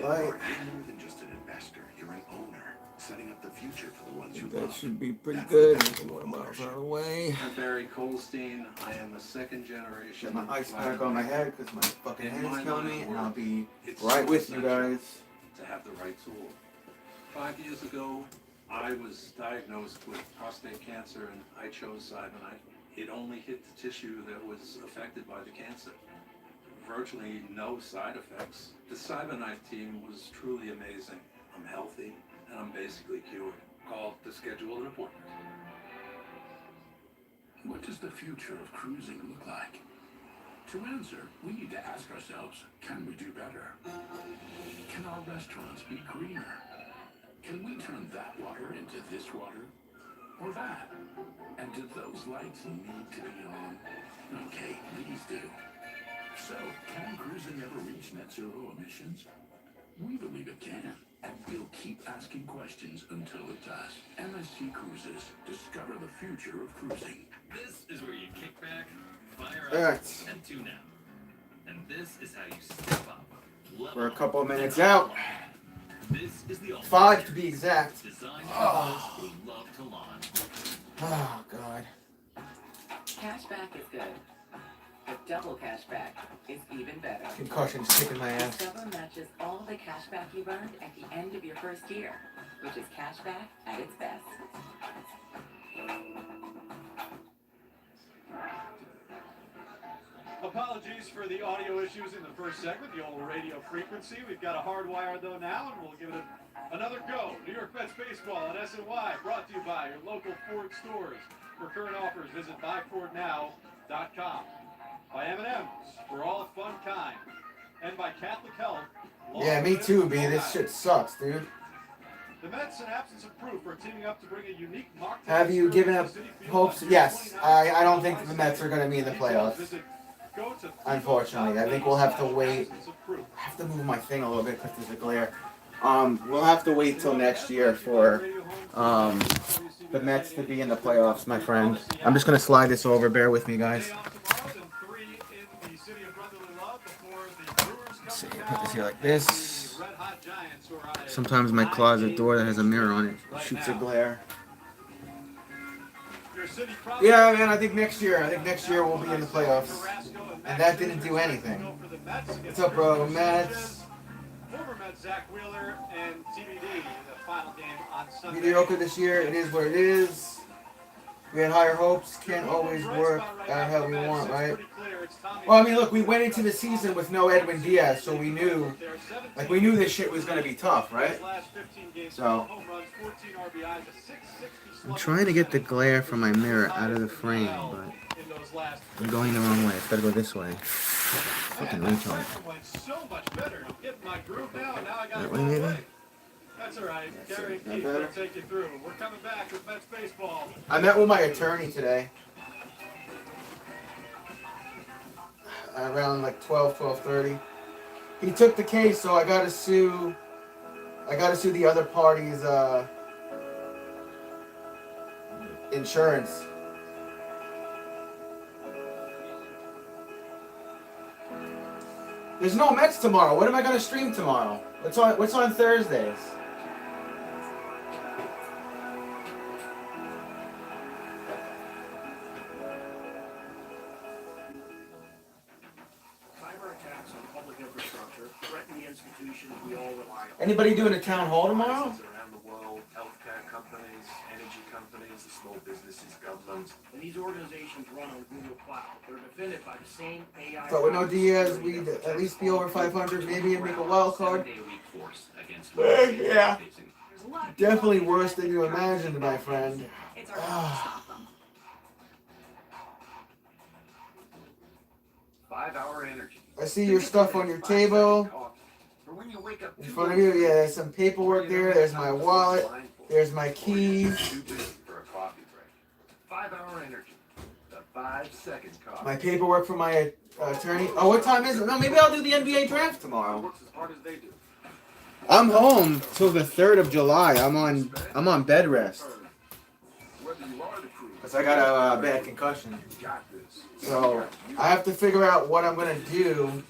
Right. You're more than just an investor. You're an owner, setting up the future for the ones you That love. should be pretty That's good. the best More of miles ownership. out of the way. I'm Barry Colstein. I am a second generation. Get my ice pack on my head because my fucking head is killing me, and I'll be It's right so with you essential guys. to have the right tool. 5 years ago, I was diagnosed with prostate cancer, and I chose Cybonite. It only hit the tissue that was affected by the cancer. Virtually no side effects. The Cybonite team was truly amazing. I'm healthy, and I'm basically cured. Call to schedule an appointment. What does the future of cruising look like? To answer, we need to ask ourselves, can we do better? Can our restaurants be greener? Can we turn that water into this water? Or that? And do those lights need to be on? Okay, these do. So, can cruising ever reach net zero emissions? We believe it can, and we'll keep asking questions until it does. MSC Cruises. Discover the future of cruising. This is where you kick back, fire All up, right. and tune out. And this is how you step up. We're a couple of minutes out. This is the 5 to be exact. designed for those who love to launch. Oh, God. Cashback is good, but double cashback is even better. Concussion's kicking my ass. Discover matches all the cashback you've earned at the end of your first year, which is cashback at its best. Apologies for the audio issues in the first segment, the old radio frequency. We've got a hard wire though now, and we'll give it another go. New York Mets baseball on SNY, brought to you by your local Ford stores. For current offers, visit buyfordnow.com. By M&M's, for all fun kind. And by Catholic Health. Yeah, me too, B. This shit sucks, dude. The Mets, in absence of proof, are teaming up to bring a unique mock. Have you given up hopes? Yes. I don't think the Mets are going to be in the playoffs. Unfortunately, I think we'll have to wait. I have to move my thing a little bit because there's a glare. We'll have to wait till next year for the Mets to be in the playoffs, my friend. I'm just going to slide this over. Bear with me, guys. Let's see, put this here like this. Sometimes my closet door that has a mirror on it shoots a glare. Yeah, man, I think next year we'll be in the playoffs. And that didn't do anything. What's up, bro? Mets. Former Mets Zach Wheeler and TBD, the final game on Sunday. Mediocre this year. It is what it is. We had higher hopes. Can't always work out how we want, right? Well, I mean, look, we went into the season with no Edwin Diaz, so we knew this shit was going to be tough, right? So, I'm trying to get the glare from my mirror out of the frame, but I'm going the wrong way. It's got to go this way. Fucking retard. That way, maybe? That's all right. Gary and Keith will take you through. We're coming back with Mets baseball. I met with my attorney today. Around like 12:30. He took the case, so I gotta sue the other party's insurance. There's no Mets tomorrow. What am I gonna stream tomorrow? What's on Thursdays? Anybody doing a town hall tomorrow? Around the world, healthcare companies, energy companies, the small businesses, governments. And these organizations run on Google Cloud. They're defended by the same AI. But with no Diaz, we'd at least be over 500, maybe, and make a wild card. Yeah. Definitely worse than you imagined, my friend. Ah. 5-hour energy. I see your stuff on your table. In front of you, yeah, there's some paperwork there. There's my wallet. There's my keys. 5-hour energy. The 5-second cost. My paperwork for my attorney. Oh, what time is it? No, maybe I'll do the NBA draft tomorrow. Works as hard as they do. I'm home till the 3rd of July. I'm on bed rest. Cause I got a bad concussion. So I have to figure out what I'm gonna do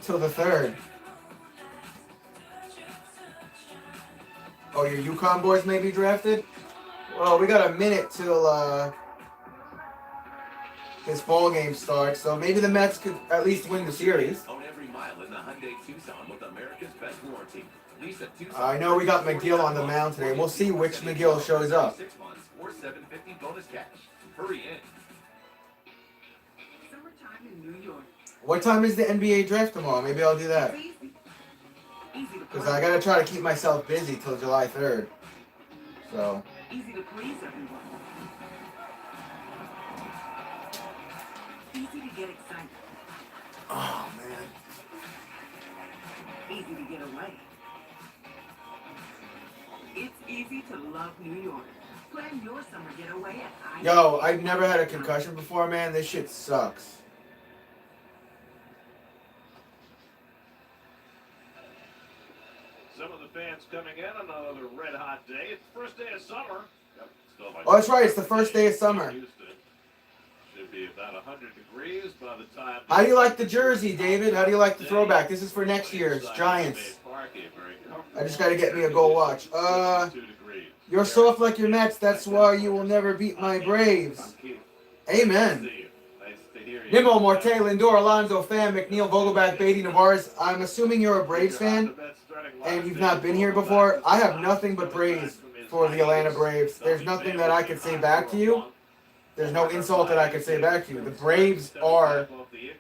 till the 3rd. Oh, your UConn boys may be drafted? Well, we got a minute till this ball game starts, so maybe the Mets could at least win the series. Own every mile in the Hyundai Tucson with America's best warranty. Lease a Tucson. I know we got McGill on the mound today. We'll see which McGill shows up. 6 months or $750 bonus cash. Hurry in. Summertime in New York. What time is the NBA draft tomorrow? Maybe I'll do that. Easy. Easy to Because I got to try to keep myself busy till July 3rd. So, Easy to please everyone. Easy to get excited. oh man. Easy to get away. It's easy to love New York. Plan your summer getaway at I. Yo, I've never had a concussion before, man. This shit sucks. Some of the fans coming in on another red hot day. It's the first day of summer. Oh, that's right. It's the first day of summer. Houston. Should be about 100 degrees by the time. How do you like the jersey, David? How do you like the throwback? This is for next year's Giants. I just got to get me a goal watch. You're soft like your Mets. That's why you will never beat my Braves. Amen. Nimmo, Marte, Lindor, Alonso, Pham, McNeil, Vogelback, Beatty, Navarez. I'm assuming you're a Braves fan and you've not been here before. I have nothing but praise for the Atlanta Braves. There's nothing that I could say back to you. There's no insult that I could say back to you. The Braves are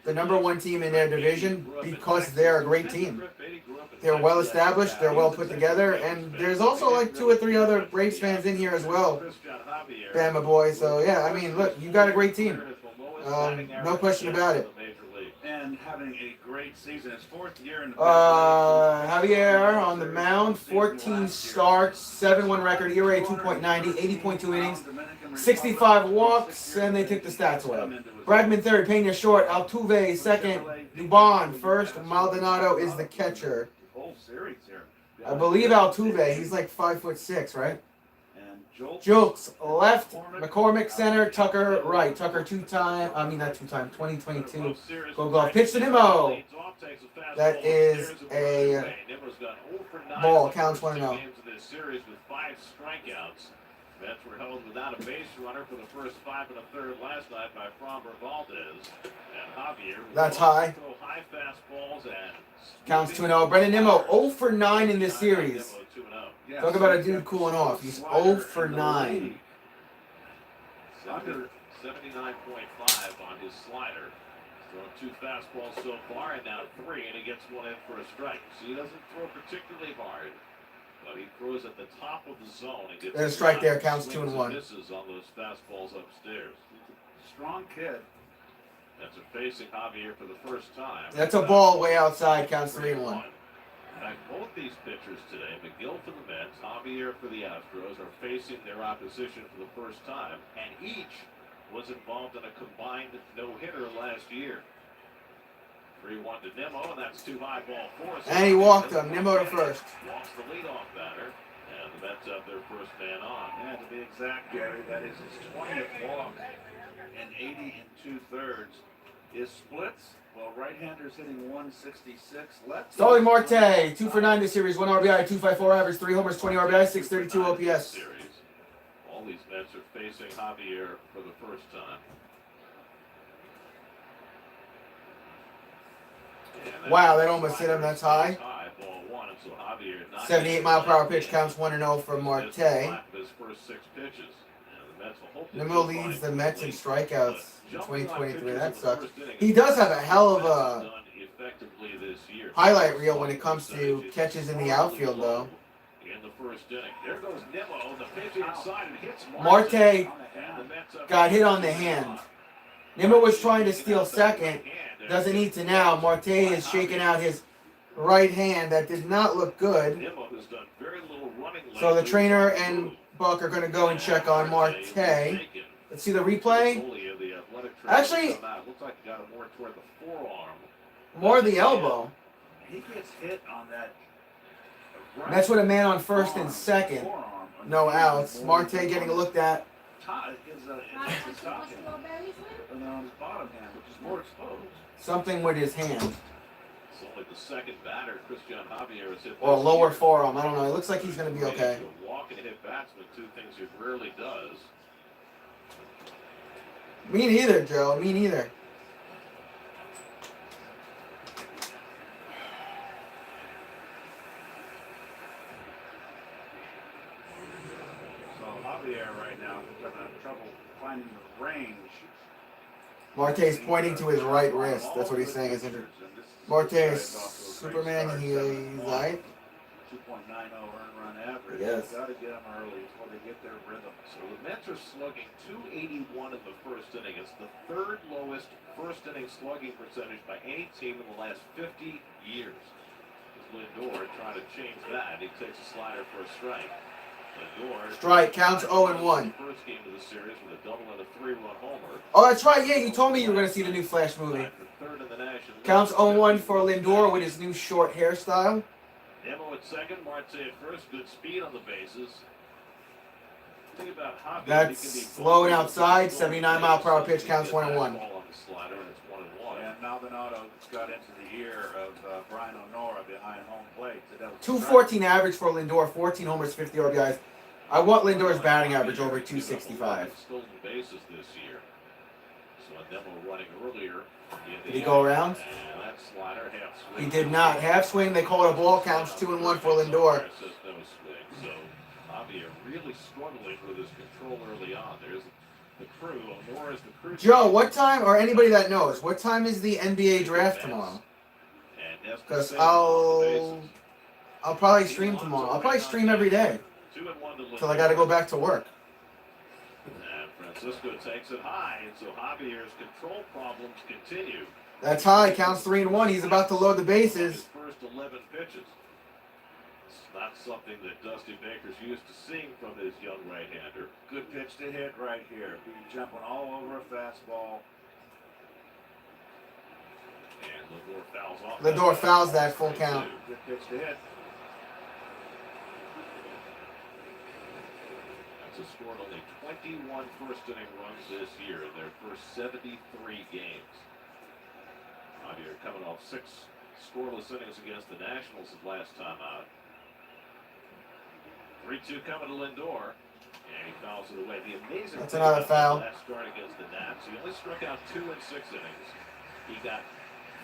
the #1 team in their division because they're a great team. They're well established, they're well put together, and there's also like 2 or 3 other Braves fans in here as well. Bama boy, so yeah, I mean, look, you got a great team. No question about it. And having a great season. His 4th year in the Javier on the mound, 14 starts, 7-1 record, ERA 2.90, 80.2 innings, 65 walks, and they took the stats away. Bradman 3rd, Pena short, Altuve 2nd, Dubon 1st, Maldonado is the catcher. whole series here. I believe Altuve, he's like 5'6", right? And Julks left, McCormick center, Tucker right. Tucker 2022 Gold Glove. Pitch to Nimmo. That is a ball. Counts 1-0. Mets were held without a base runner for the first 5 1/3 last night by Framber Valdez and Javier. That's high. High fastballs and Counts 2-0. Brendan Nimmo 0 for 9 in this series. Talk about a dude cooling off. He's 0 for 9. Under 79.5 on his slider. Thrown 2 fastballs so far and now 3, and he gets 1 in for a strike. So he doesn't throw particularly hard, but he throws at the top of the zone and gets. There's a strike there. Counts 2-1. Misses on those fastballs upstairs. strong kid. That's a facing Javier for the first time. That's a ball way outside. Counts 3-1. In fact, both these pitchers today, McGill for the Mets, Javier for the Astros, are facing their opposition for the first time, and each was involved in a combined no-hitter last year. 3-1 to Nimmo, and that's 2 high ball 4. And he walked him. Nimmo to first. Walks the leadoff batter, and the Mets have their first man on. Yeah, to be exact, Gary, that is his 20th walk and 80 2/3. His splits, well, right-handers hitting 166. Left. Starling Marte 2 for 9 this series. 1 RBI, 2.54 average, 3 homers, 20 RBI, 632 OPS. Series. All these Mets are facing Javier for the first time. Wow, that almost hit him. That's high. Ball 1, and so Javier 78 mile per hour pitch. Counts 1-0 for Marte. His first 6 pitches. And the Mets will hope to Nimmo leads the Mets in strikeouts in 2023. That sucks. He does have a hell of a highlight reel when it comes to catches in the outfield, though. In the first inning, there goes Nimmo, the pitch inside and hits Marte got hit on the hand. Nimmo was trying to steal second. Doesn't need to now. Marte is shaking out his right hand. That did not look good. So the trainer and Buck are going to go and check on Marte. Let's see the replay. Actually, more the elbow. He gets hit on that. That's with a man on first and second. No outs. Marte getting looked at. His top hand, and on his bottom hand, which is more exposed. Something with his hand. It's only the second batter Christian Javier has hit. Or this lower year. forearm. I don't know. It looks like he's going to be okay. To walk and hit batsmen, two things he rarely does. Me neither, Joe. Me neither. So Javier right now is having trouble finding the range. Marte's pointing to his right wrist. That's what he's saying. Is injured. Marte is Superman. He's right. 2.90 earned run average. Yes. You got to get them early before they get their rhythm. So the Mets are slugging .281 in the first inning. It's the third lowest first inning slugging percentage by any team in the last 50 years. Lindor trying to change that. He takes a slider for a strike. Lindor Strike counts 0-1. First game of the series with a double and a 3-run homer. Oh, that's right. Yeah, you told me you were going to see the new Flash movie. Third in the National League. Counts 0-1 for Lindor with his new short hairstyle. Nemo at second, Marte at first. Good speed on the bases. Think about Javier. That's slowing outside. 79-mile-per-hour pitch counts 1-1. Ball on the slider, and it's 1-1. And Maldonado got into the ear of Brian O'Nora behind home plate. So that was 214 average for Lindor. 14 homers, 50 RBIs. I want Lindor's batting average over 265. Stolen bases this year. So Nemo running earlier. Did he go around? And that slider half swing. He did not. Half swing. They call it a ball. Counts 2-1 for Lindor. Says no swing. So Javier really struggling with his control early on. There's the crew. O'Nora is the crew. Joe, what time, or anybody that knows, what time is the NBA draft tomorrow? Because I'll probably stream tomorrow. I'll probably stream every day till I got to go back to work. And Francisco takes it high, and so Javier's control problems continue. That's high. Counts 3-1. He's about to load the bases. His first 11 pitches. It's not something that Dusty Baker's used to seeing from his young right-hander. good pitch to hit right here. Be jumping all over a fastball. And Lindor fouls off. Lindor fouls that full count. Good pitch to hit. Has scored only 21 first-inning runs this year in their first 73 games. Javier coming off 6 scoreless innings against the Nationals his last time out. 3-2 coming to Lindor, and he fouls it away. The amazing That's thing another about foul. the last start against the Nats, he only struck out 2 in 6 innings. He got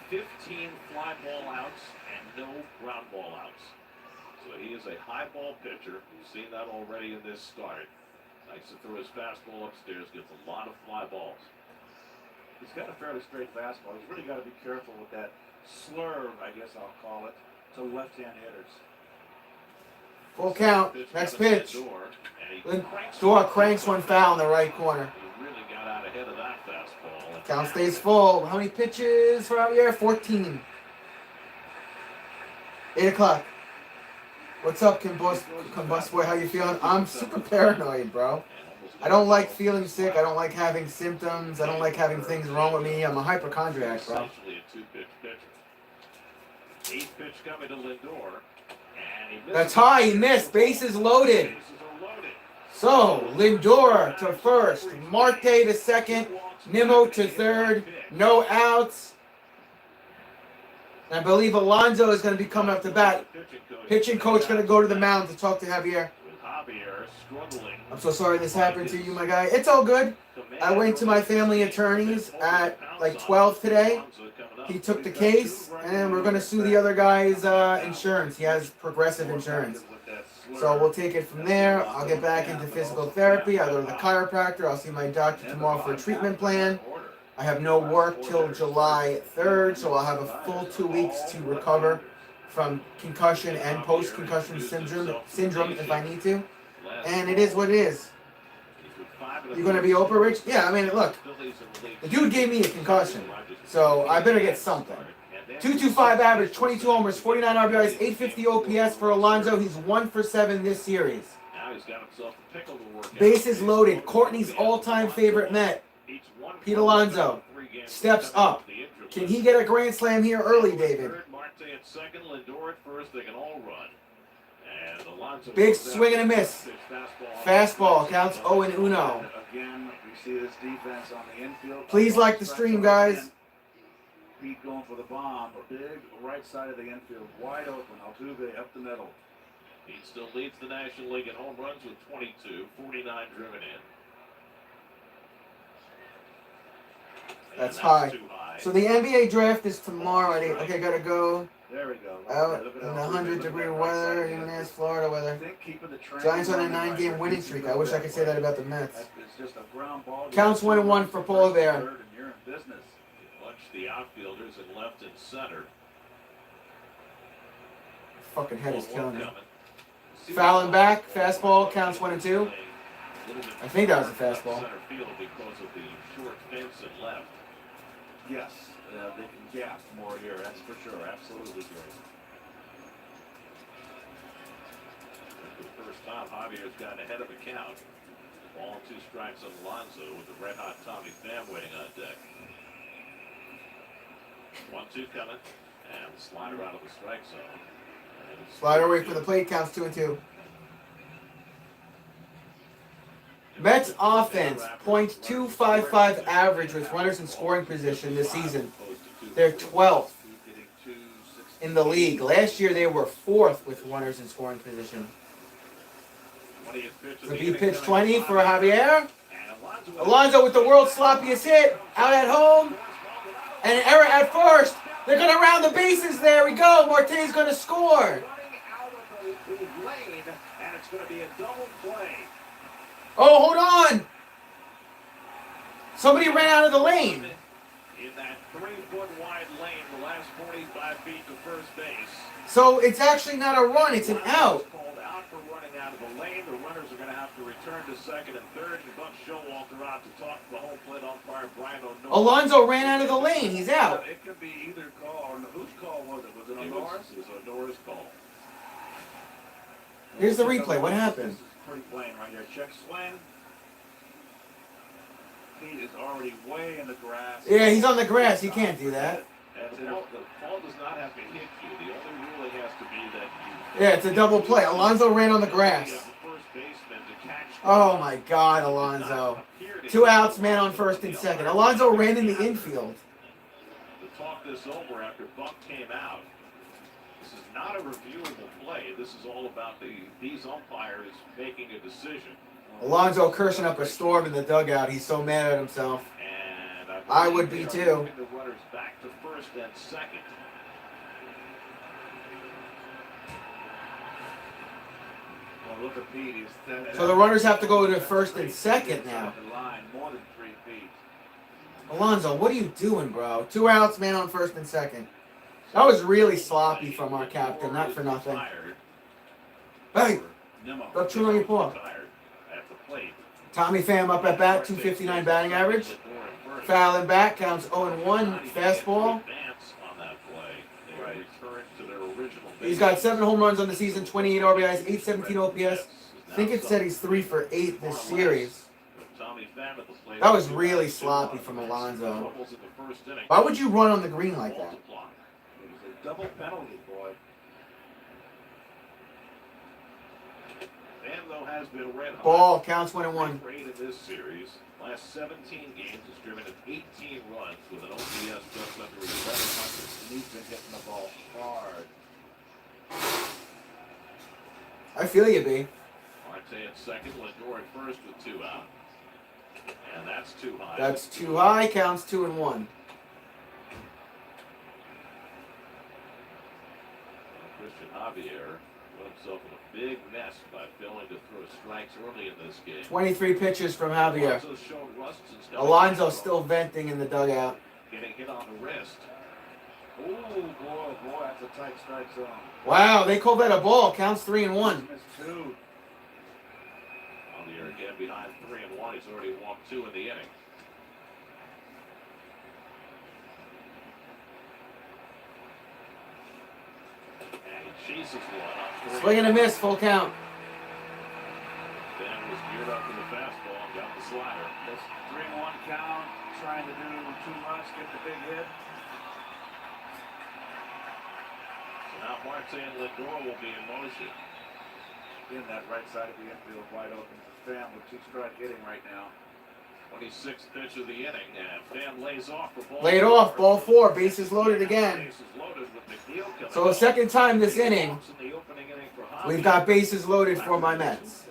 15 fly ball outs and no ground ball outs. So he is a high ball pitcher. You've seen that already in this start. Likes to throw his fastball upstairs, gets a lot of fly balls. He's got a fairly straight fastball. He's really got to be careful with that slurve, I guess I'll call it, to left-hand hitters. Full count. Next pitch. Lindor cranks one foul in the right corner. He really got out ahead of that fastball. Count stays full. How many pitches for Javier? 14. 8 o'clock. What's up, Combust Boy? How you feeling? I'm super paranoid, bro. I don't like feeling sick. I don't like having symptoms. I don't like having things wrong with me. I'm a hypochondriac, bro. Essentially a 2-pitch pitcher. 8 pitch coming to Lindor. And he misses. That's high. He missed. Bases loaded. Bases are loaded. So, Lindor to first. Marte to second. Nimmo to third. No outs. I believe Alonso is going to be coming up to bat. Pitching coach going to go to the mound to talk to Javier. With Javier struggling. I'm so sorry this happened to you, my guy. It's all good. I went to my family attorneys at like 12 today. He took the case, and we're going to sue the other guy's insurance. He has Progressive insurance. So we'll take it from there. I'll get back into physical therapy. I'll go to the chiropractor. I'll see my doctor tomorrow for a treatment plan. I have no work till July 3rd, so I'll have a full 2 weeks to recover from concussion and post-concussion syndrome if I need to. And it is what it is. You going to be Oprah, Rich? Yeah, I mean, look, the dude gave me a concussion, so I better get something. 225 average, 22 homers, 49 RBIs, 850 OPS for Alonso. He's 1 for 7 this series. Bases loaded. Courtney's all-time favorite Met, Pete Alonso, steps up. Can he get a grand slam here early, David? Big swing and a miss. Fastball counts 0-1. Again, we see this defense on the infield. Please like the stream, guys. Pete going for the bomb. A big right side of the infield, wide open. Altuve up the middle. He still leads the National League in home runs with 22, 49 driven in. And That's high. too high. So the NBA draft is tomorrow at 8. Okay, gotta go There we go. out Look at in Altuve. the Look at 100-degree that right side weather, of the even infield. as Florida I weather. think keeping the train Giants on a running right 9-game there. winning streak. I wish I could say that about the Mets. It's just a ground ball. Counts 1-1 for Polar Bear. Third, and you're in business. Bunch the outfielders in left and center. Fucking head is 1-1 killing me. coming. Fouling back, fastball, counts 1-2. I think that was a fastball. Center field because of the short fence and left. Yes, they can gap more here. That's for sure. Absolutely great. For the first time, Javier's gotten ahead of the count. Ball and 2 strikes on Alonso with the red-hot Tommy Pham waiting on deck. 1-2 coming, and the slider out of the strike zone. Slider away for the plate, counts 2-2. Mets offense, .255 average with runners in scoring position this season. They're 12th in the league. Last year they were 4th with runners in scoring position. So he pitched 20 for Javier. Alonso with the world's sloppiest hit, out at home. And an error at first. They're going to round the bases. There we go. Marte's going to score. Running out of the lane, and it's going to be a double play. Oh, hold on. Somebody ran out of the lane. In that 3-foot wide lane, the last 45 feet to first base. So it's actually not a run, it's an out. Called out for running out of the lane. The runners are going to have to return to second and third. And Buck Showalter out to talk to the home plate umpire Brian O'Neill. Alonso ran out of the lane. He's out. It could be either call or whose call was it? Was it on Norris? It was O'Norris call. Here's the replay. What happened? This is pretty plain right here. Check swing. Pete is already way in the grass. Yeah, he's on the grass. He can't do that. And the ball does not have to hit you. The only ruling has to be that you. Yeah, it's a double play. Alonso ran on the grass. Oh my God, Alonso. 2 outs, man on first and second. Alonso ran in the infield. To talk this over after Buck came out. This is not a reviewable play. This is all about these umpires making a decision. Alonso cursing up a storm in the dugout. He's so mad at himself. And I would be too. moving the runners back to first and second. Well, look at Pete. So the runners have to go to first and second now. The line more than 3 feet. Alonso, what are you doing, bro? 2 outs, man on first and second. That was really sloppy from our captain, not for nothing. Hey, got 2 on your paw. Tommy Pham up at bat, 259 batting average. Fouling back, counts 0-1, fastball. He's got 7 home runs on the season, 28 RBIs, 817 OPS. I think it said he's 3 for 8 this series. That was really sloppy from Alonso. Why would you run on the green like that? It was a double penalty, boy. Has been red hot. Ball, counts 1-1. Great in this series. Last 17 games has driven in 18 runs with an OPS just under 1100. And he's been hitting the ball hard. I feel you, B. Marte at second, Lindor at first with 2 out. And that's too high. That's too high, counts 2-1. Christian Javier put himself in a big mess by failing to throw strikes early in this game. 23 pitches from Javier. Alonso showed rust since Alonso still venting in the dugout. getting hit on the wrist. Oh, boy, that's a tight strike zone. Wow, they called that a ball. Counts 3-1. Missed 2. Javier again behind 3-1. He's already walked 2 in the inning. Chases one. Swing and a miss, full count. Ben was geared up for the fastball and got the slider. This 3-1 count, trying to do too much, get the big hit. So now Marte and Lindor will be in motion. In that right side of the infield, wide open for Pham with 2-strike hitting right now. 26th pitch of the inning, and Pham lays off for ball. Laid off, ball 4, bases loaded again. Bases loaded with McNeil coming So a up. second time this inning, In the opening inning for Javi. we've got bases loaded for my Mets.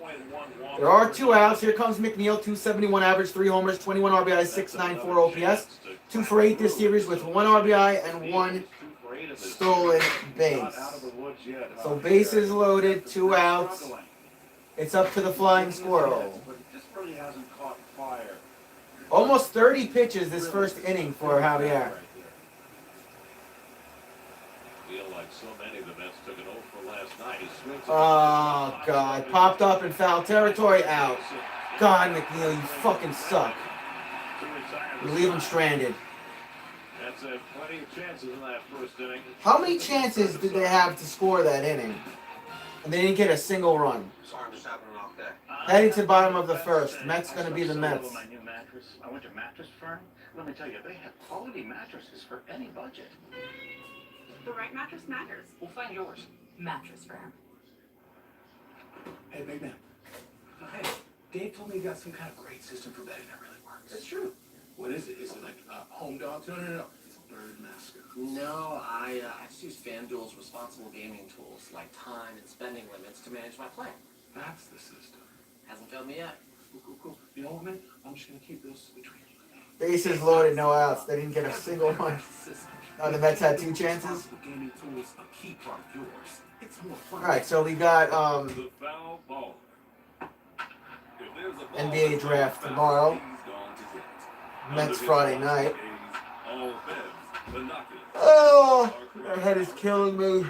There are 2 outs. Here comes McNeil, 271 average, 3 homers, 21 RBI, 694 OPS. 2 for 8 this series with 1 RBI and 1 stolen base. So bases loaded, 2 outs. It's up to the flying squirrel. But it just really hasn't caught fire. Almost 30 pitches this first inning for Javier. Feel like so many of the Mets took an 0 for last night. He swings it. Oh, God. Popped up in foul territory, out. God, McNeil, you fucking suck. You leave him stranded. That's plenty of chances in that first inning. How many chances did they have to score that inning? And they didn't get a single run. Sorry, I'm just having an off day. Heading to the bottom of the first. Mets going to be the Mets. My new mattress. I went to Mattress Firm. Let me tell you, they have quality mattresses for any budget. The right mattress matters. We'll find yours. Mattress Firm. Hey, big man. Hey, Dave told me you got some kind of great system for betting that really works. It's true. What is it? Is it like home dogs? No. It's a bird masker. No, I just use FanDuel's responsible gaming tools like time and spending limits to manage my play. That's the system. Hasn't failed me yet. Cool. You know what, man? I'm just gonna keep this between you and me. Bases loaded, no outs. They didn't get a single run. Oh, the Mets had 2 chances? Responsible gaming tools, a key part of yours. It's more fun. All right, so we got The foul ball. If there's a ball NBA that's draft foul, tomorrow. he's gone to get it. Mets Friday night. All feds, binoculars. Oh, my head is killing me.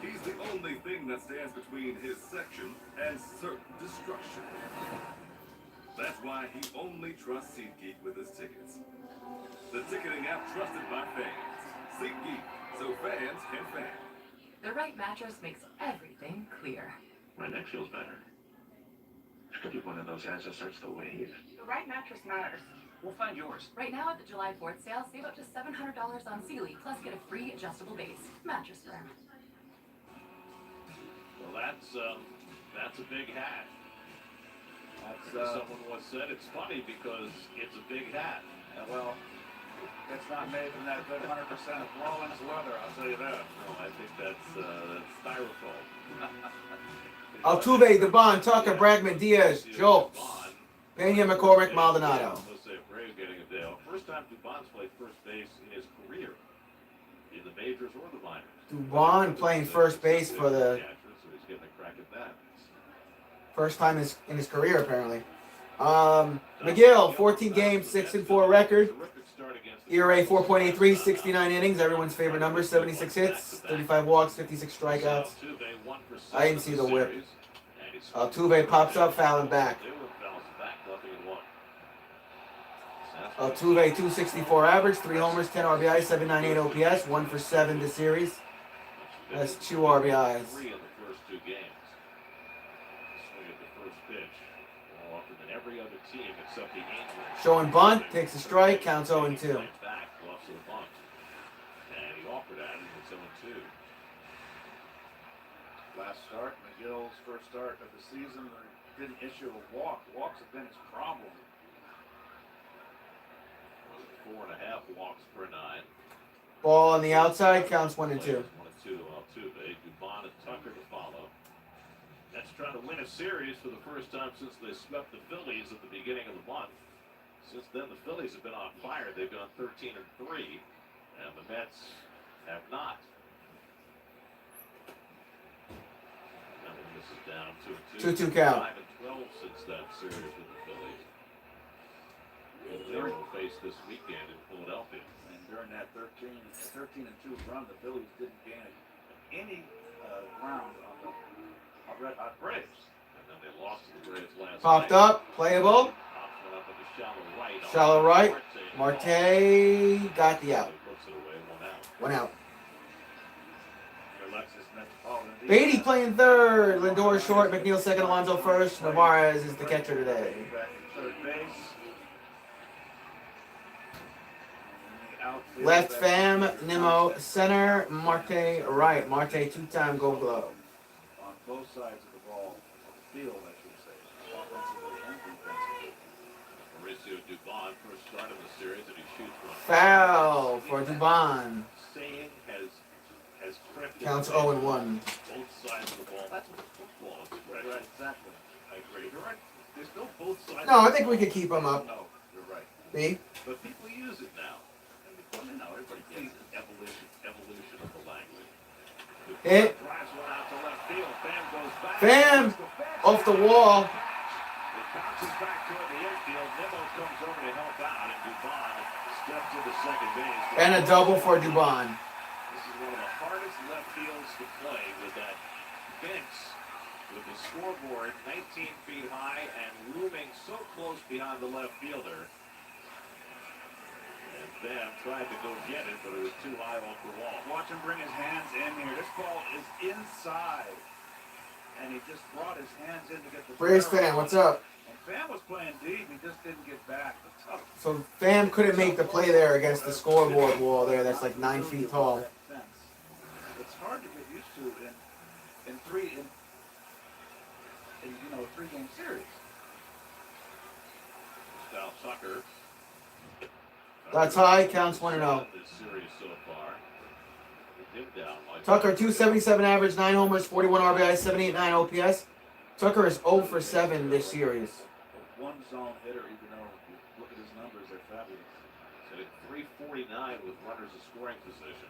He's the only thing that stands between his section and certain destruction. That's why he only trusts SeatGeek with his tickets. The ticketing app trusted by fans. SeatGeek, so fans can fan. The right mattress makes everything clear. My neck feels better. This could be one of those guys that starts to wave. The right mattress matters. We'll find yours. Right now at the July 4th sale, save up to $700 on Sealy, plus get a free adjustable base. Mattress Firm. Well, that's a big hat. Someone once said it's funny because it's a big hat. Well, it's not made from that good 100% of Florence leather, I'll tell you that. No, I think that's styrofoam. Altuve, Devon, Tucker, Bregman, Diaz, Jolts, Pena, McCormick, Maldonado. Let's say Braves getting a day off. First time Dubon's played first base in his career, in the majors or the minors. Dubon playing first base for the So he's getting a crack at that. first time in his career, apparently. McGill, 14 games, 6-4 record. ERA 4.83, 69 innings. Everyone's favorite number, 76 hits, 35 walks, 56 strikeouts. I didn't see the whip. Altuve pops up, fouling back. Altuve, 264 average, 3 homers, 10 RBIs, 798 OPS, 1 for 7 this series. That's 2 RBIs. Three in the first 2 games. Swing at the first pitch. More often than every other team except the Angels. Showing bunt, takes a strike, counts 0-2. Back, bluffs to the bunt. And he offered at it, it's 0-2. Last start, McGill's first start of the season, didn't issue a walk. Walks have been his problem. 4.5 walks per 9. Ball on the outside, counts 1-2. 1-2. Altuve, Dubon, and Tucker to follow. That's trying to win a series for the first time since they swept the Phillies at the beginning of the month. Since then, the Phillies have been on fire. They've gone 13-3, and the Mets have not. And this is down 2-2. 2-2 count. 5-12 since that series with the Phillies. And they will face this weekend in Philadelphia. And during that 13-2 run, the Phillies didn't gain any ground on the Red Hot Braves. And then they lost to the Braves last Popped night. up, playable. Pops one up into shallow right. Shallow right. Marte got the out. Puts it away, 1 1 out. out. Alexis Metropolitan. Beatty playing third. Lindor short. McNeil second. Alonso first. Navarez is the catcher today. Back at third base. Outfield, Left that's- Pham, Nimmo center. Marte right. Marte 2-time Gold Glove. on both sides of the ball, of the field, I should say. Offensively to Dubon, first start of the series, and he shoots one. Foul for Dubon. Saying has corrected. Counts 0-1. Both sides of the ball. That's what football is. Right, exactly. I agree. You're right. There's no both sides. No, I think we could keep him up. No, you're right. B. But people use it now. And now everybody gets it. Evolution of the language. Hit. Drives one out to left field. Pham goes back. Pham off the wall. It bounces back toward the infield. Nimmo comes over to help out, and Dubon steps into second base. And a double for Dubon. This is one of the hardest left fields to play with that fence, with the scoreboard 19 feet high and looming so close behind the left fielder. And Pham tried to go get it, but it was too high off the wall. Watch him bring his hands in here. This ball is inside. And he just brought his hands in to get the Braves fan, what's up? And Pham was playing deep. He just didn't get back. So Pham couldn't make the play there against the scoreboard wall there. That's like 9 feet tall. It's hard to get used to in a 3-game series. Now Tucker. That's high, counts 1-0. This series so far. Him down like Tucker, 277 average, 9 homers, 41 RBI, 789 OPS. Tucker is 0 for 7 this series. One zone hitter, even though if you look at his numbers, they're fabulous. Hitting 349 with runners in scoring position.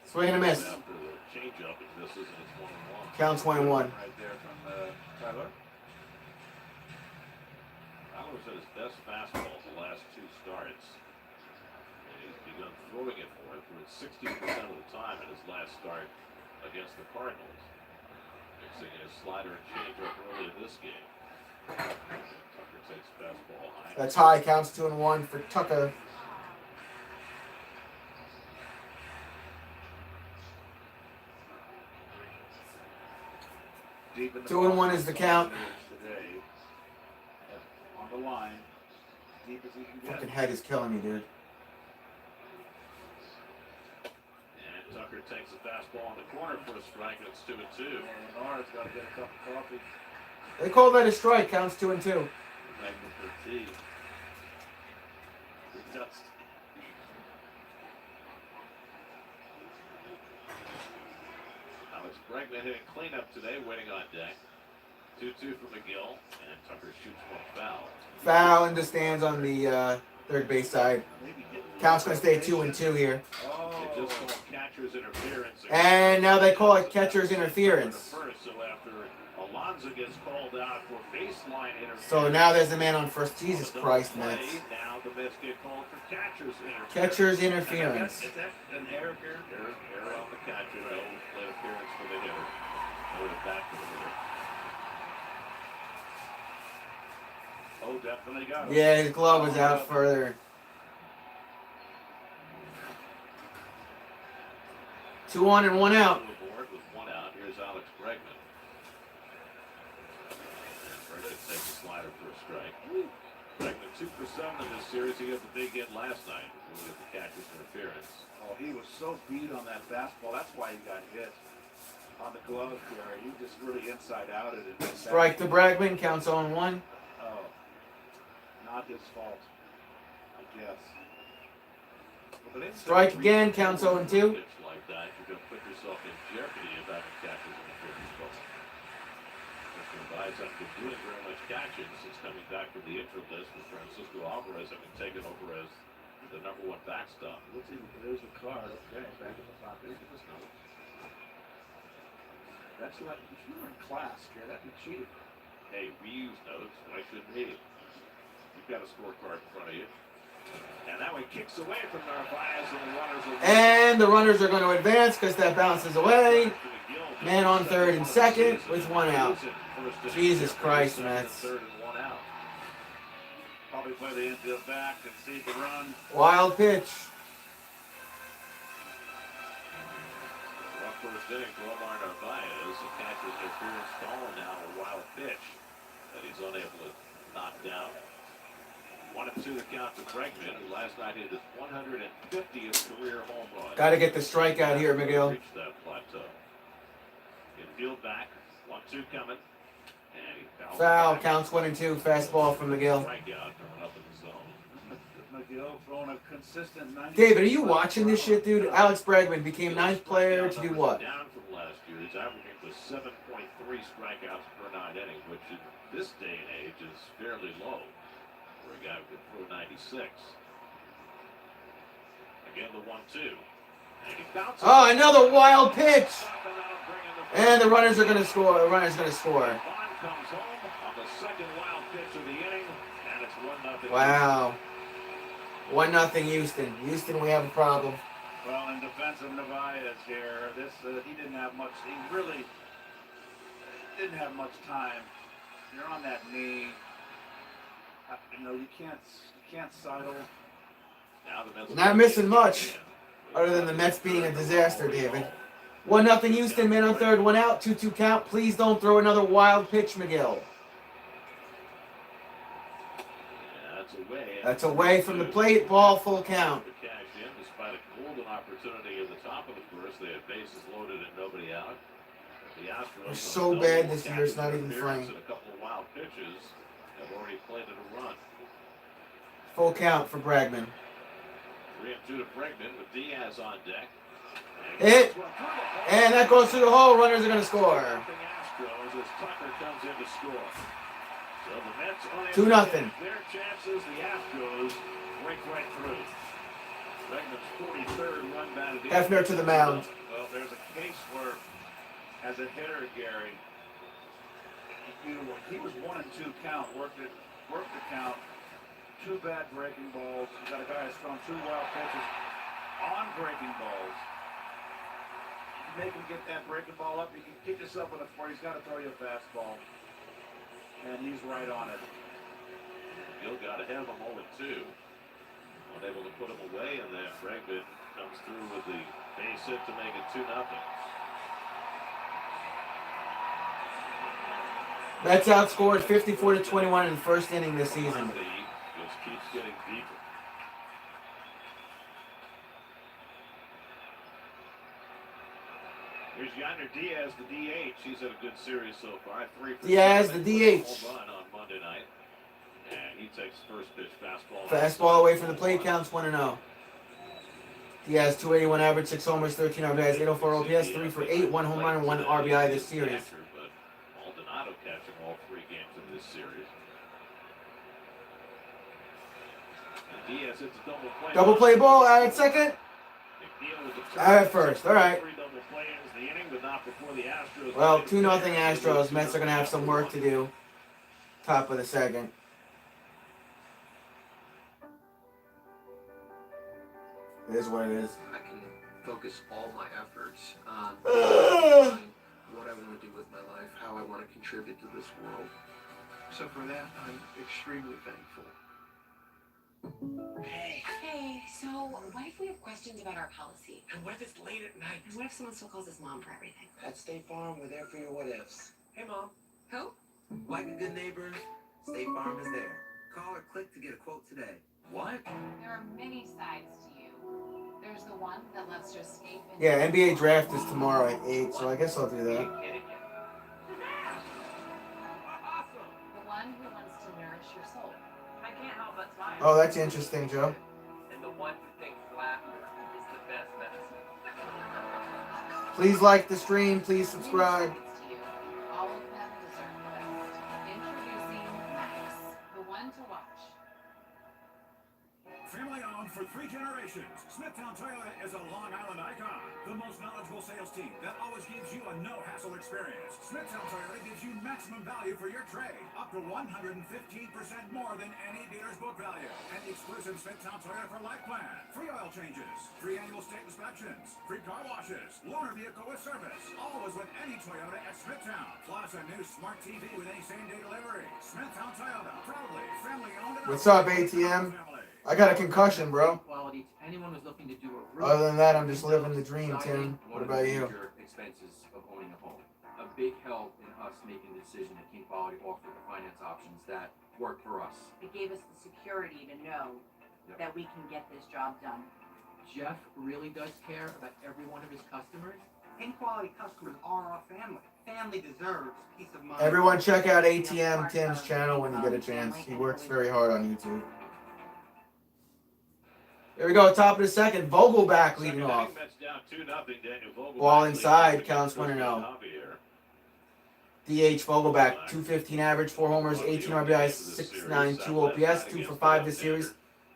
Swing and a miss. After the changeup, it misses, and it's 1-1. Counts 1-1. Right there from Tyler. Tyler's at his best fastball the last 2 starts. And he's begun throwing it for it through it 60% of the time in his last start against the Cardinals. Mixing his slider and changeup early in this game. Tucker takes fastball high. That's high, counts 2-1 for Tucker. Deep in the 2-1 is the count. Today, on the line, deep as he can get. Fucking head is killing me, dude. And Tucker takes a fastball in the corner for a strike, and it's 2-2. And Nara's got to get a cup of coffee. They call that a strike, counts 2-2. Magnum for tea. He does. Alex Bregman hitting cleanup today, waiting on deck. 2-2 for McGill, and Tucker shoots one foul. Foul in the stands on the third base side. Count's going to stay 2-2 here. They just called catcher's interference. And now they call it catcher's interference. First, so after Alonso gets called out for baseline interference. So now there's a man on first. Jesus Christ, Mets. Now the Mets get called for catcher's interference. Catcher's interference. Is that an error here? Error on the catcher. No interference for the hitter. Or the back to the hitter. Oh, definitely got it. Yeah, his glove was out further. 2 on and 1 out. Board with 1 out. Here's Alex Bregman. Bregman takes a slider for a strike. Bregman 2 for 7 in this series. He got the big hit last night with the catcher's interference. Oh, he was so beat on that fastball. That's why he got hit on the glove there. He just really inside out it. Strike to Bregman, counts on 1. Oh, not his fault, I guess. Strike again, counts 0-2. Like that, you're going to put yourself in jeopardy of having catcher's interference call. Mr. Baez after doing very much catching since coming back from the injured list with Francisco Alvarez having taken over as the #1 backstop. There's the card. Okay, back in the pocket. That's like, if you were in class, Gary, that'd be cheating. Hey, we use notes. Why shouldn't he? You've got a scorecard in front of you. And that one kicks away from Narvaez, and the runners are... And the runners are going to advance because that bounces away. Man on third and second with 1 out. Jesus Christ, Mets. Third and 1 out. Probably play the infield back and see the run. Wild pitch. Rough first inning for Omar Narvaez. The catcher's interference calling now a wild pitch that he's unable to knock down. 1-2 the count to Bregman, who last night hit his 150th career home run. Got to get the strikeout here, McGill. Reached that plateau. Infield back, 1-2 coming, and he fouls Foul, back. counts 1-2. Fastball from McGill. Strikeout coming up in the McGill throwing a consistent 90. David, are you watching this shit, dude? Alex Bregman became 9th player to do what? Down from last year. He's averaging the 7.3 strikeouts per 9 innings, which in this day and age is fairly low for a guy who can throw 96. Again, the 1-2. Oh, another wild pitch! And the runners are going to score. The runner's going to score. Bond comes home on the second wild pitch of the inning, and it's 1-0. Wow. 1-0 Houston. Houston, we have a problem. Well, in defense of Narvaez here, this he didn't have much. He really didn't have much time. You're on that knee. You know, you can't sidle. Now the Mets Not missing much, other than the Mets being a disaster, David. 1-0 Houston, man on third, 1 out, 2-2 count. Please don't throw another wild pitch, McGill. That's away from the plate, ball, full count. Cash in despite a golden opportunity at the top of the first. They had bases loaded and nobody out. The Astros They're so bad this year, it's not even funny. A couple of wild pitches have already planted a run. Full count for Bregman. 3-2 to Bregman with Diaz on deck. Hit, and that goes through the hole. Runners are going to score. Astros as Tucker comes in to score. So the Mets 2-0. Their chances, the Astros break right through. Bregman's 43rd run batted in. Hefner to the mound. Well, there's a case where, as a hitter, Gary, he was 1-2 count, worked the count. 2 bad breaking balls. You got a guy who's thrown 2 wild pitches on breaking balls. You make him get that breaking ball up. You can kick yourself in the floor. He's got to throw you a fastball, and he's right on it. Gill got ahead of him 0-2. Unable to put him away, and then Bregman comes through with the base hit to make it 2-0. Mets outscored 54-21 in the first inning this season. Just keeps getting deeper. Here's Yonder Diaz, the DH. He's had a good series so far. 3 for Diaz, 7, the DH. home run on Monday night. And he takes first pitch fastball. Fastball away from the plate, counts 1-0. Diaz, 281 average, 6 homers, 13 RBIs, 804 OPS, 3 for 8, 1 home run, and 1 RBI this series. But Maldonado catching all 3 games of this series. And Diaz hits a double play. Double play ball out at second. Out at first, all right. Well, 2-0 Astros. Mets are going to have some work to do. Top of the second. It is what it is. I can focus all my efforts on what I want to do with my life, how I want to contribute to this world. So for that, I'm extremely thankful. Hey, so what if we have questions about our policy? And what if it's late at night? And what if someone still calls us mom for everything? At State Farm, we're there for your what ifs. Hey, Mom. Who? Like a good neighbor, State Farm is there. Call or click to get a quote today. What? There are many sides to you. There's the one that loves to escape. Yeah, NBA draft is tomorrow at 8, so I guess I'll do that. The one who wants to nourish your soul. I can't help but smile. Oh, that's interesting, Joe. And the one who thinks laughter is the best medicine. Please like the stream. Please subscribe. All of them deserve the best. Introducing Max, the one to watch. Family owned for 3 generations, Smithtown Toyota is a Long Island icon. The most knowledgeable sales team that always gives you a no-hassle experience. Smithtown Toyota gives you maximum value for your trade, up to 115% more than any dealer's book value. And the exclusive Smithtown Toyota for Life plan. Free oil changes, free annual state inspections, free car washes, loaner vehicle with service. Always with any Toyota at Smithtown. Plus a new smart TV with any same-day delivery. Smithtown Toyota, proudly family-owned. What's up, ATM? I got a concussion, bro. Quality to anyone who's looking to do a Other than that, I'm just living the dream, Tim. What about you? Expenses of owning a home. A big help in us making the decision that King Quality offered the finance options that work for us. It gave us the security to know that we can get this job done. Jeff really does care about every one of his customers. King Quality customers are our family. Family deserves peace of mind. Everyone check out ATM Tim's channel when you get a chance. He works very hard on YouTube. Here we go, top of the second. Vogelback leading off. Ball inside, counts 1-0. DH Vogelback, 215 average, 4 homers, 18 RBIs, 692 OPS, 2 for 5 this series.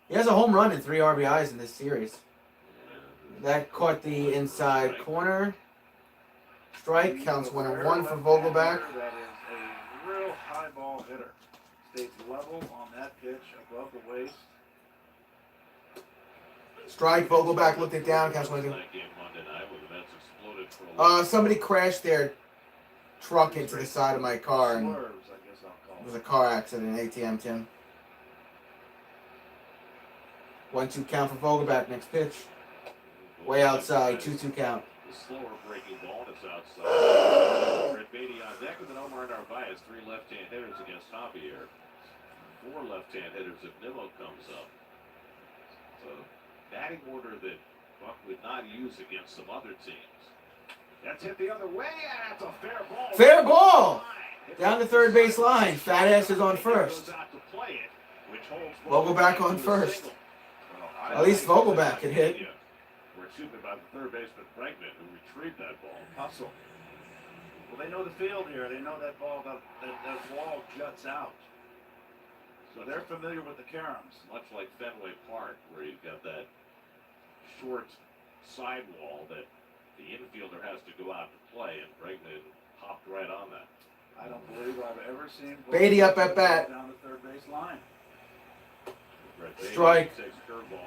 He has a home run and 3 RBIs in this series. That caught the inside corner. Strike, counts 1-1 for Vogelback. That is a real high ball hitter. Stays level on that pitch above the waist. Strike, Vogelback looked it down, counts 1-2. Somebody crashed their truck into the side of my car, and it was a car accident, ATM, Tim. 1-2 count for Vogelback, next pitch. Way outside, 2-2 count. The slower breaking ball, it's outside. Brett Beatty on deck with an Omar Narvaez, 3 left-hand hitters against Javier. 4 left-hand hitters if Nimmo comes up. So, batting order that Buck would not use against some other teams. That's hit the other way, and that's a fair ball. Fair ball! Down the third base line. Fat ass is on first. Vogelback on first. At least Vogelback can hit. By the third baseman Bregman, who retrieved that ball. Hustle. Well, they know the field here. They know that ball, that wall juts out. So they're familiar with the caroms. Much like Fenway Park, where you've got that short sidewall that the infielder has to go out to play, and Bregman hopped right on that. I don't believe I've ever seen Beatty up at bat. Down the third base line. Strike.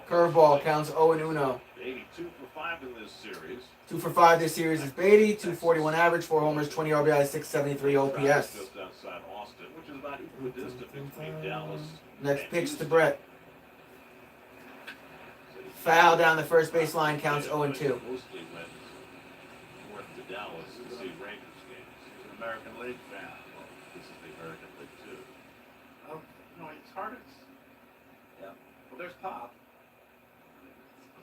Curveball counts 0-1. Beatty 2 for 5 in this series. 2 for 5 this series is Beatty. 241 average, 4 homers, 20 RBI, 673 OPS. Just outside Austin, which is about equidistant between Dallas. Next pitch to Brett. Foul down the first base line, counts 0-2. Mostly went north to Dallas and see Rangers games. He's an American League fan. Well, this is the American League too. Oh, no, it's hard. Yeah. Well, there's Pop.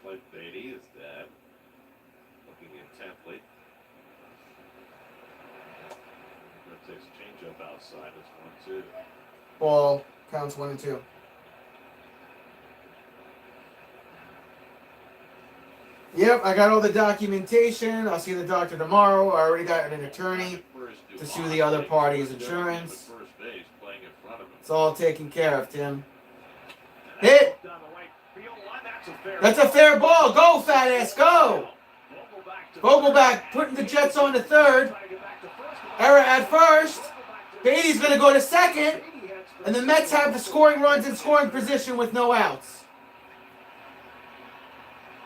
Like Beatty is dead. Looking intently. That takes a changeup outside. It's 1-2. Ball counts 1-2. Yep, I got all the documentation. I'll see the doctor tomorrow. I already got an attorney to sue the other party's insurance. It's all taken care of, Tim. Hit! That's a fair ball. Go, fat ass, go! Vogelback putting the Jets on to third. Error at first. Beatty's going to go to second. And the Mets have the scoring runs in scoring position with no outs.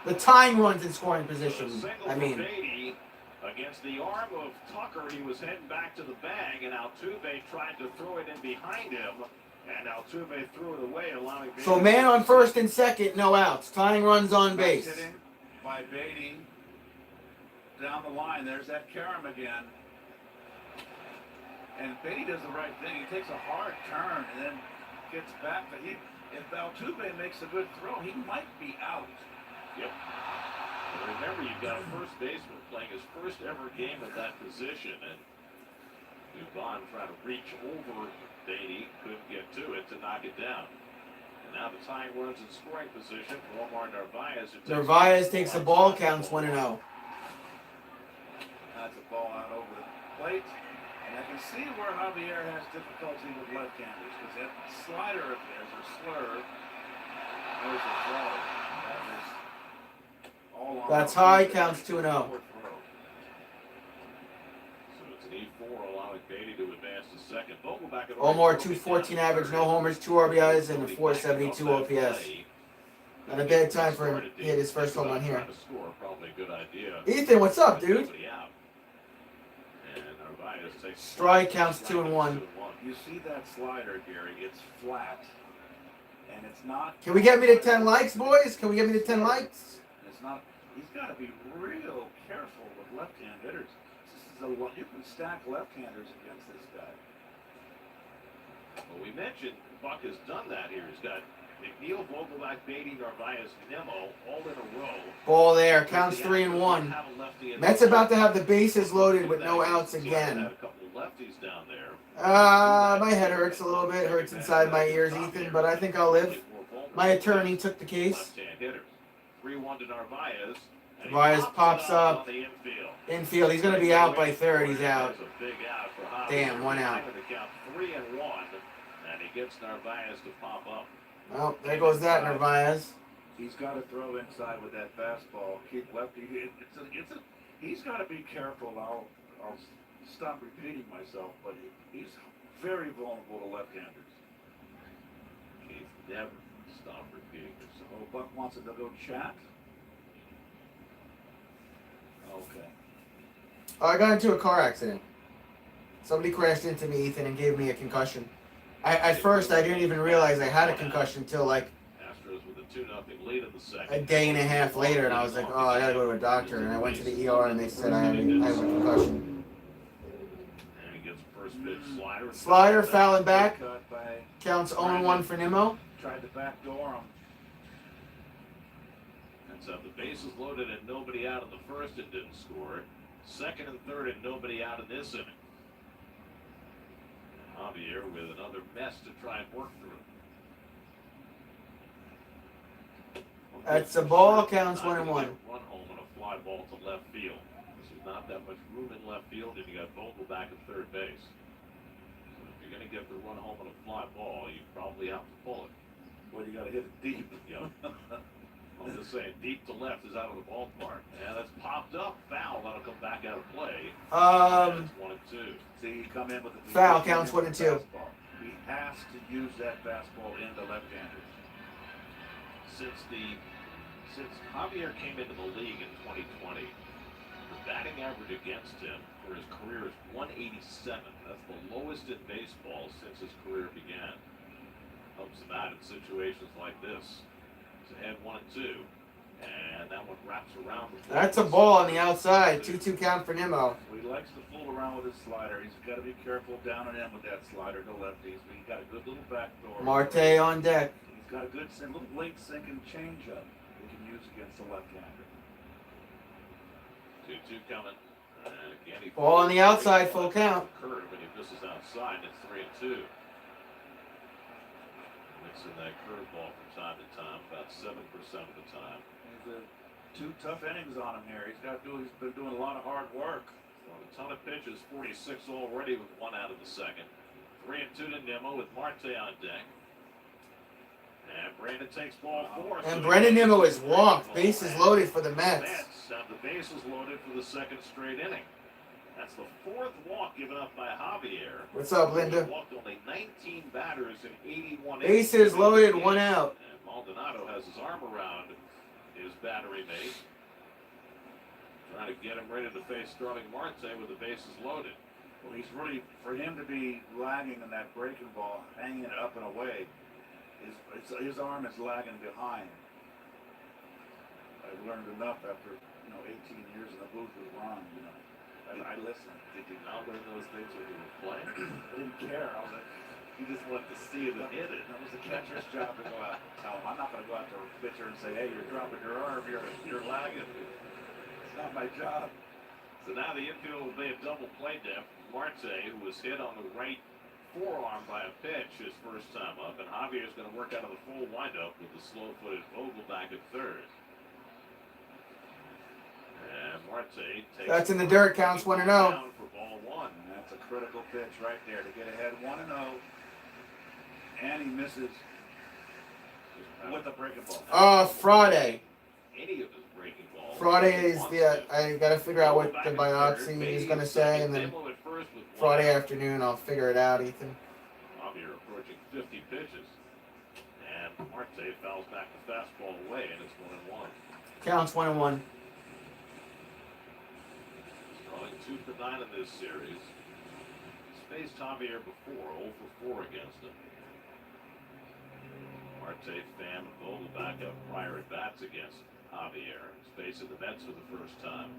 The tying runs in scoring position, I mean. Against the arm of Tucker, he was heading back to the bag, and Altuve tried to throw it in behind him. And Altuve threw it away, allowing Beatty. So man on first and second, no outs. Tying runs on base. Hitting by Beatty. Down the line, there's that carom again. And Beatty does the right thing. He takes a hard turn and then gets back. But if Altuve makes a good throw, he might be out. Yep. And remember, you've got a first baseman playing his first ever game at that position, and Dubon trying to reach over Beatty, couldn't get to it to knock it down. And now the tying runs in scoring position for Omar Narvaez. Narvaez takes the ball, counts 1-0. That's a ball out over the plate. And I can see where Javier has difficulty with left-handers, because that slider of theirs, or slur, there's a throw. That is all on. That's high, counts 2-0. So it's an E4 allowing Beatty to advance to second. Vogelback at Omar 214 average, no homers, 2 RBIs, and a 472 OPS. Not a bad time for him to hit his first home run here. Ethan, what's up, dude? Strike counts 2-1. You see that slider, Gary? It's flat, and it's not. Can we get me to 10 likes, boys? Can we get me to 10 likes? It's not. He's got to be real careful with left-hand hitters. This is you can stack left-handers against this guy. Well, we mentioned Buck has done that here. He's got McNeil, Vogelback, Beatty, Narvaez, Nimmo, all in a row. Ball there, counts 3-1. Mets about to have the bases loaded with no outs again. My head hurts a little bit, hurts inside my ears, Ethan, but I think I'll live. My attorney took the case. Left-hand hitter. 3-1 to Narvaez. And he Narvaez pops it up. on the infield. Infield. He's going to be out by third. He's out. There's a big out for Javier. Damn, 1 out. Behind the count, 3-1, and he gets Narvaez to pop up. Well, there goes that Narvaez. He's got to throw inside with that fastball. Keep lefty. He's got to be careful. I'll stop repeating myself, but he's very vulnerable to left-handers. Keith never stop repeating yourself. Oh, Buck wants it to go chat. Okay. I got into a car accident. Somebody crashed into me, Ethan, and gave me a concussion. At first, I didn't even realize I had a concussion until like Astros with a 2-0 lead in the second. a day and a half later, and I was like, oh, I gotta go to a doctor. And I went to the ER, and they said I have a concussion. And he gets first pitch slider. Slider fouling back. Cut by Counts 0-1 for Nimmo. tried to backdoor him. And so the bases loaded and nobody out in the first, it didn't score. Second and third and nobody out in this inning. Javier with another mess to try and work through. That's a ball, counts 1-1. Run home and a fly ball to left field. There's not that much room in left field, and you got Vogel back at third base. So if you're going to get the run home and a fly ball, you probably have to pull it. Well, you got to hit it deep. You know? I'm just saying, deep to left is out of the ballpark. And that's popped up, foul. That'll come back out of play. And it's 1-2. See, he come in with the Foul, counts 1-2. fastball. He has to use that fastball into left-handers. Since Javier came into the league in 2020, the batting average against him for his career is 187. That's the lowest in baseball since his career began. Helps him out in situations like this. He's ahead 1-2, and that one wraps around. That's a ball on the outside. 2-2 count for Nimmo. He likes to fool around with his slider. He's got to be careful down and in with that slider to lefties. But he's got a good little backdoor. Marte on deck. He's got a good little late sinking changeup he can use against the left-hander. 2-2 coming. And again, he Ball on the outside, full count. Curve, and he misses outside, and it's 3-2. Mixing that curveball from time to time, about 7% of the time. He's two tough innings on him here. He's been doing a lot of hard work. Throwing a ton of pitches, 46 already with 1 out of the second. 3-2 to Nimmo with Marte on deck. And Brandon takes ball 4. And Brendan Nimmo is walked. Bases loaded for the Mets. Have the bases loaded for the second straight inning. That's the 4th walk given up by Javier. What's up, Linda? He walked only 19 batters in 81 innings. Bases loaded, 1 out. And Maldonado has his arm around his battery mate. Trying to get him ready to face Starling Marte with the bases loaded. Well, he's really, for him to be lagging in that breaking ball, hanging it up and away, his arm is lagging behind. I've learned enough after 18 years in the booth with Ron. I listened. Did you not learn those things when you were playing? I didn't care. You just wanted to see it and hit it. That was the catcher's job to go out and tell him. I'm not going to go out to a pitcher and say, hey, you're dropping your arm, you're lagging. It's not my job. So now the infield will be a double play depth. Marte, who was hit on the right forearm by a pitch his first time up, and Javier's going to work out of the full windup with the slow-footed Vogel back at third. And Marte takes... That's in the dirt, counts 1-0. Down for ball 1. And that's a critical pitch right there to get ahead 1-0. And he misses with a breaking ball. Friday. Any of his breaking balls. Friday is I gotta figure out what the biopsy is gonna say, and then Friday afternoon I'll figure it out, Ethan. Javier approaching 50 pitches. And Marte fouls back the fastball away, and it's 1-1. Counts 1-1. Drawing 2 for 9 in this series. He's faced Javier before, 0 for 4 against him. Marte, Pham, and Vogel back up prior at bats against Javier. He's facing the Mets for the first time.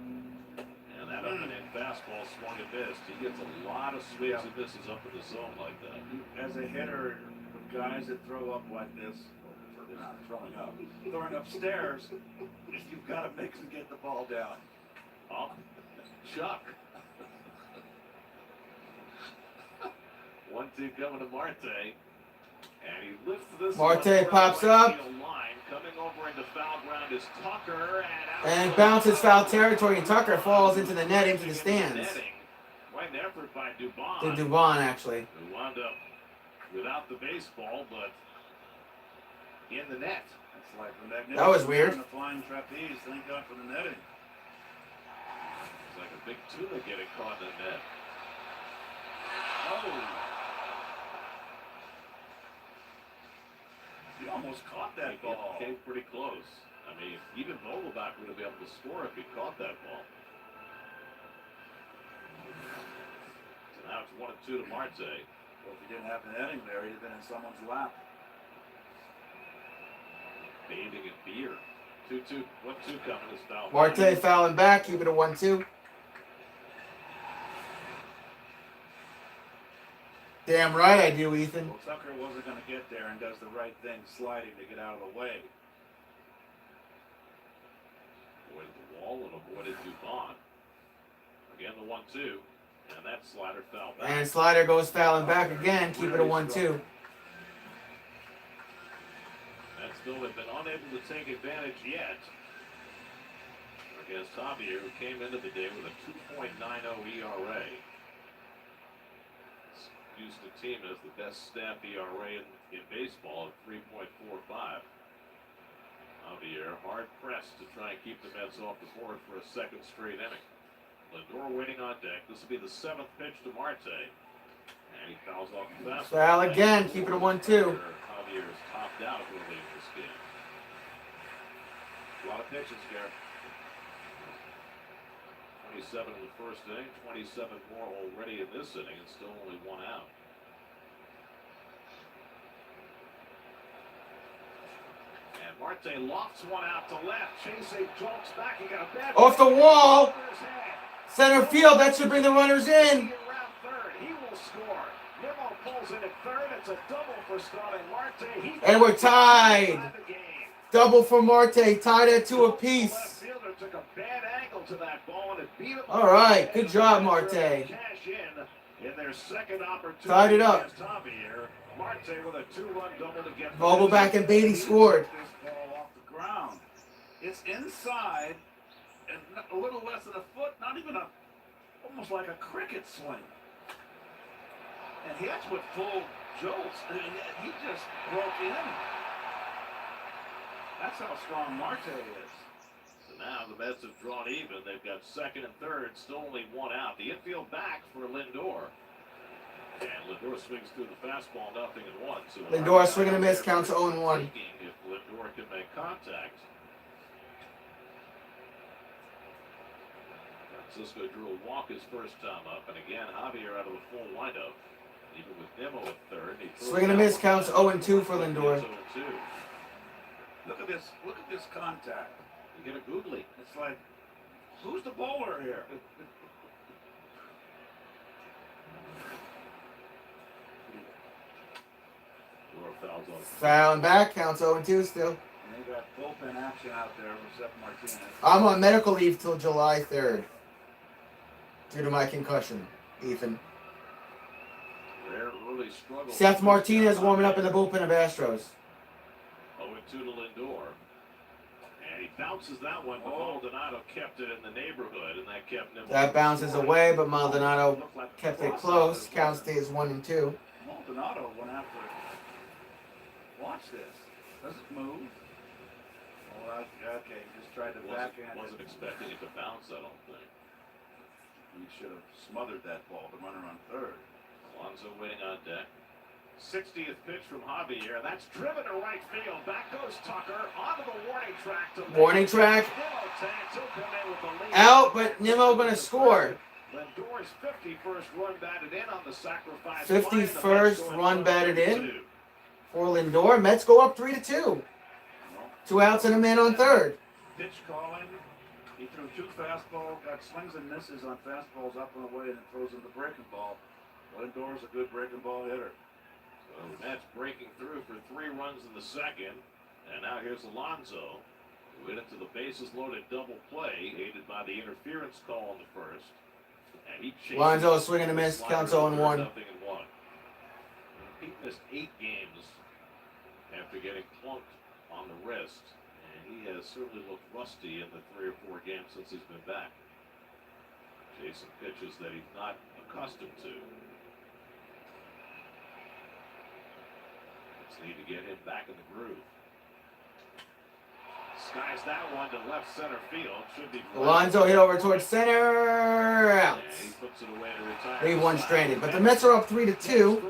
And that up and in fastball swung and missed. He gets a lot of swings and misses up in the zone like that. As a hitter, with guys that throw up like this, they're not throwing up, throwing upstairs, you've got to make them get the ball down. Oh, Chuck. 1-2 coming to Marte. And he lifts this Marte one pops right up. field line. Coming over into foul ground is Tucker. And bounces foul territory, and Tucker falls into the net, into the stands. Quite an effort by Dubon. To Dubon, actually. Who wound up without the baseball, but in the net. It's like the magnificent That was weird. The flying trapeze. Thank God for the netting. It's like a big tuna getting caught in the net. Oh. He almost caught that ball. Came pretty close. I mean, even Vogelbach would have been able to score if he caught that ball. So now it's 1-2 to Marte. Well, if he didn't have the netting there, he'd have been in someone's lap. Bathing in beer. 2-2. 1-2 coming is foul. Marte fouling back, keep it a 1-2. Damn right I do, Ethan. Well, Tucker wasn't going to get there and does the right thing, sliding to get out of the way. Avoided the wall and avoided Dubon. Again, the 1-2. And that slider foul back. And Slider goes fouling back again, keep it a 1-2. Mets still have been unable to take advantage yet against Javier, who came into the day with a 2.90 ERA. This Houston team has the best staff ERA in baseball at 3.45. Javier hard pressed to try and keep the Mets off the board for a second straight inning. Lindor waiting on deck. This will be the 7th pitch to Marte. And he fouls off the fastball. Foul again, keep it a 1-2. Javier is topped out early in this game. A lot of pitches, Garrett. 27 in the first inning, 27 more already in this inning, and still only 1 out. And Marte lofts one out to left. Chasing jolts back. He got a bad Off the wall. Center field, that should bring the runners in. Around third, he will score. Nimmo pulls in at third. It's a double for Starling Marte. And we're tied. Double for Marte, tied at 2 apiece. Left fielder took a bad angle to that ball and it beat him. All right, good job, Marte. Cash in their second opportunity. Tied it up. against Javier. Marte with a 2-run double to get Vogelbach and Beatty scored. This ball off the ground. It's inside and a little less than a foot, not even almost like a cricket swing. And hits with full jolts. And he just broke in. That's how strong Marte is. So now the Mets have drawn even. They've got second and third, still only 1 out. The infield back for Lindor. And Lindor swings through the fastball, 0-1. So Lindor swinging a miss, counts 0-1. If Lindor can make contact. Francisco drew a walk his first time up, and again Javier out of a full windup. Even with Nimmo at third, Swinging a miss, counts 0-2 for Lindor. 0-2. Look at this contact. You get a googly. It's like, who's the bowler here? Fouling back, counts 0-2 still. And they got bullpen action out there with Seth Martinez. I'm on medical leave till July 3rd. Due to my concussion, Ethan. Rare early struggle. Seth Martinez warming up in the bullpen of Astros. 0-2 to Lindor. And he bounces that one, but Maldonado kept it in the neighborhood, and that kept Nimmo. That bounces away, but Maldonado kept it close. Counts stays 1-2. Maldonado went after it. Watch this. Does it move? Oh, okay. He just tried to backhand. Wasn't expecting it to bounce, I don't think. He should have smothered that ball to runner on third. Alonso waiting on deck. 60th pitch from Javier. That's driven to right field. Back goes Tucker onto the warning track. Warning track. Out, but Nimmo going to score. Lindor's 51st run batted in on the sacrifice. 51st run batted in for Lindor. Mets go up 3-2. 2 outs and a man on third. Pitch calling. He threw 2 fastballs, got swings and misses on fastballs up and away, and then throws in the breaking ball. Lindor's a good breaking ball hitter. So the Mets breaking through for 3 runs in the second. And now here's Alonso, who hit into the bases loaded double play, aided by the interference call in the first. And he Alonso swinging a miss, counts 0-1. Pete missed 8 games after getting clunked on the wrist. And he has certainly looked rusty in the 3 or 4 games since he's been back. Chasing pitches that he's not accustomed to. Just need to get him back in the groove. Skies that one to left center field. Should be Alonso hit over towards center. Out. he puts it away to retire. Leave one stranded. But the Mets are up 3-2.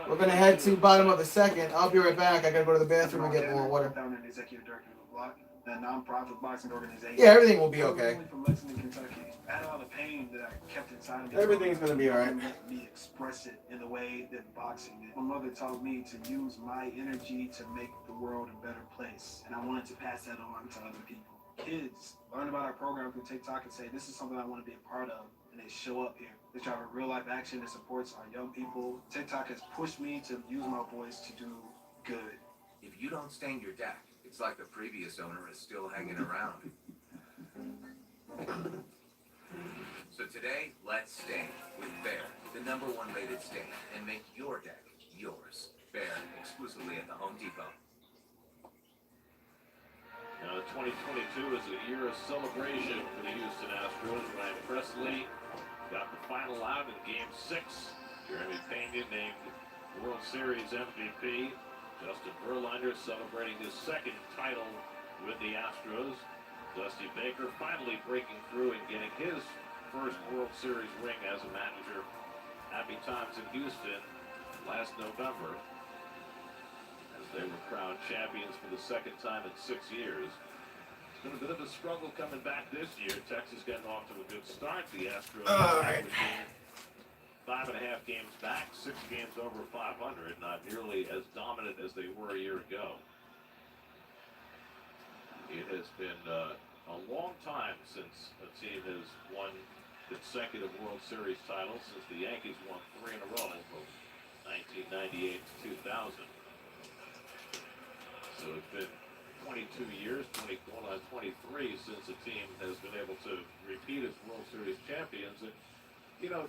We're going to head to bottom of the second. I'll be right back. I got to go to the bathroom and get more water. Founder and executive director of Block, that nonprofit boxing organization. Yeah, everything will be okay. From Lexington, Kentucky. I had all the pain that I kept inside of me. Everything's going to be all right. Let me express it in the way that boxing did. My mother taught me to use my energy to make the world a better place. And I wanted to pass that on to other people. Kids learn about our program through TikTok and say, this is something I want to be a part of. And they show up here. They drive a real life action that supports our young people. TikTok has pushed me to use my voice to do good. If you don't stain your deck, it's like the previous owner is still hanging around. So today, let's stain with Bear, the #1 rated stain, and make your deck yours. Bear, exclusively at the Home Depot. 2022 is a year of celebration for the Houston Astros. Ryan Presley got the final out in Game 6. Jeremy Pena named World Series MVP. Justin Verlander celebrating his second title with the Astros. Dusty Baker finally breaking through and getting his first World Series ring as a manager. Happy times in Houston last November as they were crowned champions for the second time in 6 years. It's been a bit of a struggle coming back this year. Texas getting off to a good start. The Astros averaging 5.5 games back, 6 games over 500, not nearly as dominant as they were a year ago. It has been a long time since a team has won consecutive World Series titles, since the Yankees won 3 in a row from 1998 to 2000. So it's been 22 years, 23 since a team has been able to repeat as World Series champions. And, you know,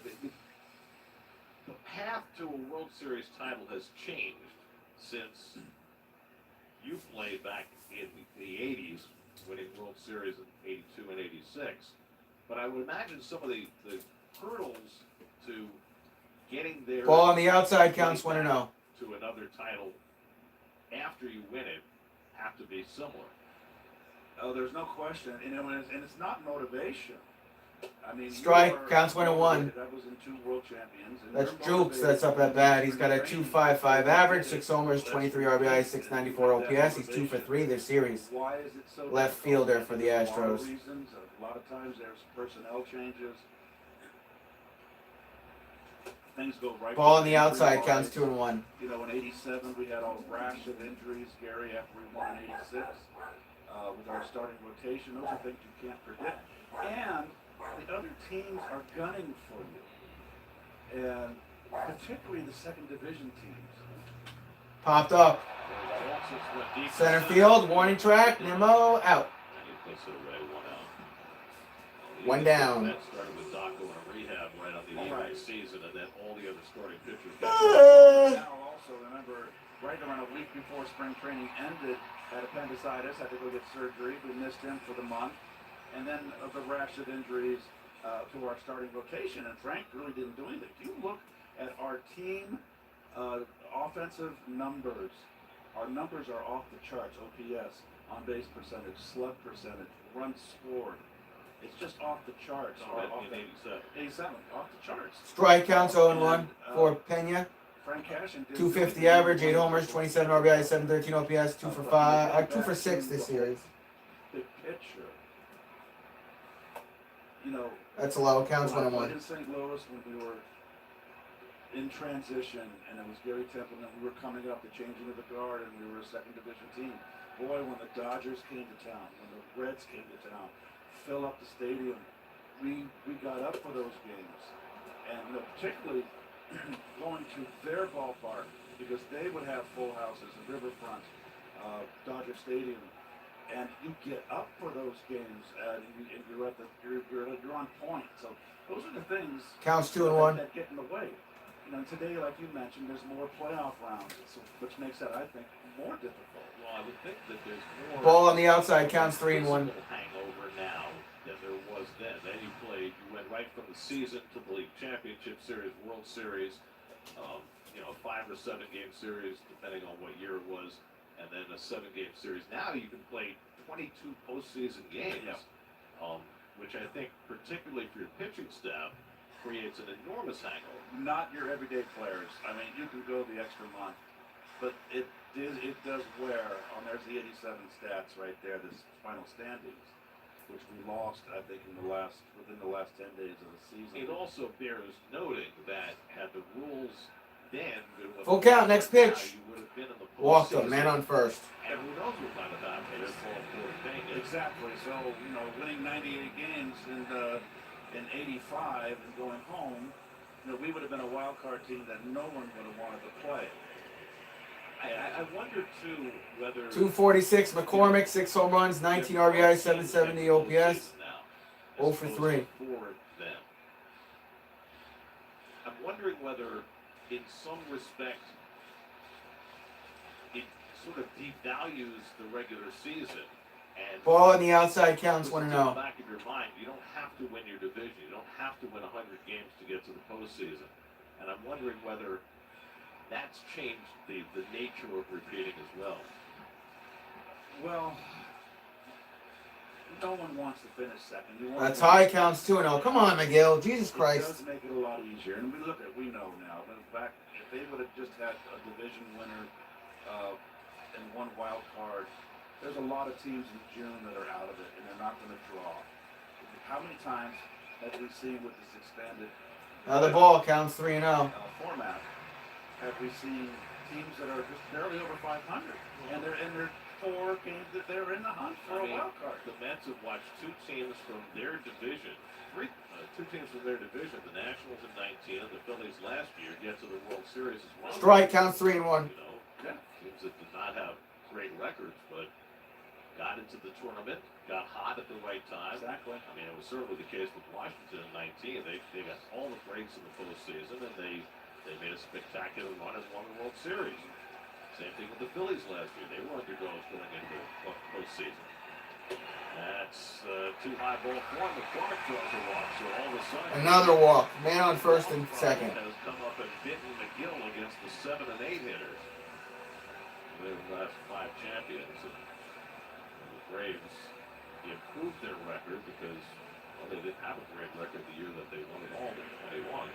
the path to a World Series title has changed since you played back in the 80s, winning World Series in 82 and 86. But I would imagine some of the hurdles to getting there. Ball on the outside, counts 1-0. To another title after you win it have to be similar. Oh, there's no question. And it's not motivation. I mean, Strike, counts 1-1. That was in 2 world champions. That's Jukes that's up at bat. He's got a 2.55 average, 6 homers, 23 RBI, 694 OPS. He's 2 for 3 this series. Why is it so Left fielder for the Astros. A lot of times there's personnel changes. Things go right. Ball on the outside, counts 2-1. You know, in '87 we had a rash of injuries, Gary, after we won in '86 with our starting rotation. Those are things you can't predict. And the other teams are gunning for you, and particularly the second division teams. Popped up. Center field, warning track, Nemo out. One down. That started with Daco in a rehab right on the end of the season, and then all the other starting pitchers Now also, remember, right around a week before spring training ended, had appendicitis, had to go get surgery. We missed him for the month. And then the rash of injuries to our starting rotation, and Frank really didn't do anything. If you look at our team offensive numbers, our numbers are off the charts. OPS, on base percentage, slug percentage, runs scored. It's just off the charts. Oh, in 87. 87, off the charts. Strike counts 0-1 for Pena. Frank Cashin did 250 average, 8 homers, 27 RBI, 713 OPS, 2 for 6 this series. Big picture. You know, that's low. Counts when 1-1. In St. Louis, when we were in transition, and it was Gary Templeman, we were coming up, the changing of the guard, and we were a second division team. Boy, when the Dodgers came to town, when the Reds came to town, fill up the stadium, we got up for those games, and particularly going to their ballpark, because they would have full houses in Riverfront, Dodger Stadium. And you get up for those games, and you're on point. So those are the things. Counts 2-1. That get in the way. You know, today, like you mentioned, there's more playoff rounds, which makes that, I think, more difficult. Well, I would think that there's more. Ball on the outside, counts 3-1. physical hangover now than there was then. Then you went right from the season to the league championship series, World Series, 5 or 7 game series, depending on what year it was, and then a 7-game series. Now you can play 22 postseason games, which I think, particularly for your pitching staff, creates an enormous hangover. Not your everyday players. I mean, you can go the extra month, but it does wear on. There's the 87 stats right there. This final standings, which we lost, I think, within the last 10 days of the season. It also bears noting that had the rules then been what Full count, next pitch. you would have been in the Walked him, postseason. man on first. And who knows what kind of time they're falling for paying it. Exactly. So, winning 98 games in 85 and going home, we would have been a wild card team that no one would have wanted to play. I wonder too whether 246 McCormick, 6 home runs, 19 RBI, 770 OPS. 0 for 3. I'm wondering whether, in some respect, it sort of devalues the regular season. And Ball on the outside, counts puts it 1-0. to the back of your mind, you don't have to win your division. You don't have to win 100 games to get to the postseason. And I'm wondering whether that's changed the nature of repeating as well. Well, no one wants to finish second. A tie counts 2-0. Come on, McGill. Jesus It Christ. does make it a lot easier. And we know now. But in fact, if they would have just had a division winner and one wild card, there's a lot of teams in June that are out of it, and they're not going to draw. How many times have we seen with this expanded Another ball, counts 3-0. format, have we seen teams that are just barely over 500, and they're 4 games that they're in the hunt for a wild card? The Mets have watched 2 teams from their division, 2 teams from their division, the Nationals in 19 and the Phillies last year, get to the World Series as well. Strike, counts 3-1. Teams that did not have great records, but got into the tournament, got hot at the right time. Exactly. I mean, it was certainly the case with Washington in 19. They got all the breaks in the postseason, and they made a spectacular run and won the World Series. Same thing with the Phillies last year. They were underdogs going into the postseason. That's too high ball for him. McCormick throws a walk, so all of a sudden Another walk. Man on first and second. has come up and bitten McGill against the 7 and 8 hitters. They're the last 5 champions. And the Braves improved their record because they didn't have a great record the year that they won it all in 21.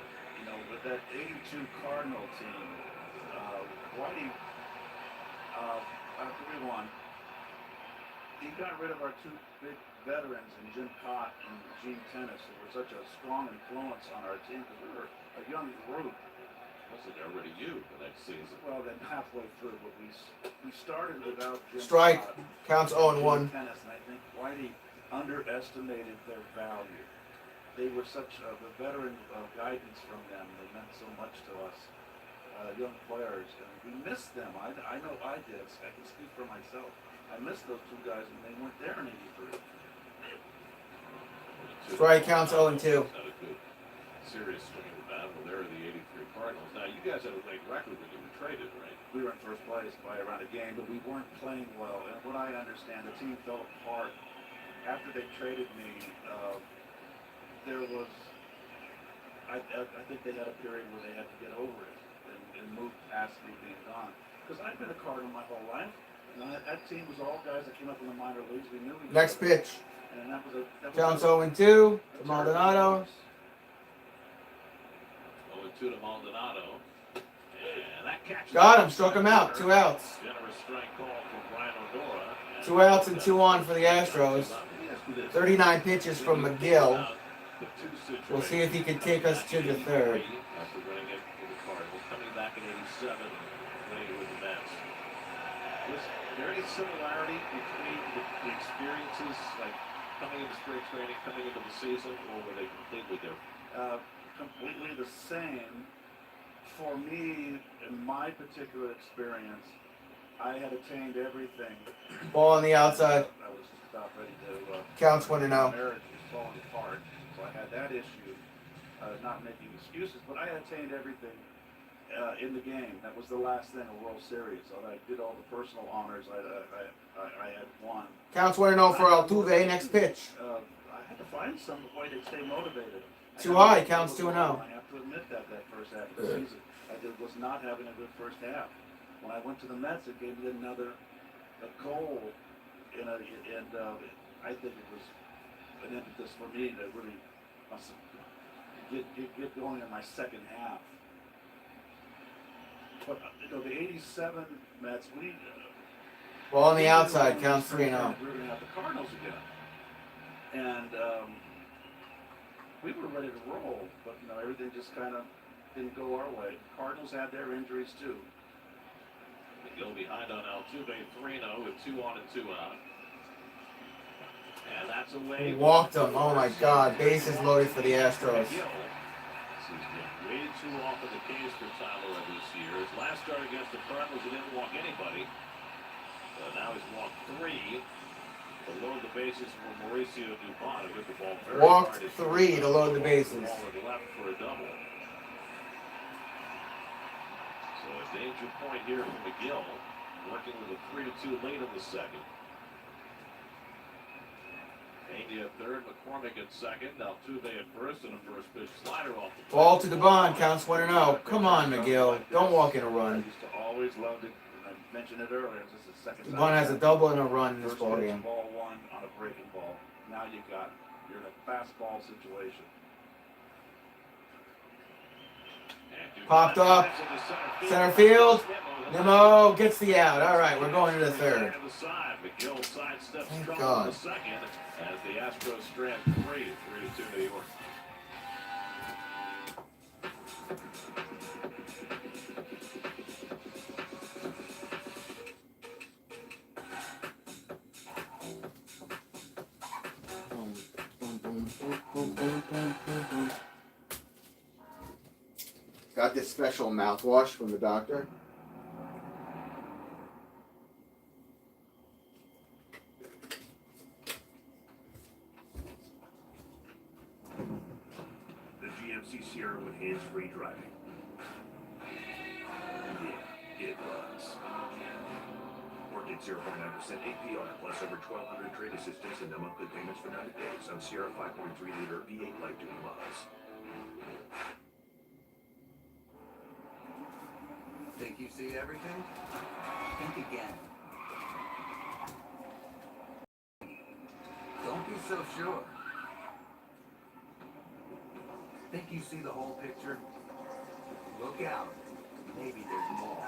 With that 82 Cardinal team, Whitey, after we won, he got rid of our 2 big veterans in Jim Cott and Gene Tennis, who were such a strong influence on our team because we were a young group. Wasn't already you the next season? Well, then halfway through, but we started without Jim Strike, Cott, counts 0-1. Tennis, and I think Whitey underestimated their value. They were such the veteran guidance from them. They meant so much to us, young players, and we missed them. I know I did. I can speak for myself. I missed those 2 guys when they weren't there in '83. Strike, counts 0-2. Had a good serious swing of the bat. Well, they're the 83 Cardinals. Now, you guys had a great record when you were traded, right? We were in first place by around a game, but we weren't playing well. And what I understand, the team fell apart after they traded me. There was, I think they had a period where they had to get over it and move past me being gone. Because I've been a Cardinal my whole life. That team was all guys that came up in the minor leagues. We knew each Next other. pitch. And that was Counts 0-2 to Maldonado. 0-2 to Maldonado. And that catch. Got him, struck him out. 2 outs. Generous strike call from Brian Odora. 2 outs and 2 on for the Astros. 39 pitches from McGill. We'll see if he can take us to the 3rd. After winning it with the Cardinals, coming back in 87, winning it with the Mets. Was there any similarity between the experiences, like coming into spring training, coming into the season, or were they completely different? Completely the same. For me, in my particular experience, I had attained everything. Ball on the outside. I was just about ready to. Counts 1-0. Marriage was falling apart, so I had that issue. Not making excuses, but I had attained everything in the game. That was the last thing, a World Series. I did all the personal honors I had won. Counts 1-0 for Altuve. Next pitch. I had to find some way to stay motivated. Too high. Counts 2-0. I have to admit that first half of the season, was not having a good first half. When I went to the Mets, it gave me another goal, and I think it was an impetus for me to really get going in my second half. But the '87 Mets, Ball on the outside. Counts 3-0. We were going to have the Cardinals again, and we were ready to roll, but everything just kind of didn't go our way. Cardinals had their injuries too. McGill behind on Altuve, 3-0 with 2 on and 2 out. And that's away. Walked him. Oh my God. Bases loaded for the Astros. This has been way too often the case for Tyler this year. His last start against the Cardinals, he didn't walk anybody. Now he's walked 3. To load the bases for Mauricio Dubon, who hit the ball very Walked hard. 3 to load the bases. Left for a double. So a danger point here for McGill, working with a 3-2 lead in the second. Haney at third, McCormick at second, Altuve at first, and a first pitch slider off the Ball to Dubon. Counts 1-0. Come on, McGill. Don't walk in a I run. used to always love it. I mentioned it earlier. This is the second Dubon has a double and a run in this First ball pitch, game. ball one on a breaking ball. Now you're in a fastball situation. Popped up. Center field. Nimmo gets the out. All right, we're going to the third. Thank God. As the Astros strand 3-2 New York. Got this special mouthwash from the doctor. The GMC Sierra with hands-free driving. Yeah, it was. Worked at 0.9% APR plus over 1,200 trade assistance and no monthly payments for 90 days on Sierra 5.3-liter V8 light-duty mods. Think you see everything? Think again. Don't be so sure. Think you see the whole picture? Look out. Maybe there's more.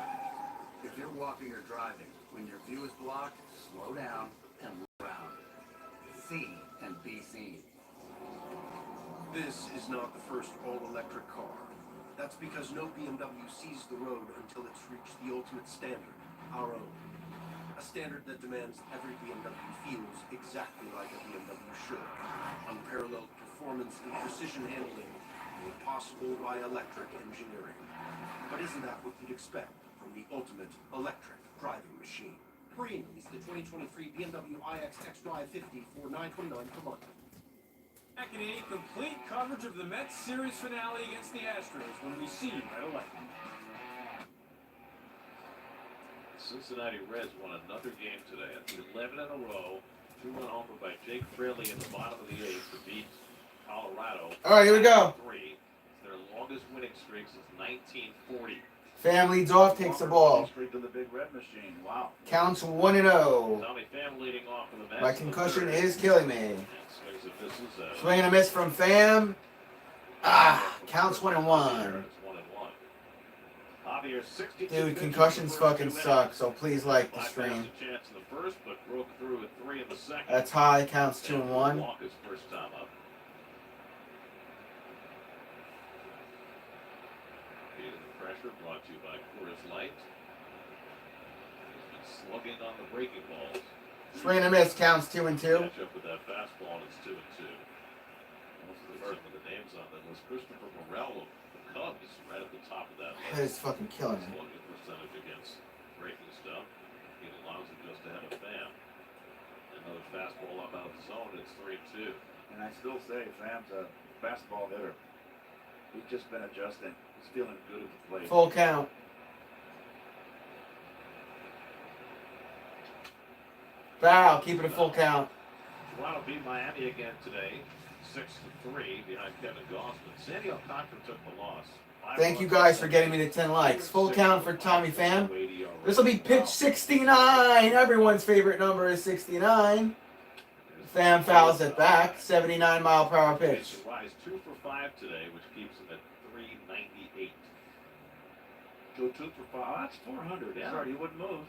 If you're walking or driving, when your view is blocked, slow down and look around. See and be seen. This is not the first all-electric car. That's because no BMW sees the road until it's reached the ultimate standard, our own. A standard that demands every BMW feels exactly like a BMW should. Unparalleled performance and precision handling made possible by electric engineering. But isn't that what you'd expect from the ultimate electric driving machine? Green is the 2023 BMW iX xDrive 50 for $929 per month. Back in 8, complete coverage of the Mets series finale against the Astros when we see right away. Cincinnati Reds won another game today. That's 11 in a row. 2-1 homer by Jake Fraley in the bottom of the 8th to beat Colorado. All right, here we go. It's their longest winning streak since 1940. Pham leads off, takes the ball. Straight to the big red machine. Wow. Counts 1-0. Tommy Pham leading off for the Mets. My concussion is killing me. And swings and misses. Swing and a miss from Pham. Counts 1-1. Dude, concussions fucking suck, so please like the stream. That's high, counts 2-1. Pressure brought to you by Coors Light. He's been slugging on the breaking balls. Swing and a miss, counts 2-2. Catch up with that fastball, and it's 2-2. Some of the names on them was Christopher Morel of the Cubs, right at the top of that list. That is fucking killing me. Slugging percentage against breaking stuff. He allows it just ahead of Pham. Another fastball up out of the zone, it's 3-2. And I still say Pham's a fastball hitter. He's just been adjusting. He's feeling good at the plate. Full count. Foul. Keep it a full count. Toronto beat Miami again today, 6-3 behind Kevin Gausman. Sandy Alcantara took the loss. Thank you guys for getting me to 10 likes. Full count for Tommy Pham. This will be pitch 69. Everyone's favorite number is 69. Pham fouls it back. 79-mile-per-hour pitch. Rise 2 for 5 today, which keeps him at 398. Go 2 for 5. Oh, that's 400. Yeah. Sorry, you wouldn't move.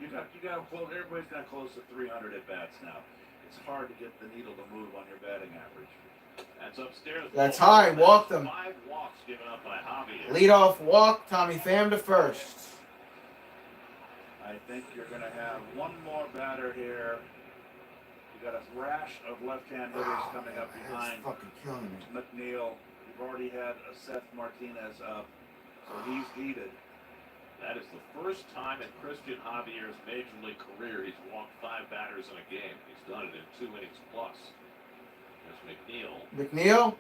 You got him close. Everybody's got close to 300 at bats now. It's hard to get the needle to move on your batting average. That's upstairs. That's high. Walked them. 5 walks given up by Javier. Leadoff walk. Tommy Pham to first. I think you're going to have one more batter here. You got a rash of left-hand hitters coming up behind. That's fucking killing me. McNeil. You've already had a Seth Martinez up, so he's heated. That is the first time in Christian Javier's major league career he's walked 5 batters in a game. He's done it in 2 innings plus. There's McNeil. McNeil.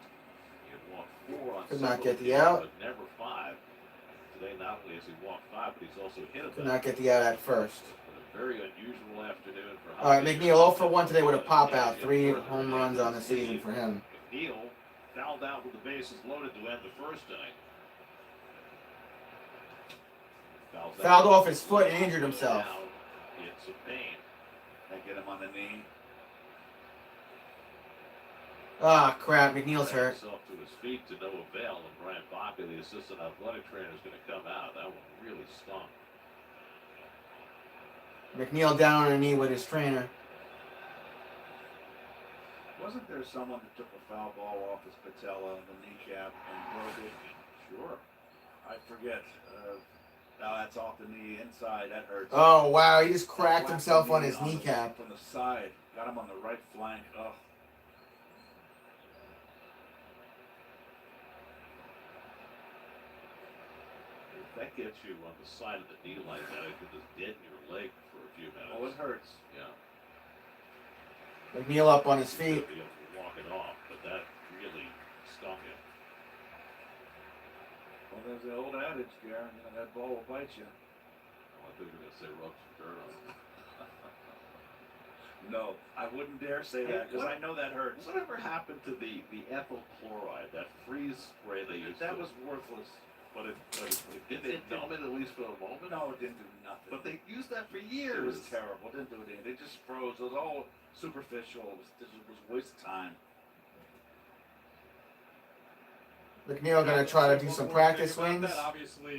He had walked 4 on Could not several get the games, out. but never 5. Today, not only has he walked 5, but he's also hit a Could not get the out at first. A very unusual afternoon for Javier. All right, McNeil 0 for 1 today with a pop out. 3 home runs on the season for him. McNeil fouled out with the bases loaded to end the first inning. Fouled off his foot and injured himself. It's a pain. I get him on the knee. Ah, crap. McNeil's hurt. Himself to his feet to no avail, and Brian Baca, the assistant athletic trainer, is going to come out. That one really stung. McNeil down on a knee with his trainer. Wasn't there someone that took a foul ball off his patella and the kneecap and broke it? Sure. I forget. Now that's off the knee inside. That hurts. Oh, wow. He just cracked himself on his kneecap. From the side. Got him on the right flank. Oh. If that gets you on the side of the knee like that, it could just deaden your leg for a few minutes. Oh, it hurts. Yeah. McNeil up on his feet. Be able to walk it off, but that really stung him. Well, there's the old adage, Garen. That ball will bite you. Oh, I think you're going to say rub some dirt on it. No, I wouldn't dare say that because I know that hurts. Whatever happened to the ethyl chloride, that freeze spray they used? That was worthless. But it did it numb it at least for a moment? No, it didn't do nothing. But they used that for years. It was terrible. It didn't do anything. It just froze. It was all superficial. It was a waste of time. McNeil going to try to do some practice swings.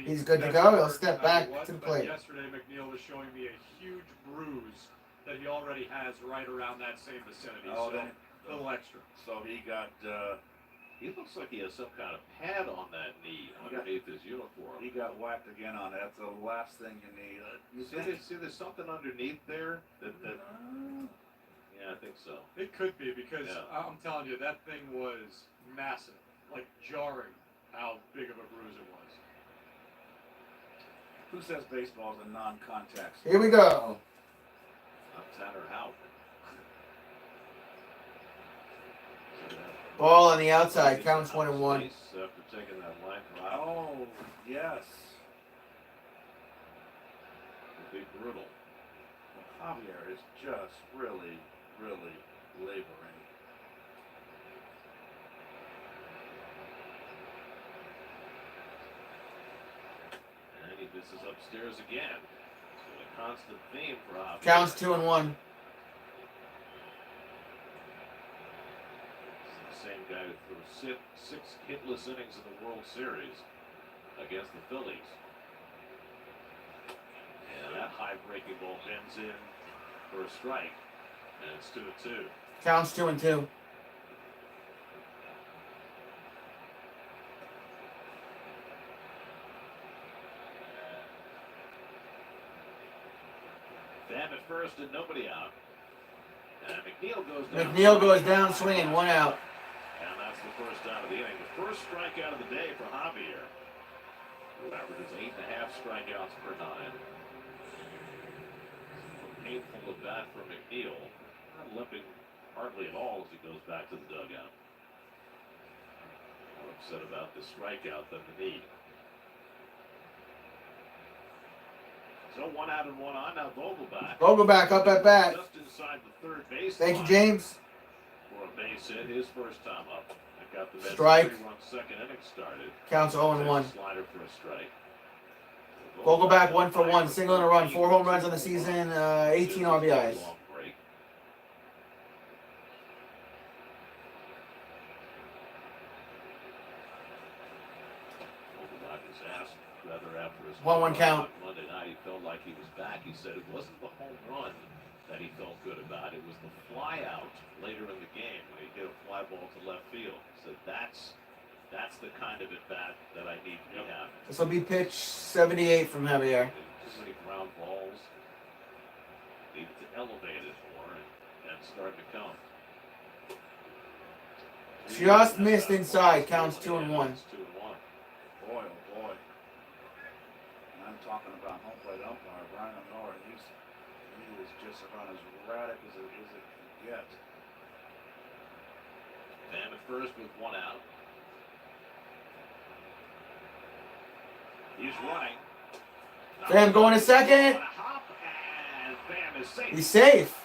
He's good to go. He'll step back to the plate. Yesterday, McNeil was showing me a huge bruise that he already has right around that same vicinity. Oh, so then a little extra. So he got. He looks like he has some kind of pad on that knee underneath his uniform. He got whacked again on it. That's the last thing you need. See, there's something underneath there that yeah, I think so. It could be because I'm telling you, that thing was massive, like jarring how big of a bruise it was. Who says baseball is a non-contact sport? Here we go. I'm Tanner Houck. Ball on the outside. Counts 1-1. After taking that line drive. Oh, yes. It'll be brutal. Well, Javier is just really, really laboring. And he misses upstairs again. It's been a constant theme for Javier. Counts 2-1. Same guy who threw 6 hitless innings in the World Series against the Phillies. And that high breaking ball bends in for a strike. And it's 2-2. Counts 2-2. Pham at first and nobody out. And McNeil goes down. McNeil goes down swinging. 1 out. And that's the first out of the inning. The first strikeout of the day for Javier. Who averages 8.5 strikeouts per 9. Painful at bat for McNeil. Not limping hardly at all as he goes back to the dugout. More upset about the strikeout than the knee. So 1 out and 1 on. Now Vogelback. Vogelback up at bat. Just inside the third base. Thank you, James. For a base hit, his first time up. I got the Mets Strike. 3-run second inning started. Counts 0-1. Slider for a strike. Vogelback 1 for 1, single and a run, 4 home runs on the season, 18 RBIs. Long break. Vogelback was asked rather after his 1-1 count. Monday night, he felt like he was back. He said it wasn't the home run that he felt good about. It was the fly out later in the game when he hit a fly ball to left field. He said that's the kind of at-bat that I need to be having. This will be pitch 78 from Javier. Too many ground balls. Needed to elevate it more, and that's starting to come. Just missed inside, counts 2-1. 2-1. Boy, oh boy. And I'm talking about home plate umpire Brian O'Nora. He is just about as erratic as it can get. Pham at first with 1 out. He's running. Pham going to second. And Pham is safe. He's safe.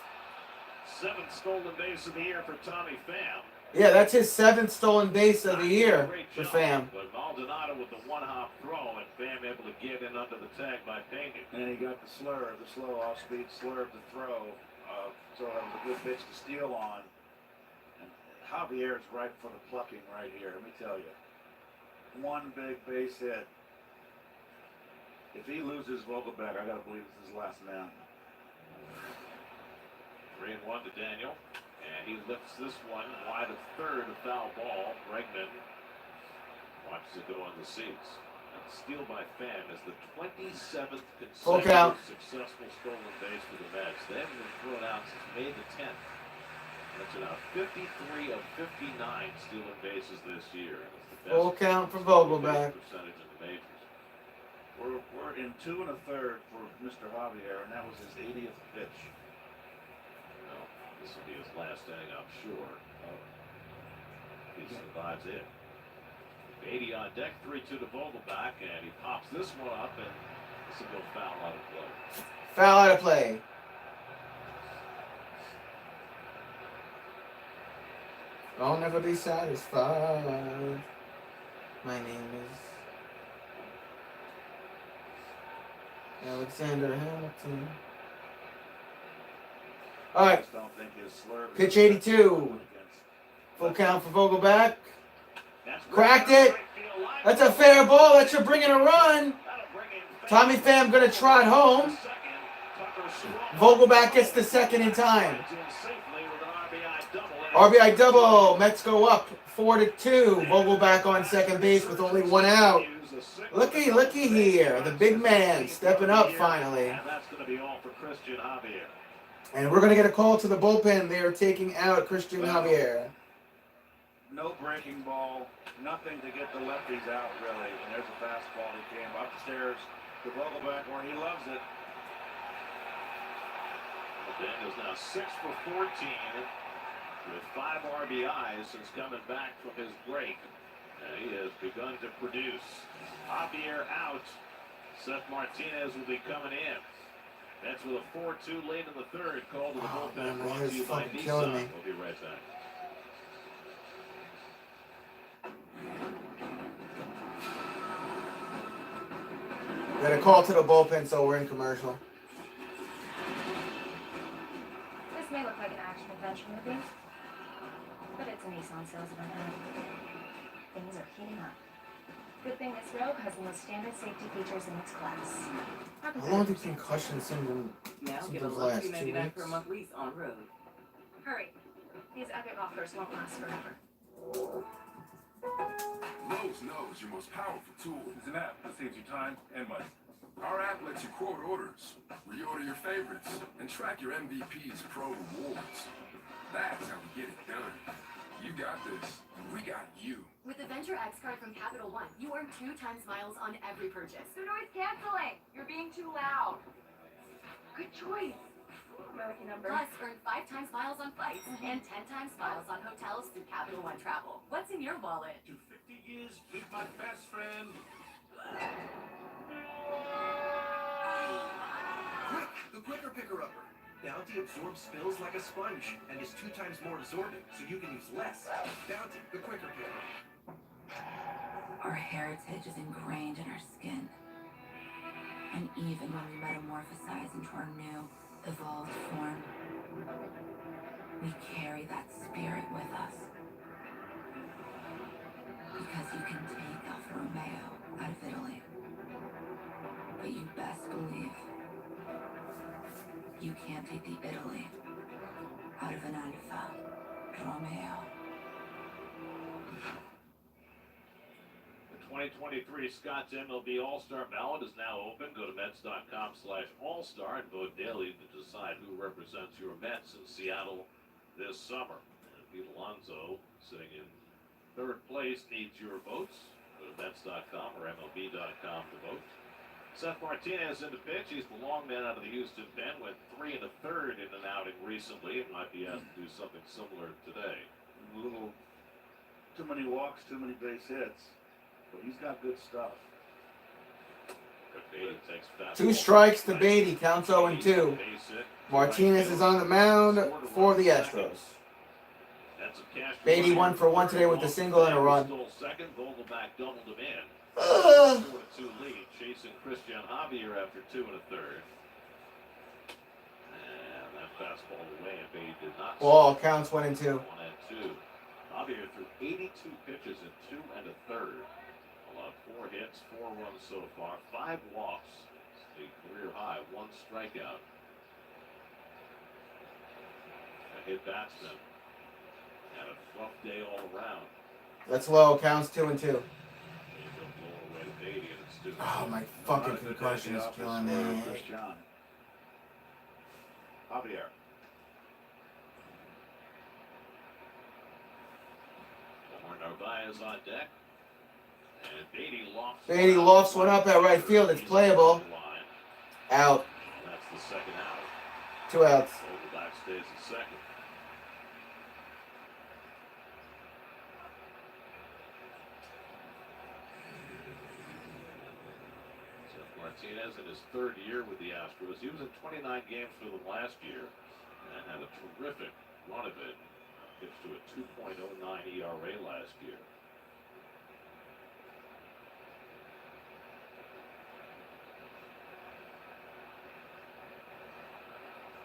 7th stolen base of the year for Tommy Pham. Yeah, that's his 7th stolen base of the year for Pham. But Maldonado with the 1-hop throw, and Pham able to get in under the tag by Pena. And he got the slur, the slow off-speed slur of the throw. So that was a good pitch to steal on. And Javier's right for the plucking right here. Let me tell you. One big base hit. If he loses Vogelback, I gotta believe it's his last man. 3-1 to Daniel. And he lifts this one wide of third, a foul ball. Bregman watches it go on the seats. And the steal by Pham is the 27th consecutive successful stolen base for the Mets. They haven't been thrown out since May the 10th. That's now 53 of 59 stealing bases this year. Full count for Vogelback. Percentage in the majors. We're in 2 1/3 for Mr. Javier, and that was his 80th pitch. Well, this will be his last inning, I'm sure. He survives it. 80 on deck, 3-2 to Vogelback, and he pops this one up, and this will go foul out of play. Foul out of play. I'll never be satisfied. My name is Alexander Hamilton. All right. Pitch 82. Full count for Vogelback. Cracked it. That's a fair ball. That should bring in a run. Tommy Pham going to trot home. Vogelback gets the second in time. RBI double. Mets go up 4-2. Vogelback on second base with only 1 out. Looky here. The big man stepping up finally. And that's going to be all for Christian Javier. And we're going to get a call to the bullpen. They are taking out Christian Javier. No breaking ball. Nothing to get the lefties out, really. And there's a fastball that came upstairs to Vogelback where he loves it. Daniel's now 6 for 14 with 5 RBIs since coming back from his break. And he has begun to produce. Javier out. Seth Martinez will be coming in. That's with a 4-2 late in the third. Call to the bullpen brought to you by Nissan. We'll be right back. Got a call to the bullpen, so we're in commercial. This may look like an action-adventure movie, but it's a Nissan sales event. Things are heating up. Good thing this Rogue has the most standard safety features in its class. How long did concussion symptoms last? 2 weeks? Per month lease on road. Hurry. These epic offers won't last forever. Lowe's knows your most powerful tool is an app that saves you time and money. Our app lets you quote orders, reorder your favorites, and track your MVP's Pro Rewards. That's how we get it done. You got this, and we got you. With the Venture X card from Capital One, you earn 2 times miles on every purchase. The noise canceling! You're being too loud. Good choice. My lucky number. Plus, earn 5 times miles on flights and 10 times miles on hotels through Capital One Travel. What's in your wallet? To 50 years with my best friend. The quicker picker-upper. Bounty absorbs spills like a sponge and is 2 times more absorbent, so you can use less. Bounty, the quicker picker. Our heritage is ingrained in our skin. And even when we metamorphosize into our new, evolved form, we carry that spirit with us. Because you can take Alfa Romeo out of Italy, but you best believe you can't take the Italy out of an Alfa Romeo. The 2023 Scott's MLB All-Star ballot is now open. Go to Mets.com/All-Star and vote daily to decide who represents your Mets in Seattle this summer. And Pete Alonso, sitting in third place, needs your votes. Go to Mets.com or MLB.com to vote. Seth Martinez in the pitch. He's the long man out of the Houston pen. Went 3 1/3 in an outing recently. It might be asked to do something similar today. A little too many walks, too many base hits. But he's got good stuff. Beatty takes fastball. 2 strikes to Beatty. Counts 0-2. Martinez is on the mound for the Astros. Beatty 1 for 1 today with a single and a run. Second, Vogelback doubled him in. 4-2 lead, chasing Christian Javier after 2 1/3. And that fastball away, and Beatty did not. Ball counts 1-2. 1-2. Javier threw 82 pitches in 2 1/3. Allowed 4 hits, 4 runs so far, 5 walks, a career high, 1 strikeout. A hit batsman. Had a rough day all around. That's low. Counts 2-2. Beatty, and it's Oh, my fucking concussion is killing me. Javier. Omar Narvaez on deck. And Beatty lofts one up at right field. It's playable. Out. That's the second out. 2 outs. Vogelback stays at second. Martinez in his 3rd year with the Astros. He was in 29 games for them last year and had a terrific run of it. Pitched to a 2.09 ERA last year.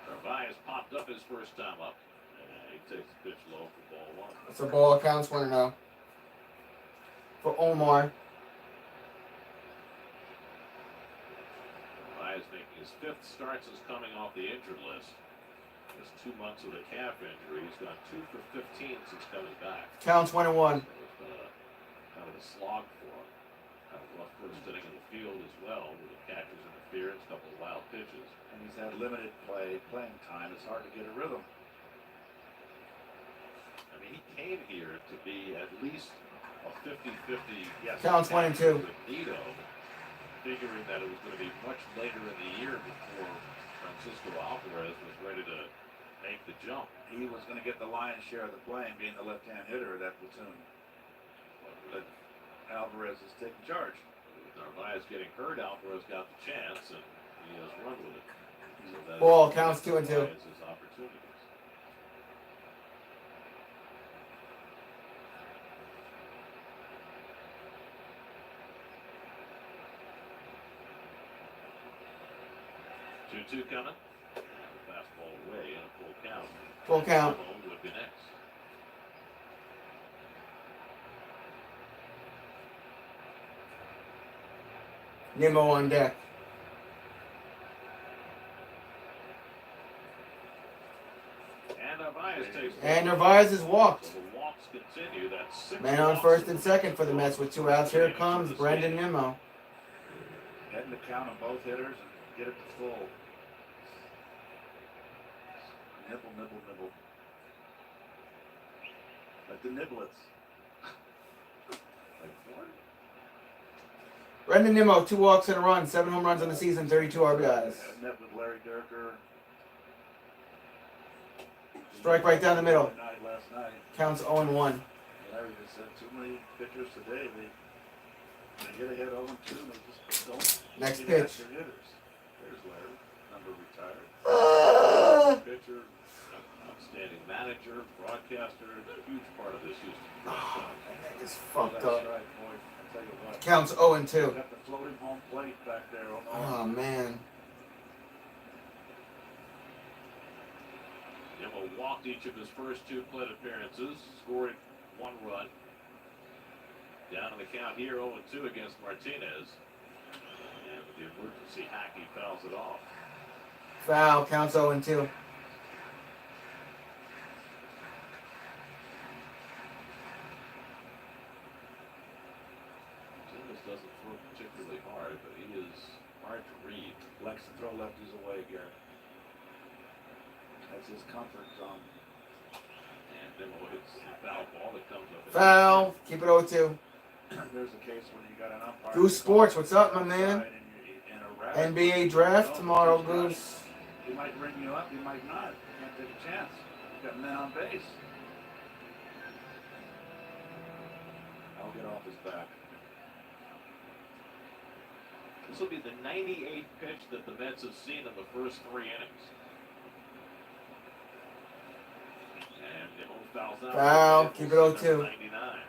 Narvaez popped up his first time up, and he takes the pitch low for ball 1. It's a ball. Counts 1-0. For Omar. Narvaez making his 5th start since coming off the injured list. Just 2 months with a calf injury. He's gone 2 for 15 since coming back. Counts 1-1. So it's been kind of a slog for him. Kind of rough first inning in the field as well, with the catcher's interference, a couple of wild pitches. And he's had limited playing time. It's hard to get a rhythm. I mean, he came here to be at least a 50-50. Yes, Counts 1-2. Nito, figuring that it was going to be much later in the year before Francisco Alvarez was ready to make the jump. He was going to get the lion's share of the blame, being the left-hand hitter of that platoon. But Alvarez is taking charge. With Narvaez getting hurt, Alvarez got the chance, and he has run with it. So Ball counts 2-2. Narvaez's opportunities. Two coming. Fastball away and a full count. Full count. Would be next. Nimmo on deck. And Narvaez is walked. So the walks continue. That's 6 Man on walks. first and second for the Mets with 2 outs. Here comes Brendan Nimmo. Getting the count on both hitters and get it to full. Nibble, nibble, nibble. Like the niblets. Like what? Brendan Nimmo, 2 walks and a run, 7 home runs on the season, 32 RBIs. Met with Larry Durker. Strike right down the middle. Last night. Counts 0-1. Larry just said too many pitchers today. They get ahead 0-2 and they just don't. Next get pitch. after hitters. There's Larry, number retired. Pitcher, outstanding manager, broadcaster, a huge part of this Houston franchise. It's fucked That's up. right, boy. I tell you what. Counts 0-2. Got the floating home plate back there. Oh, man. Nimmo walked each of his first 2 plate appearances, scored 1 run. Down on the count here, 0-2 against Martinez. And with the emergency hack, he fouls it off. Foul. Counts 0-2. Martinez doesn't throw particularly hard, but he is hard to read. Likes to throw lefties away, Garrett. That's his comfort zone. And Nimmo hits the foul ball that comes up. Foul. Keep it 0-2. There's a case when you got an umpire. Goose Sports, what's up, my man? NBA draft tomorrow, Goose. He might ring you up, he might not. You can't take a chance. You got men on base. I'll get off his back. This will be the 98th pitch that the Mets have seen in the first 3 innings. And Nimmo fouls out. Foul. Keep it 0-2. 99.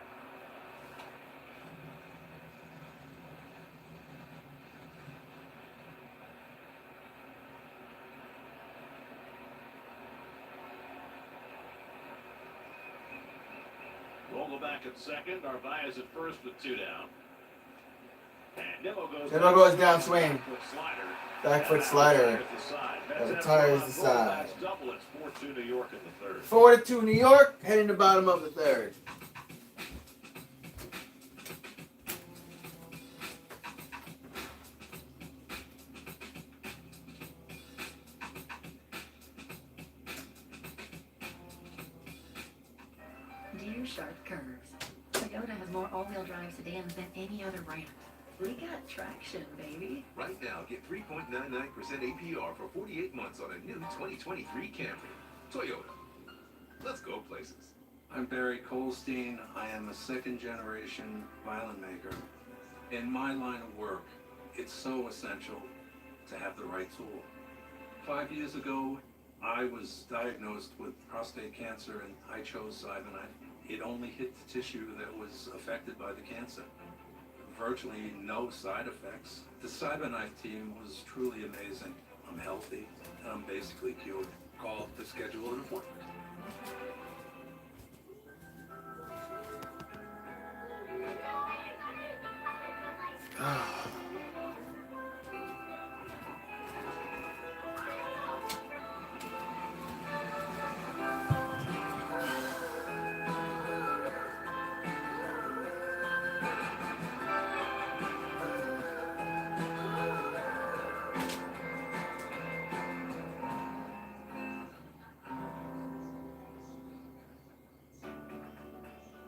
Roll back at second. Narvaez at first with 2 down. And Nimmo goes down swing. Back foot slider. Retires the side. Double. It's 4-2 New York in the third. 4-2 New York. Heading to bottom of the third. Dear sharp curves. Toyota has more all-wheel drive sedans than any other brand. We got traction, baby. Right now, get 3.99% APR for 48 months on a new 2023 Camry. Toyota. Let's go places. I'm Barry Colstein. I am a 2nd-generation violin maker. In my line of work, it's so essential to have the right tool. 5 years ago, I was diagnosed with prostate cancer and I chose cyanide. It only hit the tissue that was affected by the cancer. Virtually no side effects. The CyberKnife team was truly amazing. I'm healthy, and I'm basically cured. Call to schedule an appointment.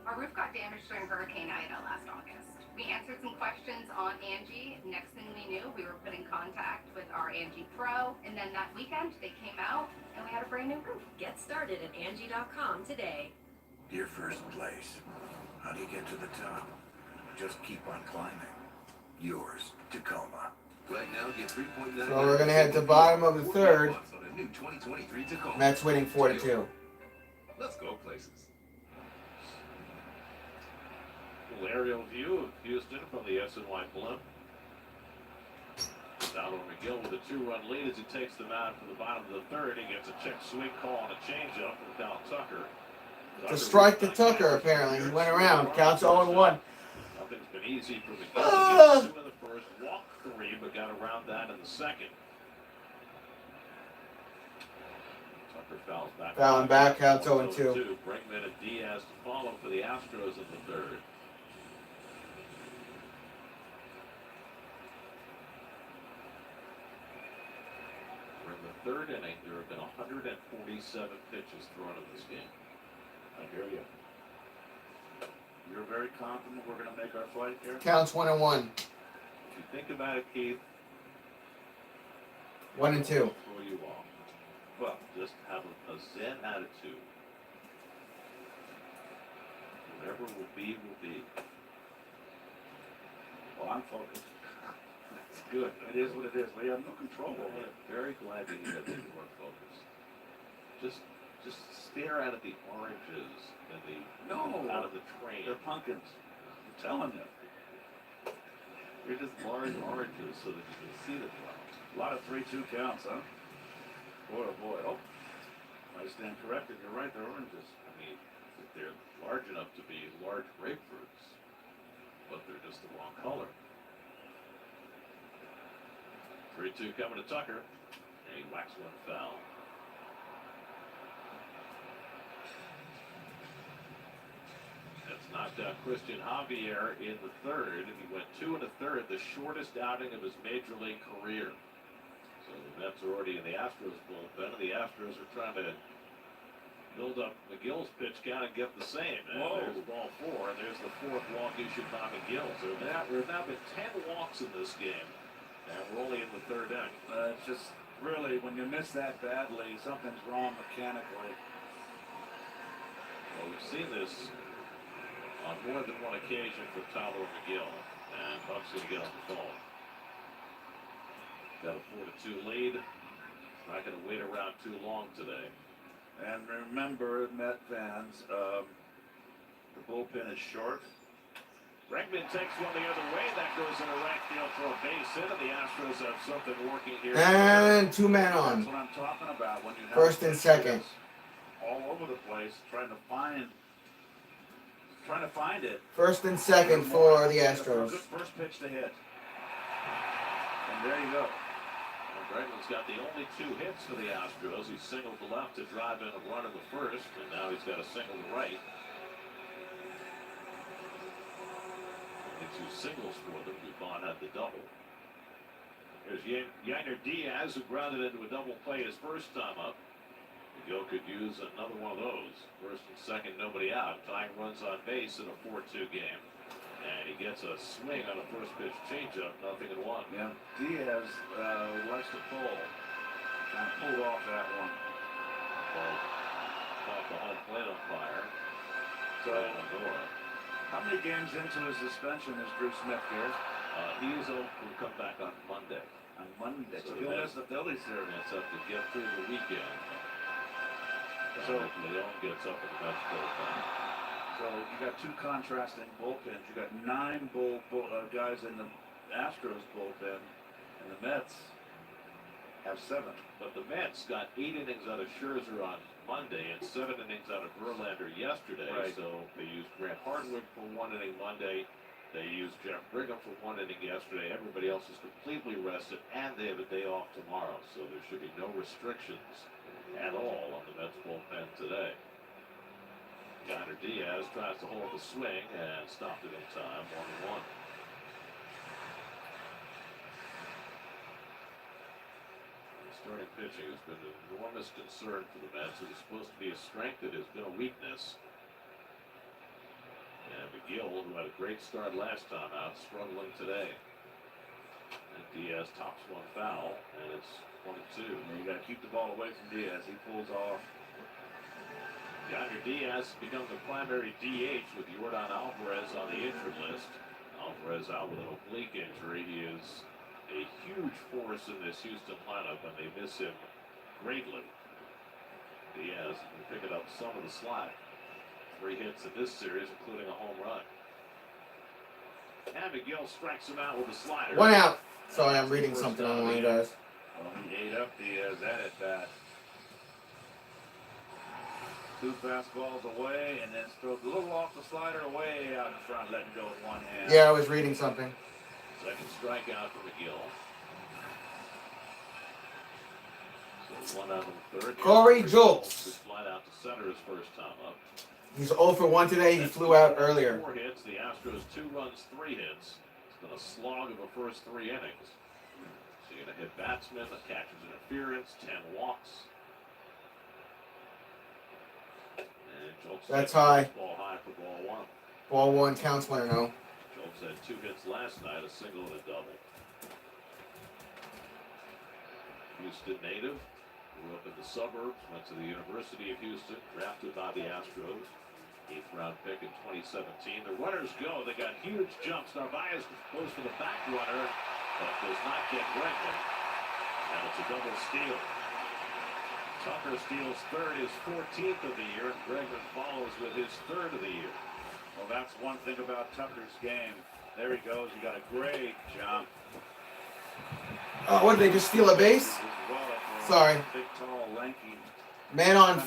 Our roof got damaged during Hurricane Ida last August. We answered some questions on Angie. Next thing we knew, we were put in contact with our Angie Pro. And then that weekend, they came out and we had a brand new roof. Get started at Angie.com today. Your first place. How do you get to the top? Just keep on climbing. Yours, Tacoma. Right now, get 3.99%. So we're going to head to bottom of the third. On a new 2023 Tacoma. Mets winning 4-2. Let's go places. Aerial view of Houston from the SNY blimp. Donald McGill with a 2-run lead as he takes them out for the bottom of the third. He gets a check swing call and a changeup from Cal Tucker. To strike to Tucker, apparently. He went around. Counts 0-1. Nothing's been easy for McGill. He gets 2 in the first, walked 3, but got around that in the second. Tucker fouls back. Fouling back, counts 0-2. Bregman and Diaz to follow for the Astros in the third. In the third inning, there have been 147 pitches thrown in this game. I hear you. You're very confident we're going to make our flight here? Counts 1-1. If you think about it, Keith, 1-2. throw you off. Well, just have a zen attitude. Whatever will be, will be. Well, I'm focused. good. It is what it is. We have no control over it. Very glad to hear that you weren't focused. Just stare out at the oranges and out of the train. They're pumpkins. I'm telling you. You're just large oranges so that you can see them well. A lot of 3-2 counts, huh? Boy, oh boy. Oh, I stand corrected. You're right. They're oranges. I mean, they're large enough to be large grapefruits, but they're just the wrong color. 3-2 coming to Tucker, and he whacks one foul. That's knocked out Christian Javier in the third. He went 2 1/3, the shortest outing of his major league career. So the Mets are already in the Astros bullpen, and the Astros are trying to build up McGill's pitch count and get the same. And there's ball 4, and there's the 4th walk issued by McGill. So there have now been 10 walks in this game, and we're only in the 3rd inning. It's just really, when you miss that badly, something's wrong mechanically. Well, we've seen this on more than one occasion for Tyler McGill, and Buck's going to get on the phone. Got a 4-2 lead. Not going to wait around too long today. And remember, Met fans, the bullpen is short. Bregman takes one the other way. That goes into right field for a base hit, and the Astros have something working here. And 2 men on. That's what I'm talking about. When you have First and second. all over the place, trying to find it. First and second for the Astros. Good first pitch to hit. And there you go. Bregman's got the only 2 hits for the Astros. He singled to left to drive in a run in the first, and now he's got a single to right. Only 2 singles for them. Dupont had the double. There's Yainer Diaz, who grounded into a double play his first time up. McGill could use another one of those. First and second, nobody out. Tying runs on base in a 4-2 game. And he gets a swing on a first pitch changeup, 0-1. Yeah, Diaz likes to pull. Kind of pulled off that one. Well, caught the home plate umpire. So, how many games into his suspension is Drew Smith here? He is will come back on Monday. On Monday. So he'll miss the Phillies series. That's up to get through the weekend. So Leon gets up in the Mets bullpen. So you got 2 contrasting bullpens. You got 9 guys in the Astros bullpen, and the Mets have 7. But the Mets got 8 innings out of Scherzer on Monday and 7 innings out of Verlander yesterday. Right. So they used Grant Hardwick for 1 inning Monday. They used Jeff Brigham for 1 inning yesterday. Everybody else is completely rested, and they have a day off tomorrow. So there should be no restrictions at all on the Mets bullpen today. Yainer Diaz tries to hold the swing and stopped it in time, 1-1. Starting pitching has been an enormous concern for the Mets. It was supposed to be a strength. It has been a weakness. And McGill, who had a great start last time out, struggling today. And Diaz tops one foul, and it's 1-2. You got to keep the ball away from Diaz. He pulls off. Yainer Diaz becomes the primary DH with Yordan Alvarez on the injured list. Alvarez out with an oblique injury. He is a huge force in this Houston lineup, and they miss him greatly. Diaz picking up some of the slack. 3 hits in this series, including a home run. And McGill strikes him out with a slider. 1 out. Sorry, I'm reading something online, guys. Well, he ate up Diaz at bat. 2 fastballs away, and then throws a little off the slider away out in front, letting go with 1 hand. Yeah, I was reading something. Second strikeout for McGill. So 1 out of the 3rd. Corey Julks. Flied out to center his first time up. He's 0 for 1 today. He flew out earlier. 4 hits. The Astros 2 runs, 3 hits. It's been a slog of the first 3 innings. So you're going to hit batsmen, the catcher's interference, 10 walks. That's high. Ball high for ball 1. Ball 1 counts 1-0. Schultz had 2 hits last night, a single and a double. Houston native, grew up in the suburbs, went to the University of Houston, drafted by the Astros. 8th round pick in 2017. The runners go. They got huge jumps. Narvaez goes for the back runner, but does not get Bregman. And it's a double steal. Tucker steals third, his 14th of the year, and Bregman follows with his third of the year. Well, that's one thing about Tucker's game. There he goes. He got a great jump. What did they just steal a base? Sorry. Big, tall, lanky. Man on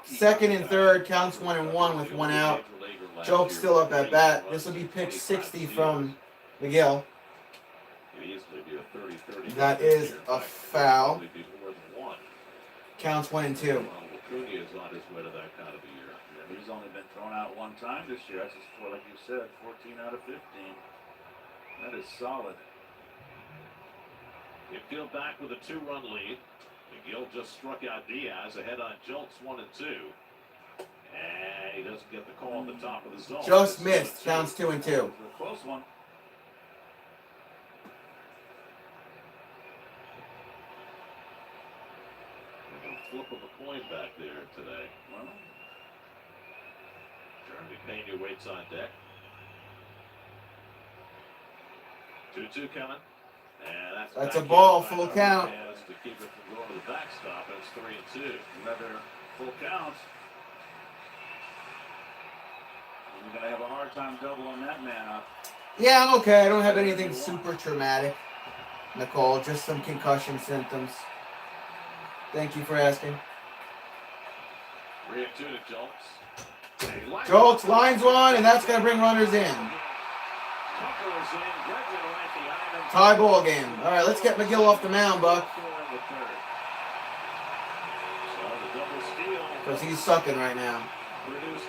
second and third, counts 1-1 with 1 out. Joke's still up at bat. This will be pick 60 from McGill. That is a foul. Counts 1 and 2. Acuna is on his way to that kind of a year. Yeah, he's only been thrown out one time this year. That's just, like you said, 14 out of 15. That is solid. McGill back with a 2-run lead. McGill just struck out Diaz ahead on Jolts 1 and 2. And he doesn't get the call on the top of the zone. Just missed. Counts 2 and 2. A close one. Flip of a coin back there today. Well, Jeremy Pena waits on deck. 2-2 coming. And that's a ball, full count. To keep it from going to the backstop, and it's 3-2. Another full count. You're going to have a hard time doubling that man up. Yeah, I'm okay. I don't have anything super traumatic, Nicole. Just some concussion symptoms. Thank you for asking. 3-2 to Jolts. Jolts lines one, and that's going to bring runners in. Tie ball game. All right, let's get McGill off the mound, Buck. Because he's sucking right now.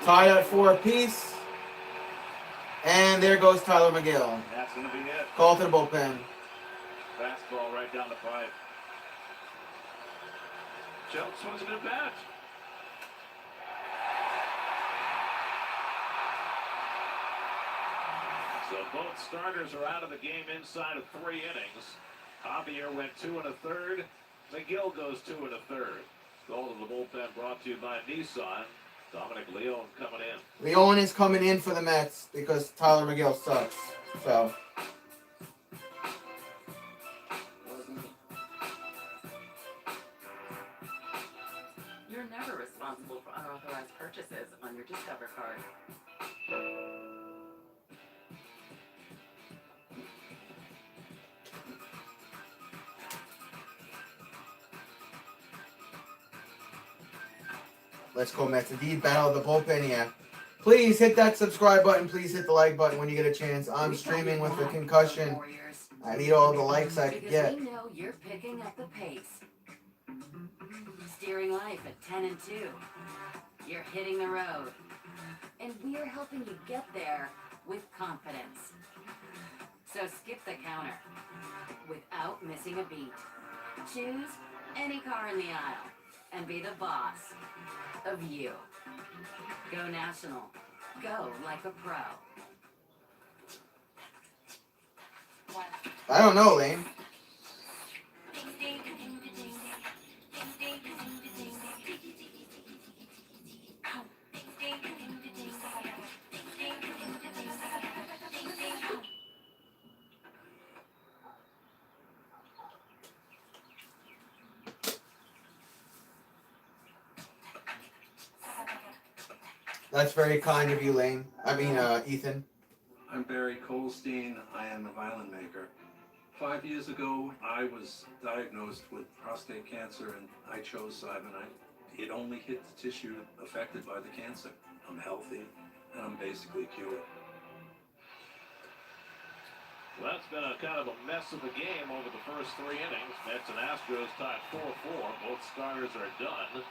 Tied at 4 apiece. And there goes Tyler McGill. That's going to be it. Call to the bullpen. Fastball right down the pipe. Jolts swings a good bat. So both starters are out of the game inside of 3 innings. Javier went 2 1/3. McGill goes 2 1/3. Call to the bullpen brought to you by Nissan. Dominic Leone coming in. Leone is coming in for the Mets because Tyler McGill sucks. So. You're never responsible for unauthorized purchases on your Discover card. Let's go Mets. Indeed, battle of the bullpen here. Please hit that subscribe button. Please hit the like button when you get a chance. I'm streaming with a concussion. I need all the likes I can get. Because we know you're picking up the pace. Steering life at 10 and 2. You're hitting the road. And we're helping you get there with confidence. So skip the counter without missing a beat. Choose any car in the aisle and be the boss of you. Go national. Go like a pro. I don't know, Lane. That's very kind of you, Lane. I mean, Ethan. I'm Barry Colstein. I am a violin maker. 5 years ago, I was diagnosed with prostate cancer, and I chose cyanide. It only hit the tissue affected by the cancer. I'm healthy, and I'm basically cured. Well, that's been a kind of a mess of a game over the first 3 innings. Mets and Astros tied 4-4. Both starters are done.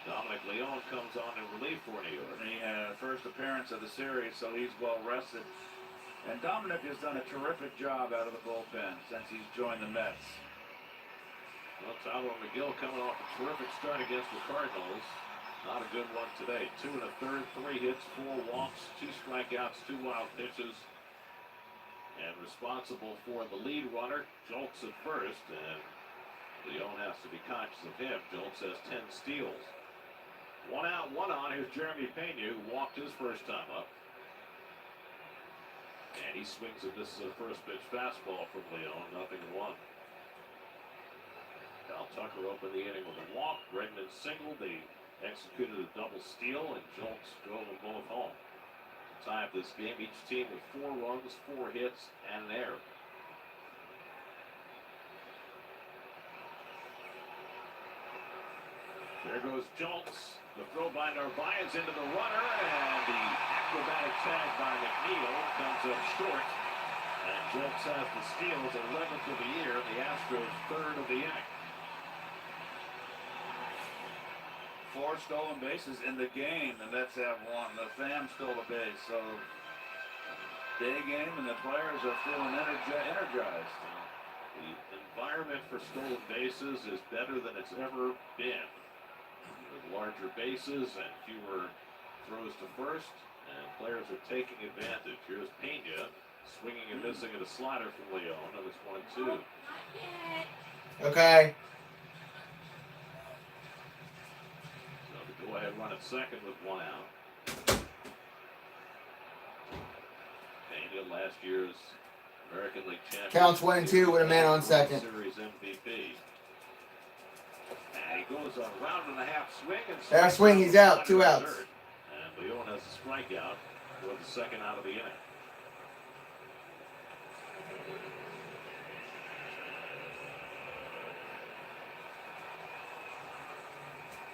Dominic Leone comes on in relief for New York. The first appearance of the series, so he's well rested. And Dominic has done a terrific job out of the bullpen since he's joined the Mets. Well, Tyler McGill coming off a terrific start against the Cardinals. Not a good one today. 2 1/3, 3 hits, 4 walks, 2 strikeouts, 2 wild pitches. And responsible for the lead runner, Jolts at first, and Leone has to be conscious of him. Jolts has 10 steals. 1 out, 1 on. Here's Jeremy Pena, who walked his first time up. And he swings and misses a first pitch fastball from Leon, 0-1. Cal Tucker opened the inning with a walk. Bregman singled. They executed a double steal, and Jolts drove them both home. To tie up this game, each team with 4 runs, 4 hits, and an error. There goes Jolts. The throw by Narvaez into the runner, and the acrobatic tag by McNeil comes up short. And Jolts has the steal, his 11th of the year, the Astros' 3rd of the inning. 4 stolen bases in the game. The Mets have 1. The fans stole a base. So day game, and the players are feeling energized. The environment for stolen bases is better than it's ever been. With larger bases and fewer throws to first, and players are taking advantage. Here's Pena swinging and missing at a slider from Leon, and it's 1-2. Okay. So the go-ahead run at second with 1 out. Pena, last year's American League champion. Counts 1-2 with a man on second. Series MVP. And he goes a round and a half swing. And That swing, he's out. 2 outs. And Leon has a strikeout for the second out of the inning.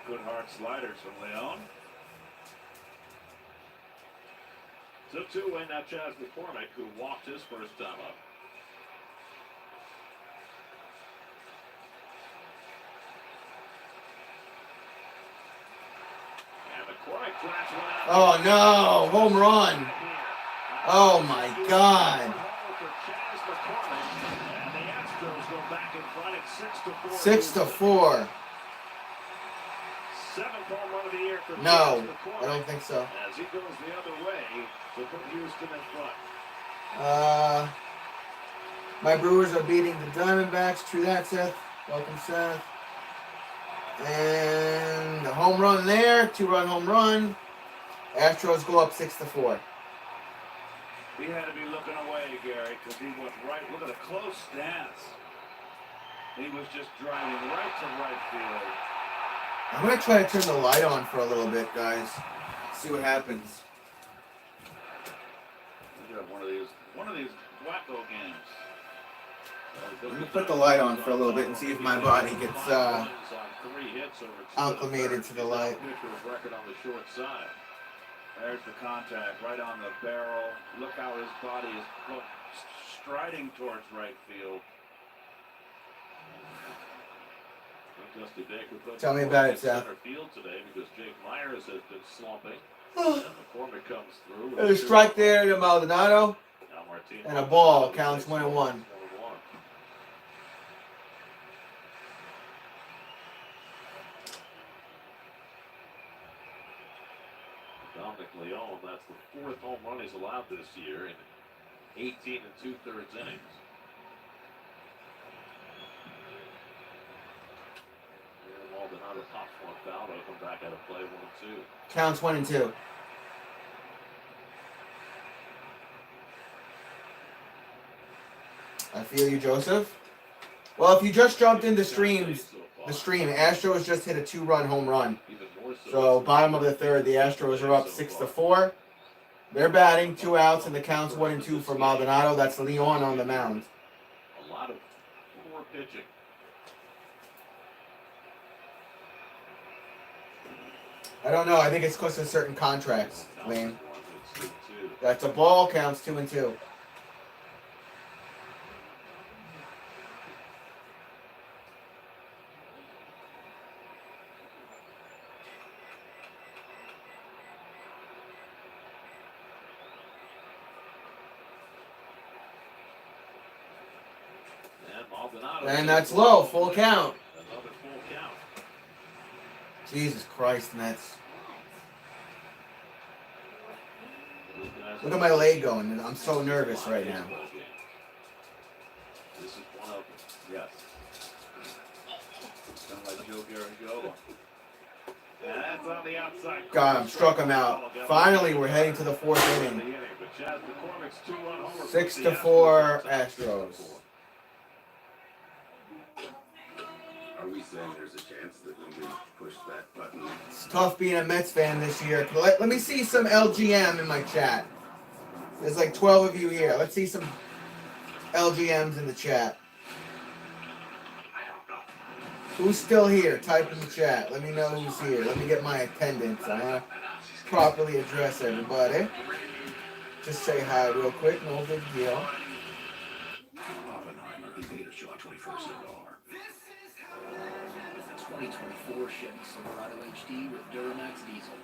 Good hard sliders from Leon. 2-2 away now, Chas McCormick, who walked his first time up. And McCormick drives one out. Oh no! Home run! Oh my God! And the Astros go back in front at 6-4. 6-4. 7th home run of the year for No, Chas McCormick, I don't think so. as he goes the other way to put Houston in front. My Brewers are beating the Diamondbacks. True that, Seth. Welcome, Seth. And the home run there, 2-run home run. Astros go up 6-4. He had to be looking away, Gary, because he went right. Look at the close stance. He was just driving right to right field. I'm gonna try to turn the light on for a little bit, guys. See what happens. We got one of these wacko games. Let me put the light on for a little bit and see if my body gets acclimated to the light. Record on the short side. There's the contact right on the barrel. Look how his body is striding towards right field. Dusty Baker put Tell me about it, Seth. center field today because Jake Myers has been slumping. And McCormick comes through. There's a strike there to Maldonado. Now Martinez And a ball. Counts 1-1. Dominic Leon, that's the 4th home run he's allowed this year in 18 2/3 innings. Maldonado pops one foul. They'll come back out of play 1-2. Counts 1-2. I feel you, Joseph. Well, if you just jumped in the stream, Astros just hit a 2-run home run. So bottom of the 3rd, the Astros are up 6-4. They're batting, 2 outs, and the count's 1-2 for Maldonado. That's Leon on the mound. A lot of poor pitching. I don't know. I think it's because of certain contracts, Lane. That's a ball. Counts 2-2. And that's low. Full count. Another full count. Jesus Christ, Mets. Look at my leg going. I'm so nervous right now. This is one of them. Yes. Don't let Joe Gary go. And that's on the outside. God, I'm struck him out. Finally, we're heading to the 4th inning. Chaz McCormick's 2-run homer. 6-4 Astros. Are we saying there's a chance that when we push that button? It's tough being a Mets fan this year. Let me see some LGM in my chat. There's like 12 of you here. Let's see some LGMs in the chat. Who's still here? Type in the chat. Let me know who's here. Let me get my attendance. I want to properly address everybody. Just say hi real quick. No big deal. Oppenheimer, the Vader Shaw 21st cigar. 2024 Chevy Silverado HD with Duramax diesel.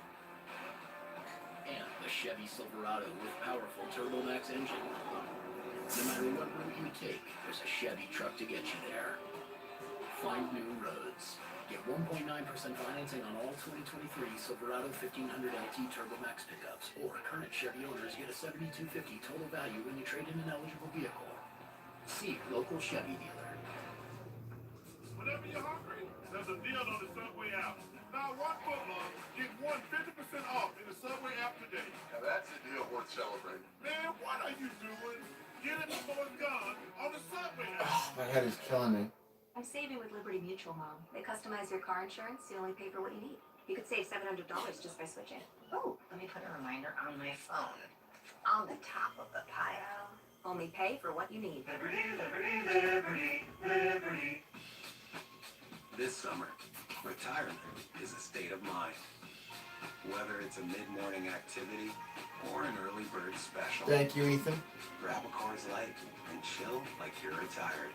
And the Chevy Silverado with powerful TurboMax engine. No matter what route you take, there's a Chevy truck to get you there. Find new roads. Get 1.9% financing on all 2023 Silverado 1500 LT TurboMax pickups, or current Chevy owners get a $7,250 total value when you trade in an eligible vehicle. See your local Chevy dealer. Whenever you're hungry, there's a deal on the Subway app. Now one footlong, get 50% off in the Subway app today. Now that's a deal worth celebrating. Man, what are you doing? Get it before it's gone on the Subway app. Oh, my head is killing me. I'm saving with Liberty Mutual, Mom. They customize your car insurance, so you only pay for what you need. You could save $700 just by switching. Oh, let me put a reminder on my phone. On the top of the pile. Only pay for what you need. Liberty, liberty, liberty, liberty. This summer, retirement is a state of mind. Whether it's a mid-morning activity or an early bird special. Thank you, Ethan. Grab a Coors Light and chill like you're retired.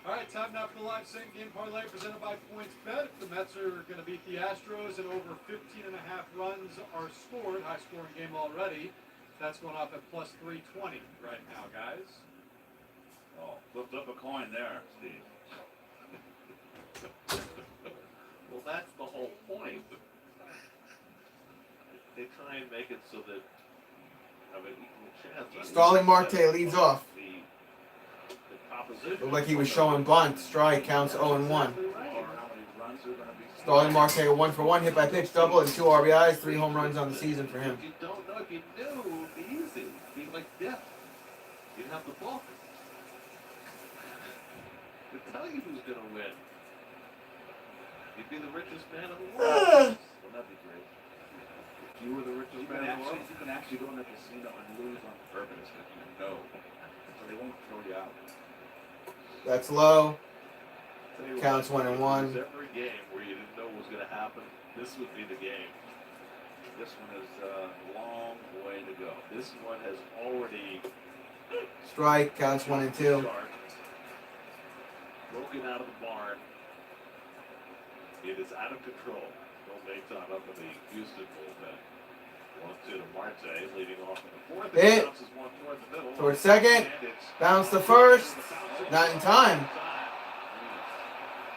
All right, time now for the live same game parlay presented by PointsBet. The Mets are going to beat the Astros, and over 15.5 runs are scored. High-scoring game already. That's going off at plus 320 right now, guys. Oh, flipped up a coin there, Steve. Well, that's the whole point. They try and make it so that have an equal chance. Starling Marte leads off. The opposition. Looked like he was showing bunt. Strike counts 0-1. Starling Marte, a 1-for-1 hit by pitch double and 2 RBIs, 3 home runs on the season for him. If you don't know, if you knew, it would be easy. It'd be like death. You'd have to book. To tell you who's going to win. You'd be the richest man in the world. Well, that'd be great. If you were the richest man in the world, you can actually go in the casino and lose on purpose if you know. So they won't throw you out. That's low. Tell you Counts what, 1-1. Every game where you didn't know what was going to happen, this would be the game. This one is a long way to go. This one has already Strike counts 1 and 2. broken out of the barn. It is out of control. Bill Maton up in the Houston bullpen. 1-2 to Marte, leading off in the fourth. Hit. Bounces 1 toward the middle. Towards second. And it's Bounce to first. Not in time.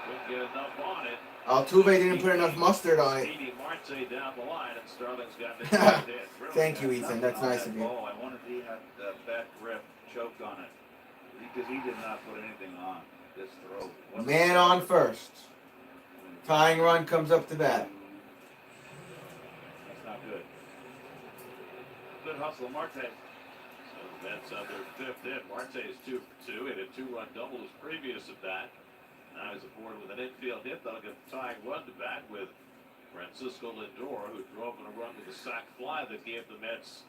Couldn't get enough on it. Altuve didn't put enough mustard on it. Speedy Marte down the line, and Starling's got the hit. Thank you, Ethan. That's nice of you. Oh, I wanted he had bad grip, choked on it. Because he did not put anything on this throw. Man on first. Tying run comes up to bat. That's not good. Good hustle, Marte. So that's their fifth hit. Marte is 2 for 2. Hit a 2-run double as previous of that. Now he's aboard with an infield hit. That'll get the tying run to bat with Francisco Lindor, who drove in a run with a sac fly that gave the Mets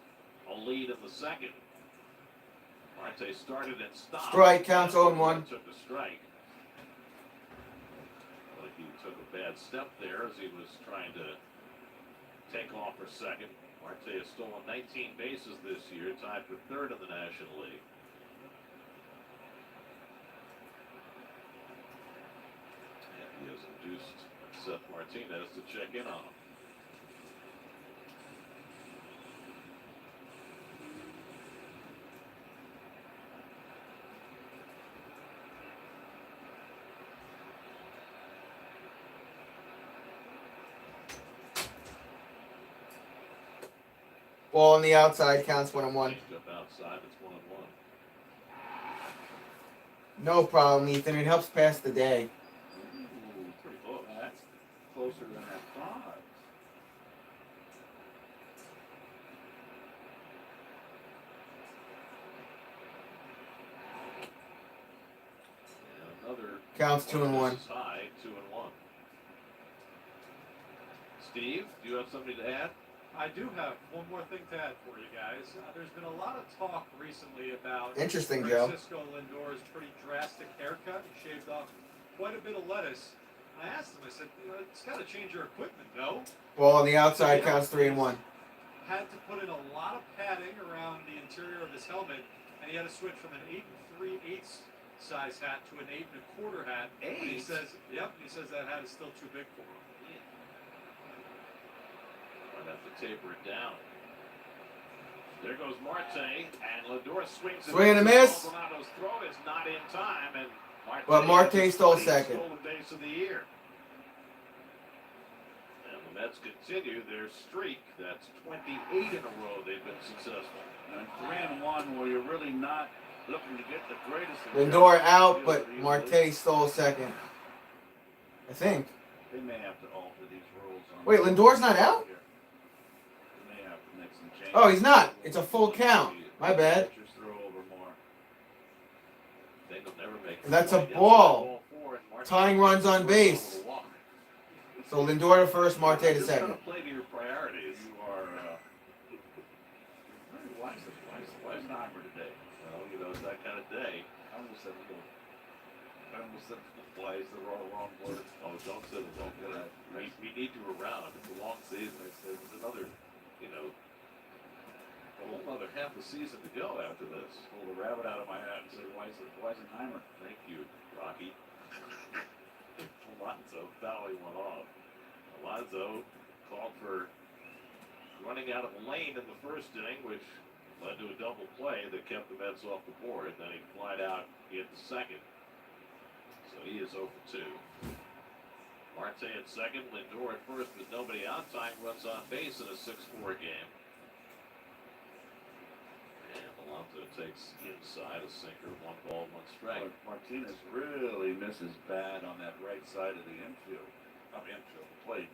a lead in the second. Marte started and stopped. Strike counts 0-1. Took the strike. Like he took a bad step there as he was trying to take off for second. Marte has stolen 19 bases this year, tied for third in the National League. And he has induced Seth Martinez to check in on him. Ball on the outside counts 1-1. Up outside, it's 1-1. No problem, Ethan. It helps pass the day. Ooh, pretty close. That's closer than I thought. Counts 2-1. This is high, 2-1. Steve, do you have something to add? I do have one more thing to add for you guys. There's been a lot of talk recently about Interesting, Joe. Francisco Lindor's pretty drastic haircut. He shaved off quite a bit of lettuce. I asked him, I said, it's got to change your equipment, no? Ball on the outside, counts 3-1. Had to put in a lot of padding around the interior of his helmet, and he had to switch from an 8 3/8 size hat to an 8 1/4 hat. And he says, yep, he says that hat is still too big for him. Might have to taper it down. There goes Marte, and Lindor swings it. Swing and a miss. Maldonado's throw is not in time, and Marte, But Marte stole second. Stolen base of the year. And the Mets continue their streak. That's 28 in a row they've been successful. And 3-1, where you're really not looking to get the greatest. Lindor out, but Marte stole second. I think. They may have to alter these rules. Wait, Lindor's not out? They may have to make some changes. Oh, he's not. It's a full count. My bad. Pitchers throw over more. They will never make That's a ball. Tying runs on base. So Lindor to first, Marte to second. Play to your priorities. You are very wise Heimer today. Well, you know, it's that kind of day. I almost said wise the wrong word. Oh, don't say the wrong word. We need you around. It's a long season. I said there's another, a whole other half a season to go after this. Pull the rabbit out of my hat and say Weisenheimer. Thank you, Rocky. Alonso finally went off. Alonso called for running out of the lane in the first inning, which led to a double play that kept the Mets off the board. Then he flied out in the second. So he is 0 for 2. Marte at second, Lindor at first with nobody out. Tying runs on base in a 6-4 game. And Alonso takes inside a sinker, 1 ball, 1 strike. Martinez really misses bad on that right side of the infield. Plate.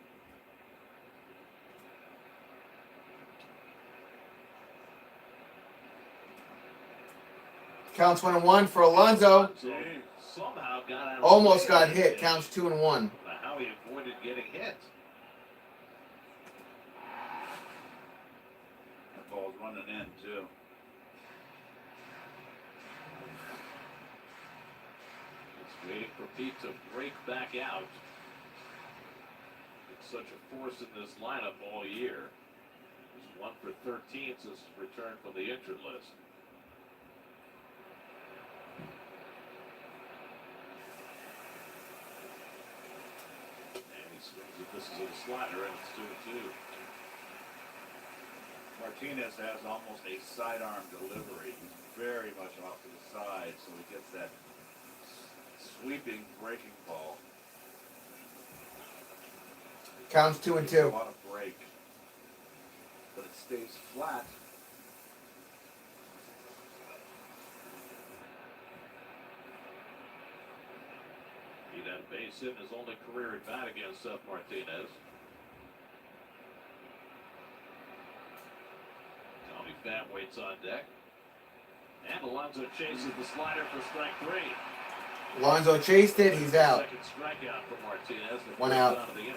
Counts 1-1 for Alonso. Somehow got out of Almost got hit. Counts 2-1. How he avoided getting hit. That ball's running in, too. It's waiting for Pete to break back out. It's such a force in this lineup all year. He's 1 for 13 since his return from the injured list. This is a slider, and it's 2-2. Martinez has almost a sidearm delivery. He's very much off to the side, so he gets that sweeping breaking ball. Counts 2-2. A lot of break, but it stays flat. He had a base hit in his only career at bat against Seth Martinez. Tommy Pham waits on deck. And Alonso chases the slider for strike 3. Alonso chased it. He's out. Second strikeout for Martinez. The 1 first out. of the inning.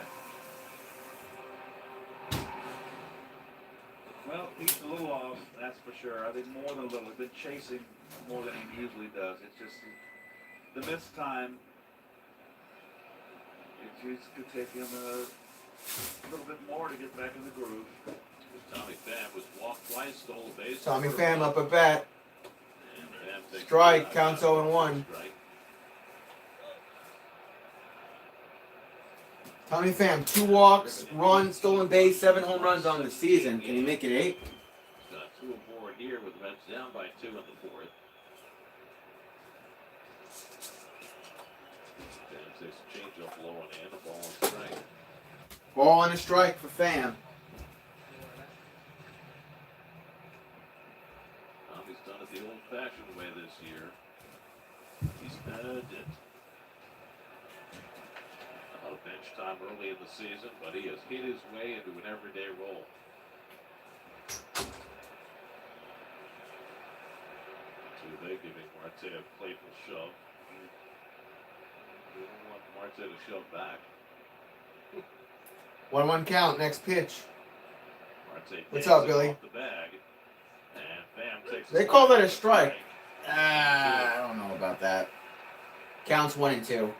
Well, he's a little off, that's for sure. I think more than a little. He's been chasing more than he usually does. It's just the missed time. It could take him a little bit more to get back in the groove. Tommy Pham was walked twice, stole a base. Tommy Pham up at bat. And Pham takes Strike. the Counts out. 0-1. Strike. Tommy Pham, 2 walks, run, stolen base, 7 home runs on the season. Can he make it 8? He's got 2 aboard here with the Mets down by 2 in the 4th. Pham takes a changeup low and a ball on strike. Ball on a strike for Pham. Tommy's done it the old-fashioned way this year. He's earned it. A bench time early in the season, but he has hit his way into an everyday role. Tuve giving Marte a playful shove. Marte to shove back. 1-1 count. Next pitch. Marte What's takes up, it Billy? off the bag. And Pham takes They a call slide that a for strike. I don't know about that. Counts 1-2. Sale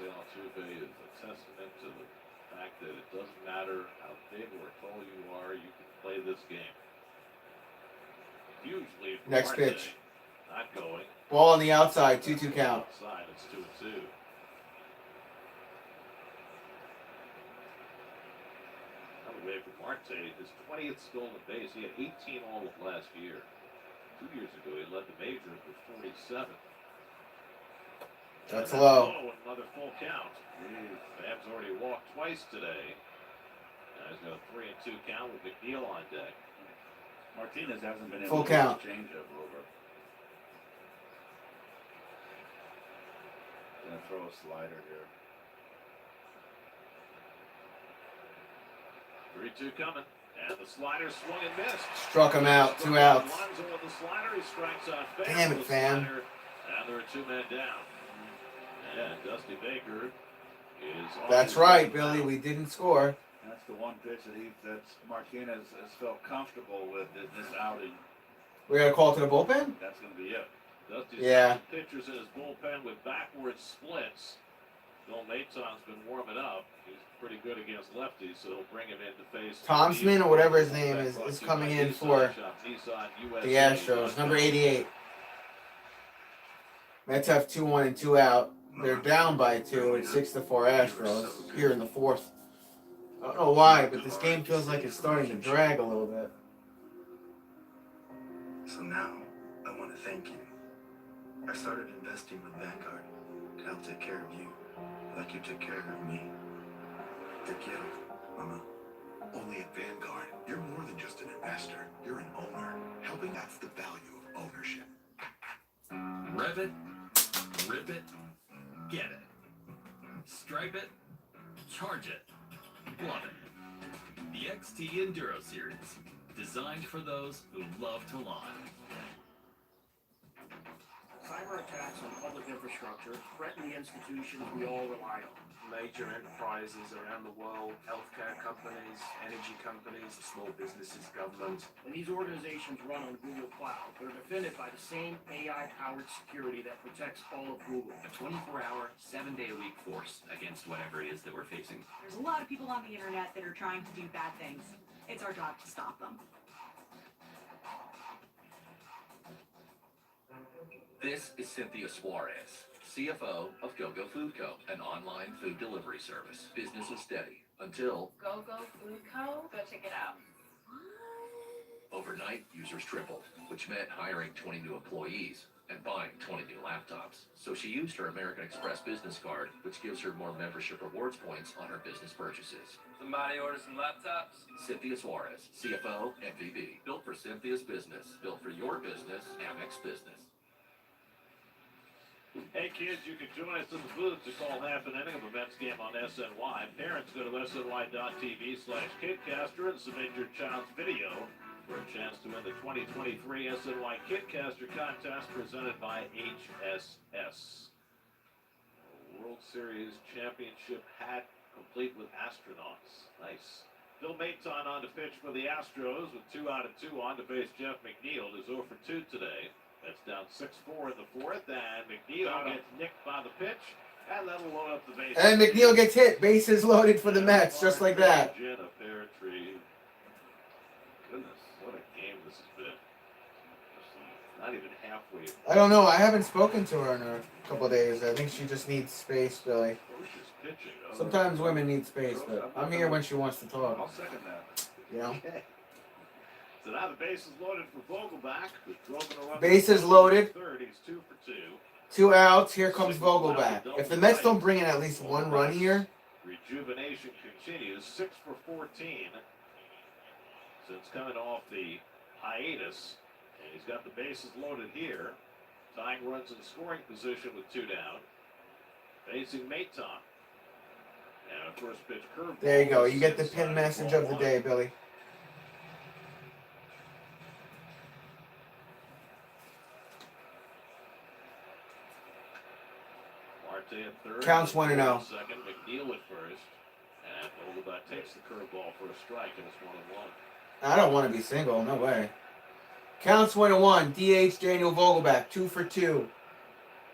Altuve is a testament to the fact that it doesn't matter how big or tall you are, you can play this game. Huge lead for Next Marte. pitch. Not going. Ball on the outside. 2-2 count. Outside, it's 2-2. Another way for Marte, his 20th stolen base. He had 18 all of last year. 2 years ago, he led the majors with 47. That's And low. Another full count. Phams already walked twice today. Now he's got a 3-2 count with McNeil on deck. Martinez hasn't been Full able count. to change up over. Gonna throw a slider here. 3-2 coming. And the slider swung and missed. Struck him out. 2 outs. Alonso with the slider. He strikes out Pham. Damn it, with the Pham. slider, and there are 2 men down. And Dusty Baker is on That's his right, way Billy. out. We didn't score. That's the one pitch that Martinez has felt comfortable with this outing. We got a call to the bullpen? That's going to be it. Dusty's Yeah. got some pitchers in his bullpen with backward splits. Bill Maton's been warming up. He's pretty good against lefties, so he'll bring him in to face Thompson, or whatever his name is coming in for the Astros. Number 88. Mets have 2-1 and 2 out. They're down by 2. It's 6-4 Astros here in the 4th. I don't know why, but this game feels like it's starting to drag a little bit. So now, I want to thank you. I started investing with Vanguard to help take care of you, like you took care of me. Te quiero, Mama. Only at Vanguard, you're more than just an investor. You're an owner. Helping, that's the value of ownership. Rev it, rip it, get it. Stripe it, charge it, love it. The XT Enduro Series, designed for those who love to lawn. Cyber attacks on public infrastructure threaten the institutions we all rely on. Major enterprises around the world, healthcare companies, energy companies, small businesses, government. And these organizations run on Google Cloud. They're defended by the same AI-powered security that protects all of Google. A 24-hour, 7-day-a-week force against whatever it is that we're facing. There's a lot of people on the internet that are trying to do bad things. It's our job to stop them. This is Cynthia Suarez, CFO of GoGo Food Co., an online food delivery service. Business is steady until Go Food Co. Go check it out. overnight users tripled, which meant hiring 20 new employees and buying 20 new laptops. So she used her American Express business card, which gives her more membership rewards points on her business purchases. Somebody order some laptops? Cynthia Suarez, CFO, MVB. Built for Cynthia's business. Built for your business, Amex Business. Hey kids, you can join us in the booth to call half an inning of a Mets game on SNY. Parents, go to sny.tv/KidCaster and submit your child's video for a chance to win the 2023 SNY KidCaster contest presented by HSS. World Series championship hat complete with astronauts. Nice. Bill Maton on to pitch for the Astros with 2 out of 2 on to face Jeff McNeil, who's 0 for 2 today. That's down 6-4 in the 4th, and McNeil gets nicked by the pitch, and that'll load up the bases. And McNeil gets hit. Bases loaded for the Mets, just like that. A pear tree. Goodness, what a game this has been. Not even halfway. I don't know. I haven't spoken to her in a couple of days. I think she just needs space, Billy. Pitching. Sometimes women need space, but I'm here when she wants to talk. I'll second that. You know? Okay. So now the base is loaded for Vogelback. Bases loaded. Third, he's 2 for 2. 2 outs. Here comes Vogelback. If the Mets don't bring in at least 1 run here, Rejuvenation continues. 6 for 14 since coming off the hiatus. And he's got the bases loaded here. Tying runs in scoring position with 2 down. Facing Maton. And a first pitch curveball. there you go. You get the pin message of the day, Billy. third. Counts 1-0. Second, McNeil at first. And Vogelbach takes the curveball for a strike, and it's 1-1. I don't want to be single. No way. Counts 1-1. DH Daniel Vogelbach, 2 for 2.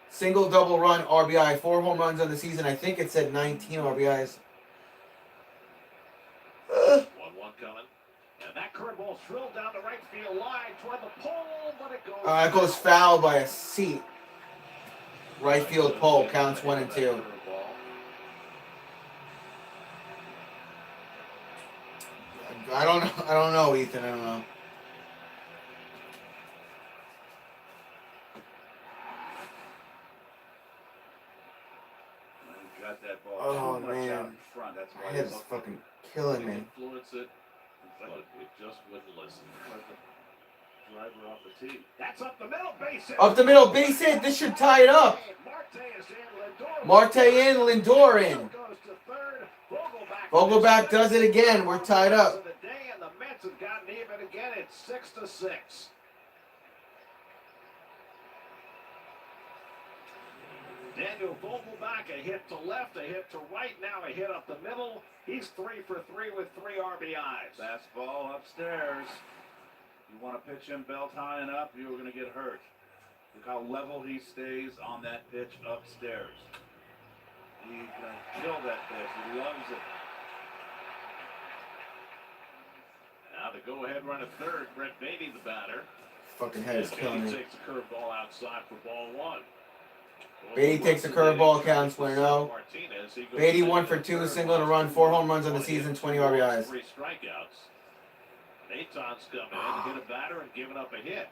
Single, double run, RBI. 4 home runs on the season. I think it said 19 RBIs. 1-1 coming. And that curveball drilled down the right field line toward the pole, but it goes. It goes foul by a seat. Right field pole. Counts 1-2. I don't know. I don't know, Ethan. I don't know. Got that ball Oh, too much man. out in front. That's why My head's fucking killing me. Influence it, but it just wouldn't listen. Driver off the tee. That's up the middle, base hit. Up the middle, base hit. This should tie it up. Marte in, Lindor in. Vogelbach does it again. We're tied up. The day and the Mets have gotten even again. It's 6-6. Daniel Vogelbach, a hit to left, a hit to right, now a hit up the middle. He's 3 for 3 with 3 RBIs. Fastball upstairs. You want to pitch him belt high and up, you're going to get hurt. Look how level he stays on that pitch upstairs. He's going to kill that pitch. He loves it. Now the go-ahead run at third. Brett Beatty, the batter. Fucking head is killing Beatty me. takes a curveball outside for ball 1. Beatty takes a curveball, counts 1-0. Beatty 1 for 2, single to run, 4 home runs on the season, 20 RBIs. 3 strikeouts. Naton's come in, hit a batter and given up a hit.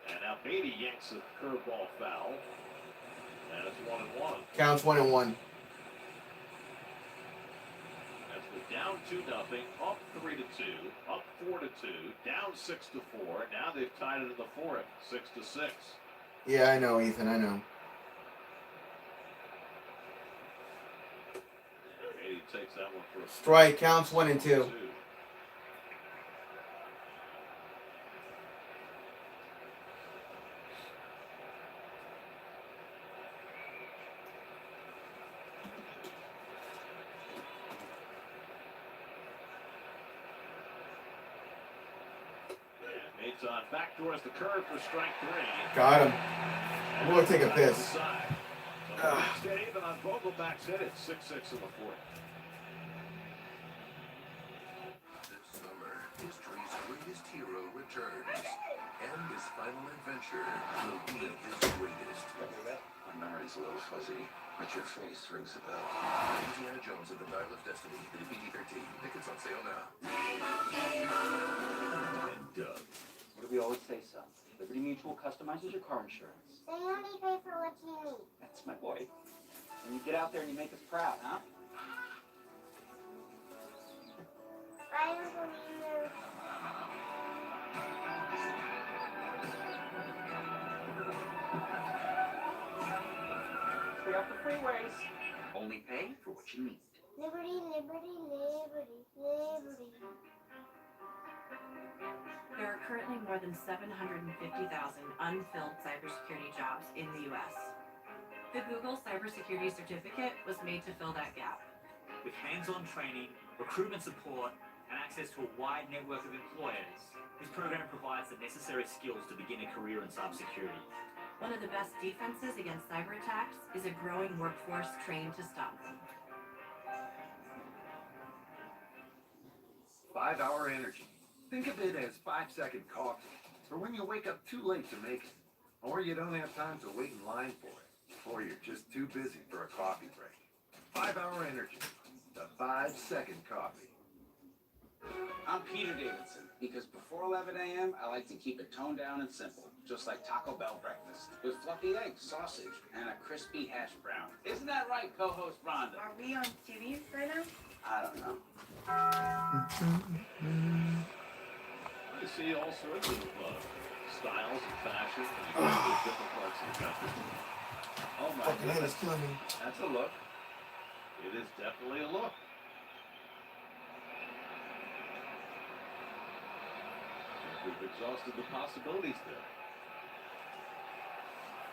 And now Beatty yanks a curveball foul. And it's 1-1. Counts 1-1. As we're down 2-0, up 3-2, up 4-2, down 6-4. Now they've tied it in the fourth, 6-6. Yeah, I know, Ethan. I know. Beatty takes that one for a Strike. Counts 1-2. On backdoors the curve for strike 3. Got him. I'm going to take a piss. Stay even on Vogelbach's hit. It's 6-6 in the fourth. This summer, history's greatest hero returns, and his final adventure will be his greatest. My memory's a little fuzzy, but your face rings a bell. Indiana Jones and the Dial of Destiny, the PG-13. Tickets on sale now. And Doug. What do we always say, son? Liberty Mutual customizes your car insurance. They only pay for what you need. That's my boy. And you get out there and you make us proud, huh? I don't believe Stay off the freeways. Only pay for what you need. Liberty, liberty, liberty, liberty. There are currently more than 750,000 unfilled cybersecurity jobs in the U.S. The Google Cybersecurity Certificate was made to fill that gap. With hands-on training, recruitment support, and access to a wide network of employers, this program provides the necessary skills to begin a career in cybersecurity. One of the best defenses against cyber attacks is a growing workforce trained to stop them. 5-hour energy. Think of it as 5-second coffee, for when you wake up too late to make it, or you don't have time to wait in line for it, or you're just too busy for a coffee break. 5-hour energy, the 5-second coffee. I'm Peter Davidson, because before 11 a.m., I like to keep it toned down and simple, just like Taco Bell breakfast, with fluffy eggs, sausage, and a crispy hash brown. Isn't that right, co-host Rhonda? Are we on TV right now? I don't know. You see all sorts of styles and fashion in different parts of the country. Oh my Fucking head is goodness. killing me. That's a look. It is definitely a look. We've exhausted the possibilities there.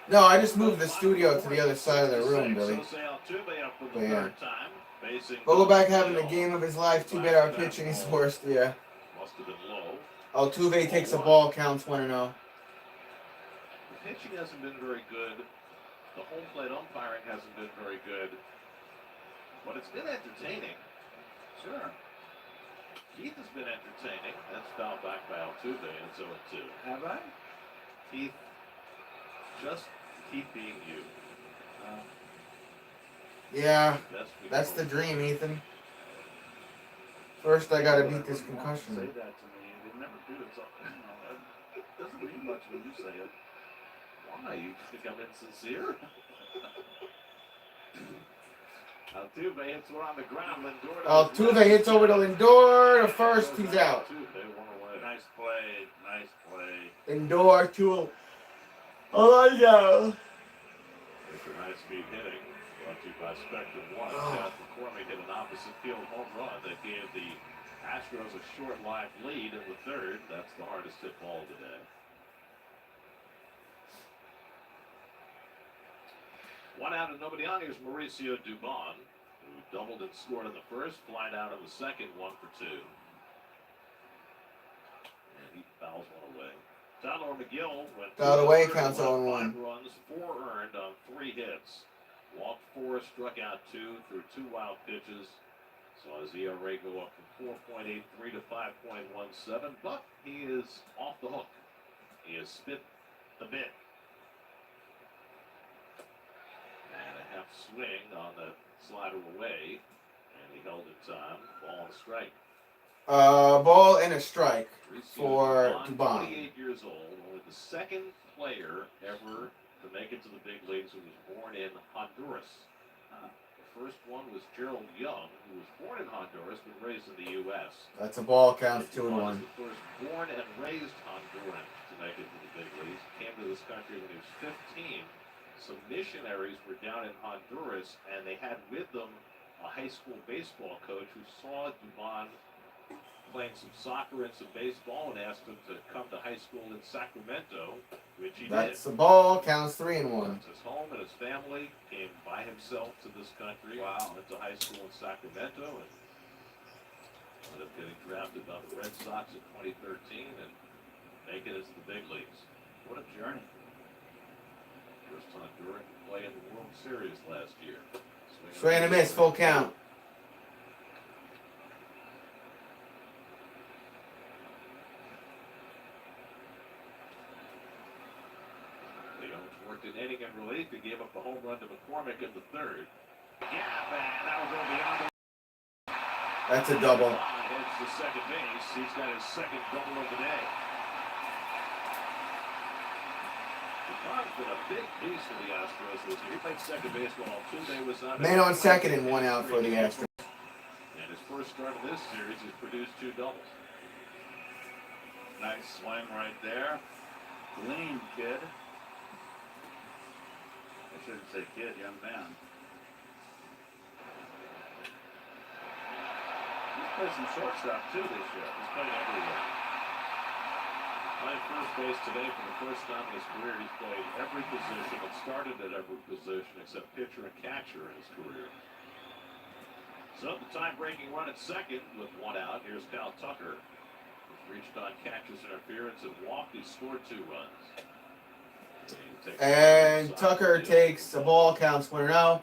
No, I just moved the studio to the other side of the room, Billy. Jose Altuve up for the But yeah. third time, facing Vogelback having the game of his life. Too bad our pitching is worse. Yeah. Must have been low. Altuve takes a ball, counts 1-0. The pitching hasn't been very good. The home plate umpiring hasn't been very good. But it's been entertaining. Sure. Keith has been entertaining. That's fouled back by Altuve, and it's 0-2. Have I? Keith, just keep being you. Yeah, that's the dream, Ethan. First, I gotta beat this concussion. Say that to me. They never do it. So, it doesn't mean much when you say it. Why? You think I'm insincere? Altuve hits one on the ground. Lindor. Altuve hits over to Lindor. The first, he's out. Nice play. Nice play. Lindor to Orlando. It's a high speed hitting. Brought to you by Spectrum One. Seth McCormick hit an opposite field home run that gave the Astros a short live lead in the third. That's the hardest hit ball today. One out and nobody on. Here's Mauricio Dubon, who doubled and scored in the first, flied out in the second, 1 for 2. And he fouls one away. Tyler McGill went Fouled away, counts 0-1. 5 runs, 4 earned on 3 hits. Walked 4, struck out 2, threw 2 wild pitches. Saw his ERA go up from 4.83 to 5.17, but he is off the hook. He has spit the bit. And a half swing on the slider away, and he held in time. Ball and a strike. Ball and a strike for Dubon. 28 years old, only the second player ever to make it to the big leagues who was born in Honduras. The first one was Gerald Young, who was born in Honduras but raised in the U.S. That's a ball, counts 2-1. The first born and raised Honduran to make it to the big leagues. Came to this country when he was 15. Some missionaries were down in Honduras, and they had with them a high school baseball coach who saw Dubon playing some soccer and some baseball and asked him to come to high school in Sacramento, which he did. That's the ball, counts 3-1. Left his home and his family, came by himself to this country. Wow. Went to high school in Sacramento and ended up getting drafted by the Red Sox in 2013 and make it into the big leagues. What a journey. First Honduran to play in the World Series last year. Swing and a miss, full count. Leon worked an inning in relief. He gave up the home run to McCormick in the third. Yeah, man, that was going to be on the... That's a double. Heads to second base. He's got his second double of the day. Dupon's been a big piece for the Astros this year. He played second base while Altuve was on. Man on second and 1 out for the Astros. And his first start of this series, he's produced 2 doubles. Nice swing right there. Lean kid. I shouldn't say kid, young man. He's played some shortstop too this year. He's played everywhere. Playing first base today for the first time in his career. He's played every position and started at every position except pitcher and catcher in his career. So the time-breaking run at second with 1 out. Here's Cal Tucker. He's reached on catcher's interference and walked. He scored 2 runs. And Tucker takes a ball, counts 1-0.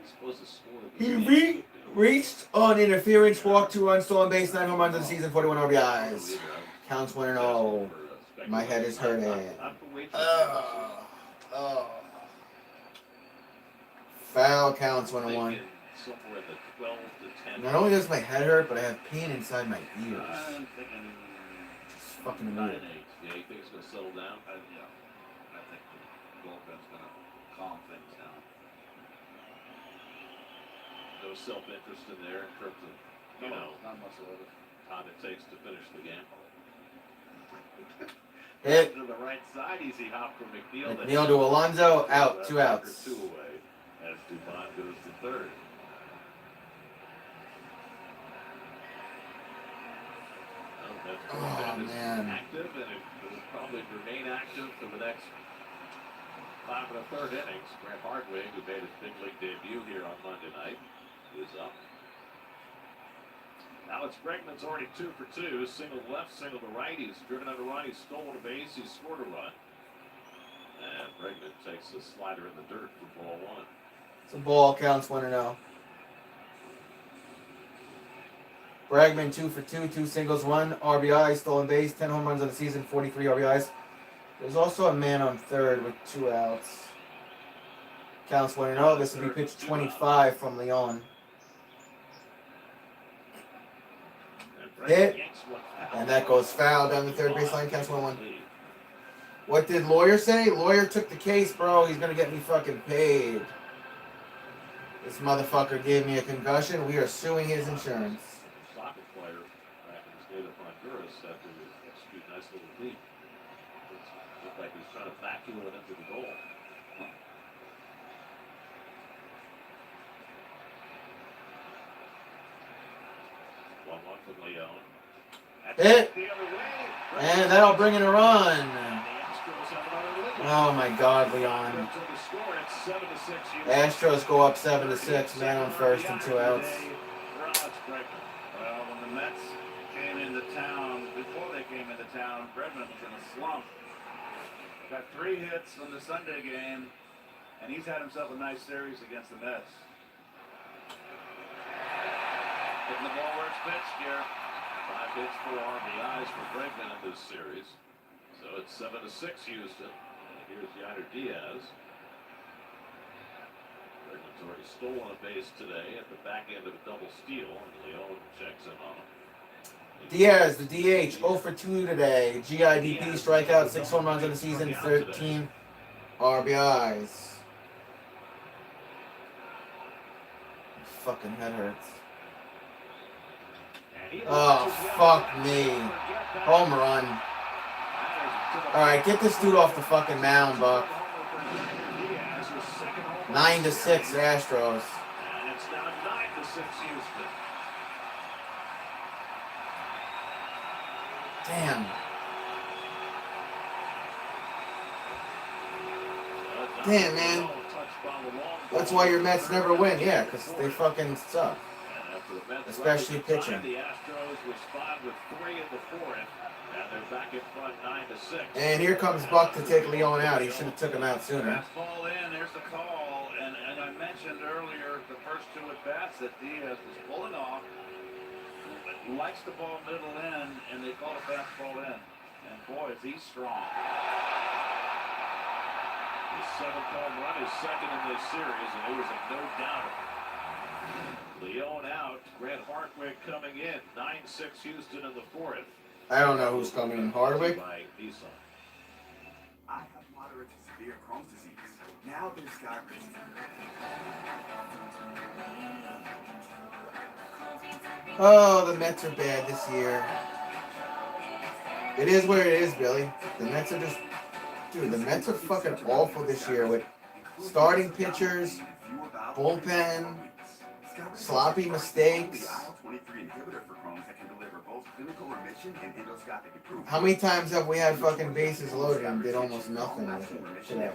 He's supposed to score. He reached on interference, walked 2 runs, stolen base, 9 home runs of the season, 41 RBIs. Counts 1-0. My head is hurting. Foul, counts 1-1. Not only does my head hurt, but I have pain inside my ears. I'm thinking It's fucking weird. Yeah, you think it's going to settle down? Yeah. I think the bullpen's going to calm things down. No self-interest in there in terms of, you know, not whatsoever. time it takes to finish the game. Hit. To the right side, easy hop for McNeil. McNeil to Alonso, out, 2 outs. 2 away as Dubon goes to third. Oh, man. Active, and it will probably remain active for the next 5 1/3 innings. Grant Hardwig, who made his big league debut here on Monday night, is up. Alex Bregman's already 2 for 2. Single left, single to right. He's driven under run. He's stolen a base. He's scored a run. And Bregman takes the slider in the dirt for ball 1. It's a ball, counts 1-0. Bregman 2 for 2, 2 singles, 1 RBI, stolen base, 10 home runs on the season, 43 RBIs. There's also a man on third with 2 outs. Counts 1-0. This will be pitch 25 from Leon. Hit. And that goes foul down the third baseline. Counts 1-1. What did Lawyer say? Lawyer took the case, bro. He's going to get me fucking paid. This motherfucker gave me a concussion. We are suing his insurance. Soccer player back in the state of Honduras after he execute a nice little leap. It looked like he was trying to vacuum it into the goal. From Leon. Hit. And that'll bring in a run. Oh my God, Leon. Astros go up 7-6. Man on first and 2 outs. Well, when the Mets came into town, before they came into town, Bregman was in a slump. Got 3 hits on the Sunday game, and he's had himself a nice series against the Mets. Hitting the ball where it's pitched here. 5 hits, 4 RBIs for Bregman in this series. So it's 7-6 Houston. And here's Yadier Diaz. Bregman's already stolen a base today at the back end of a double steal, and Leon checks in on him. Diaz, the DH, 0 for 2 today. GIDP strikeout, 6 home runs in the season, 13 RBIs. Fucking head hurts. Oh, fuck me. Home run. Alright, get this dude off the fucking mound, Buck. 9-6 Astros. And it's now 9-6 Houston. Damn. Damn, man. That's why your Mets never win. Yeah, because they fucking suck. Especially pitching. The Astros respond with 3 in the 4th, and they're back in front 9-6. And here comes Buck to take Leon out. He should have took him out sooner. Fastball in, there's the call, and I mentioned earlier the first 2 at-bats that Diaz was pulling off, likes the ball middle in, and they call a fastball in. And boy, is he strong. His 7th home run is second in this series, and it was a no doubter. Leon out, Grant Hardwig coming in, 9-6 Houston in the 4th. I don't know who's coming in. Hardwig? By Nissan. I have moderate to severe Crohn's disease. Now there's Skyrich. Oh, the Mets are bad this year. It is what it is, Billy. The Mets are just... Dude, the Mets are fucking awful this year with starting pitchers, bullpen, sloppy mistakes. How many times have we had fucking bases loaded and did almost nothing with it today?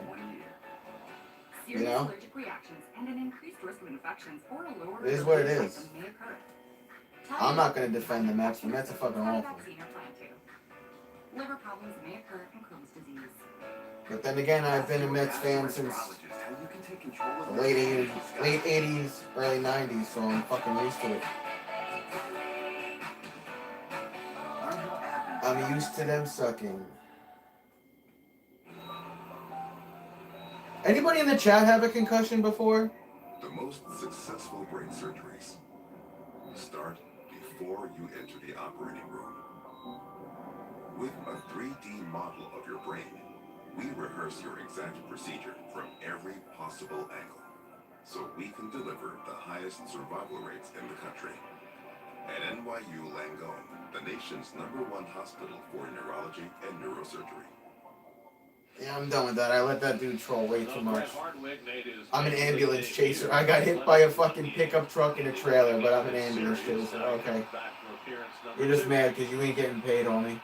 You know? It is what it is. I'm not going to defend the Mets. The Mets are fucking awful. Liver problems may occur from Crohn's disease. But then again, I've been a Mets fan since the late 80s, early 90s, so I'm fucking used to it. I'm used to them sucking. Anybody in the chat have a concussion before? The most successful brain surgeries start before you enter the operating room. With a 3D model of your brain, we rehearse your exact procedure from every possible angle, so we can deliver the highest survival rates in the country. At NYU Langone, the nation's #1 hospital for neurology and neurosurgery. Yeah, I'm done with that. I let that dude troll way too much. I'm an ambulance chaser. I got hit by a fucking pickup truck in a trailer, but I'm an ambulance chaser. Okay. You're just mad because you ain't getting paid on me.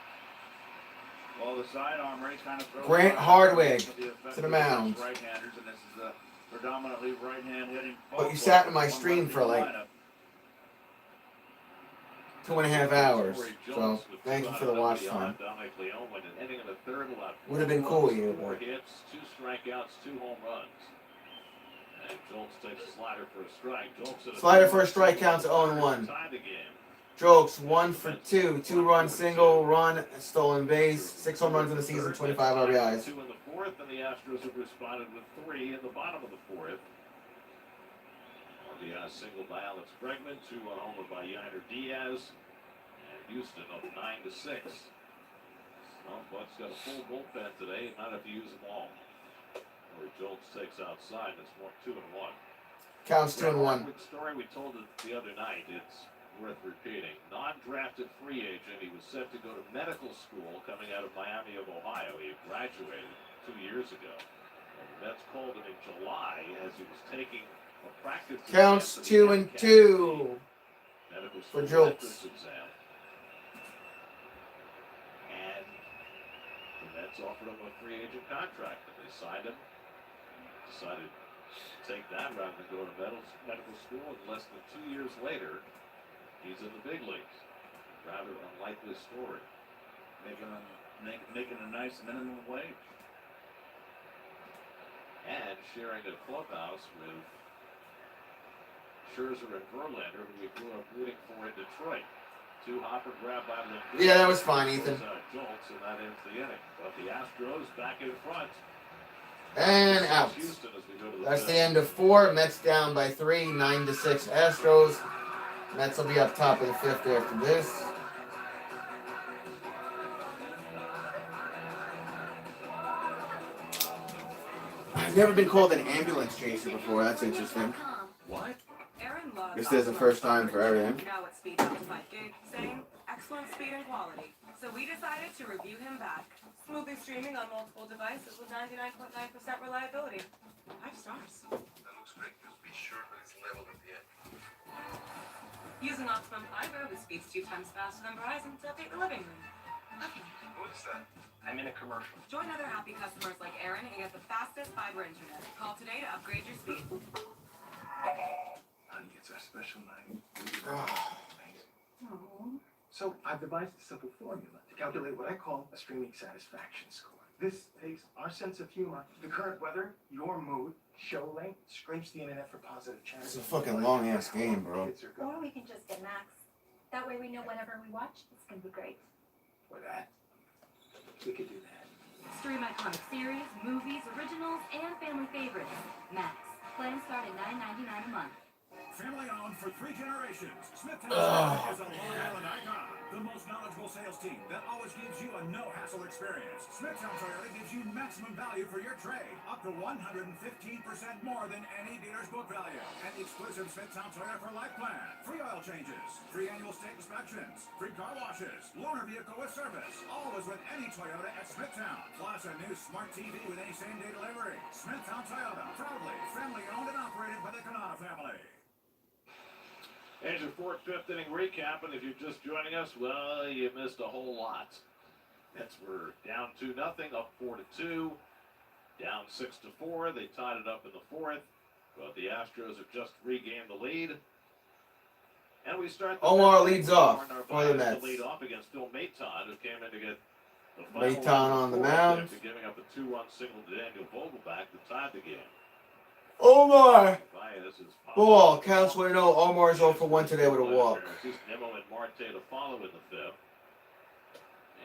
Well, the sidearm race kind of throws Grant Hardwick to the mound. Right-handers, and this is a predominantly right-hand hitting. But you sat in my stream for like 2.5 hours. So thank you for the watch time. Would have been cool, you. 4 hits, 2 strikeouts, 2 home runs. And Jolts takes a slider for a strike. Slider for a strike counts 0-1. Tie the game. Jolts 1 for 2, 2-run single, run, stolen base, 6 home runs in the season, 25 RBIs. 2 in the 4th, and the Astros have responded with 3 in the bottom of the 4th. RBI single by Alex Bregman, 2-run homer by Yainer Diaz, and Houston up 9-6. Well, Buck's got a full bullpen today, not have to use them all. Or Jolts takes outside, and it's 2-1. Counts 2-1. Story we told it the other night. It's worth repeating. Non-drafted free agent. He was set to go to medical school coming out of Miami of Ohio. He had graduated 2 years ago. And the Mets called him in July as he was taking a practice Counts 2-2 for Jolts. Exam. And the Mets offered him a free agent contract, and they signed him. Decided to take that rather than go to medical school, and less than 2 years later, he's in the big leagues. Rather unlikely story. Making a nice minimum wage. And sharing a clubhouse with Scherzer and Verlander, who we grew up rooting for in Detroit. 2 hopper grab by Lindor. Yeah, that was fine, Ethan. Jolts, and that ends the inning. But the Astros back in front. And out. Houston as we go to the That's the end of 4. Mets down by 3, 9-6 Astros. Mets will be up top of the 5th after this. I've never been called an ambulance chaser before. That's interesting. What? This is the first time for everything. Now at Speed 5 gig, saying excellent speed and quality. So we decided to review him back. Smoothly streaming on multiple devices with 99.9% reliability. 5 stars. That looks great. Just be sure that it's leveled at the end. Using Optimum Fiber with speeds 2 times faster than Verizon to update the living room. What is that? I'm in a commercial. Join other happy customers like Aaron and get the fastest fiber internet. Call today to upgrade your speed. Honey, it's our special night. So I've devised a simple formula to calculate what I call a streaming satisfaction score. This takes our sense of humor, the current weather, your mood, show length, scrapes the internet for positive channels. It's a fucking long-ass game, bro. Or we can just get Max. That way we know whenever we watch, it's gonna be great. For that, we could do that. Stream iconic series, movies, originals, and family favorites. Max. Plans start at $9.99 a month. Family owned for 3 generations, Smithtown Toyota is a Long Island icon. The most knowledgeable sales team that always gives you a no-hassle experience. Smithtown Toyota gives you maximum value for your trade, up to 115% more than any dealer's book value. And the exclusive Smithtown Toyota for Life plan. Free oil changes, free annual state inspections, free car washes, loaner vehicle with service. Always with any Toyota at Smithtown. Plus a new smart TV with any same-day delivery. Smithtown Toyota, proudly family owned and operated by the Canada family. Here's your 4th, 5th inning recap, and if you're just joining us, well, you missed a whole lot. Mets were down 2-0, up 4-2, down 6-4. They tied it up in the 4th, but the Astros have just regained the lead. And we start. Omar leads off for the Mets. Lead off against Phil Maton, who came in to get the final Maton on the mound. after giving up a 2-run single to Daniel Vogelback to tie the game. Omar! This is Ball. Counts 1-0. Omar's 0 for 1 today with a walk. Nemo and Marte to follow in the 5th.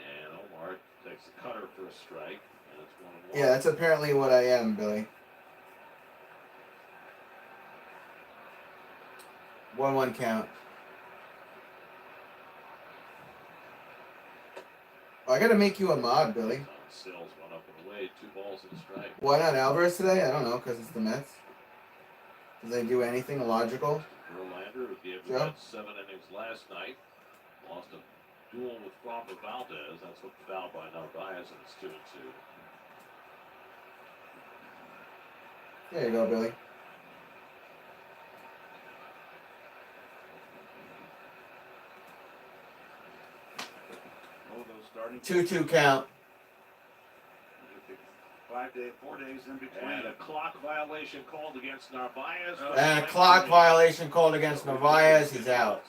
And Omar takes the cutter for a strike. And it's 1-1. Yeah, that's apparently what I am, Billy. 1-1 count. I gotta make you a mod, Billy. Sales went up and away. 2 balls and a strike. Why not Alvarez today? I don't know, because it's the Mets. Did they do anything logical? Verlander, who gave the Joe? Mets 7 innings last night, lost a duel with Framber Valdez. That's what foul by Narvaez, and it's 2-2. There you go, Billy. Oh, those starting 2-2 count. 4 days in between. And a clock violation called against Narvaez. And a clock violation called against Narvaez. He's out.